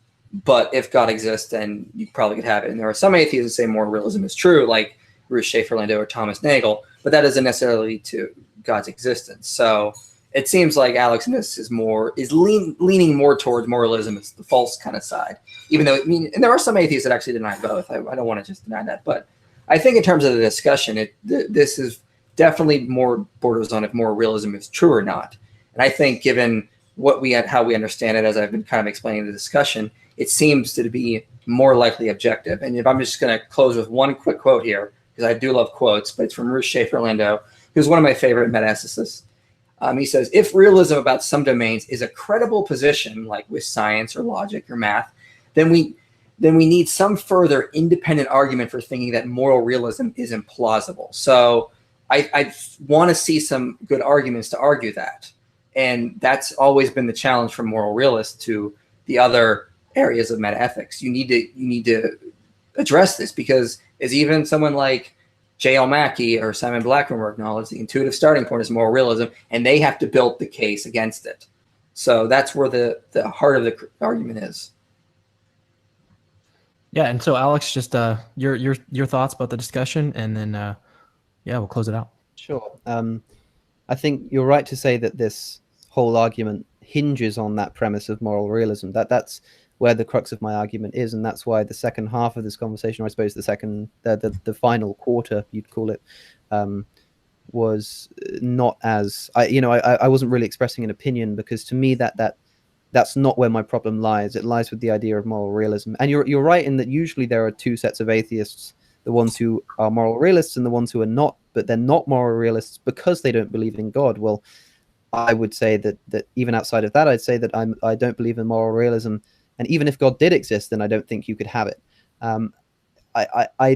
but if God exists, then you probably could have it. And there are some atheists that say moral realism is true, like Ruth Schaefer-Landau or Thomas Nagel, but that doesn't necessarily lead to God's existence. So it seems like Alex in this is leaning more towards moralism. It's the false kind of side, even though and there are some atheists that actually deny both. I don't want to just deny that, but I think in terms of the discussion, this is definitely more borders on if moral realism is true or not. And I think given how we understand it, as I've been kind of explaining the discussion, it seems to be more likely objective. And if I'm just going to close with one quick quote here, because I do love quotes, but it's from Ruth Schaefer-Landau, who's one of my favorite metaethicists. He says, if realism about some domains is a credible position, like with science or logic or math, then we need some further independent argument for thinking that moral realism is implausible. So I want to see some good arguments to argue that. And that's always been the challenge from moral realists to the other areas of metaethics. You need to address this, because as even someone like J.L. Mackie or Simon Blackmore acknowledge, the intuitive starting point is moral realism, and they have to build the case against it. So that's where the heart of the argument is. Yeah, and so Alex, just your thoughts about the discussion, and then we'll close it out. Sure. I think you're right to say that this whole argument hinges on that premise of moral realism. That's where the crux of my argument is, and that's why the second half of this conversation, or I suppose the final quarter, you'd call it, was not as I wasn't really expressing an opinion, because to me that's not where my problem lies. It lies with the idea of moral realism. And you're right in that usually there are two sets of atheists: the ones who are moral realists and the ones who are not, but they're not moral realists because they don't believe in God. Well, I would say that even outside of that, I'd say that I don't believe in moral realism. And even if God did exist, then I don't think you could have it.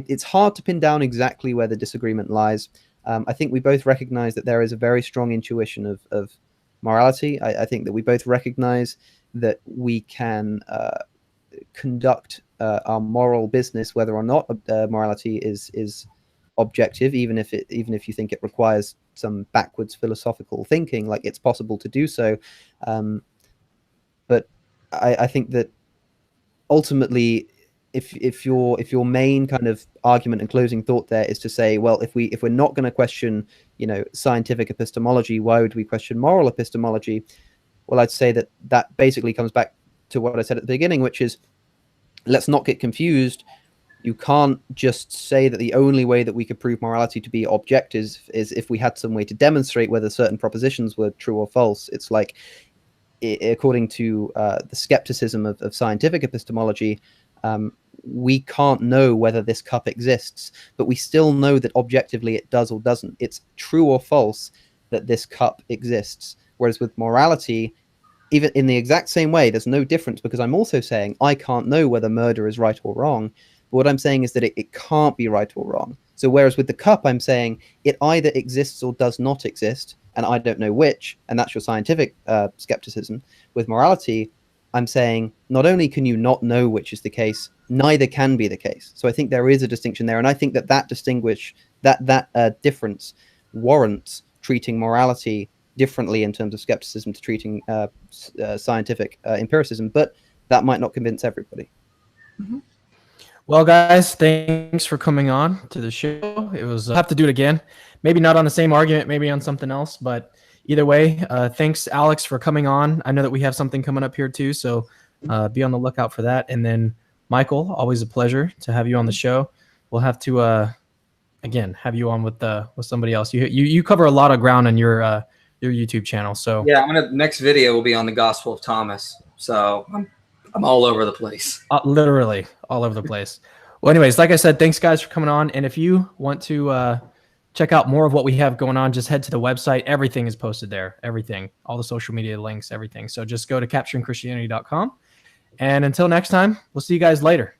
It's hard to pin down exactly where the disagreement lies. I think we both recognize that there is a very strong intuition of morality. I think that we both recognize that we can conduct our moral business, whether or not morality is objective, even if you think it requires some backwards philosophical thinking. Like, it's possible to do so, but I think that ultimately, if your main kind of argument and closing thought there is to say, well, if we're not going to question scientific epistemology, why would we question moral epistemology? Well, I'd say that basically comes back to what I said at the beginning, which is, let's not get confused. You can't just say that the only way that we could prove morality to be objective is if we had some way to demonstrate whether certain propositions were true or false. It's like, according to the skepticism of scientific epistemology, we can't know whether this cup exists, but we still know that objectively it does or doesn't. It's true or false that this cup exists. Whereas with morality, even in the exact same way, there's no difference, because I'm also saying I can't know whether murder is right or wrong. But what I'm saying is that it can't be right or wrong. So whereas with the cup, I'm saying it either exists or does not exist, and I don't know which, and that's your scientific skepticism. With morality, I'm saying not only can you not know which is the case, neither can be the case. So I think there is a distinction there, and I think that difference warrants treating morality differently in terms of skepticism to treating scientific empiricism, but that might not convince everybody. Mm-hmm. Well, guys, thanks for coming on to the show. It was I'll have to do it again. Maybe not on the same argument, maybe on something else, but either way, thanks, Alex, for coming on. I know that we have something coming up here too, so be on the lookout for that. And then, Michael, always a pleasure to have you on the show. We'll have to again have you on with somebody else. You cover a lot of ground on your YouTube channel. So yeah, next video will be on the Gospel of Thomas. So I'm all over the place. Literally all over the place. Well, anyways, like I said, thanks guys for coming on. And if you want to check out more of what we have going on, just head to the website. Everything is posted there. Everything, all the social media links, everything. So just go to capturingchristianity.com. And until next time, we'll see you guys later.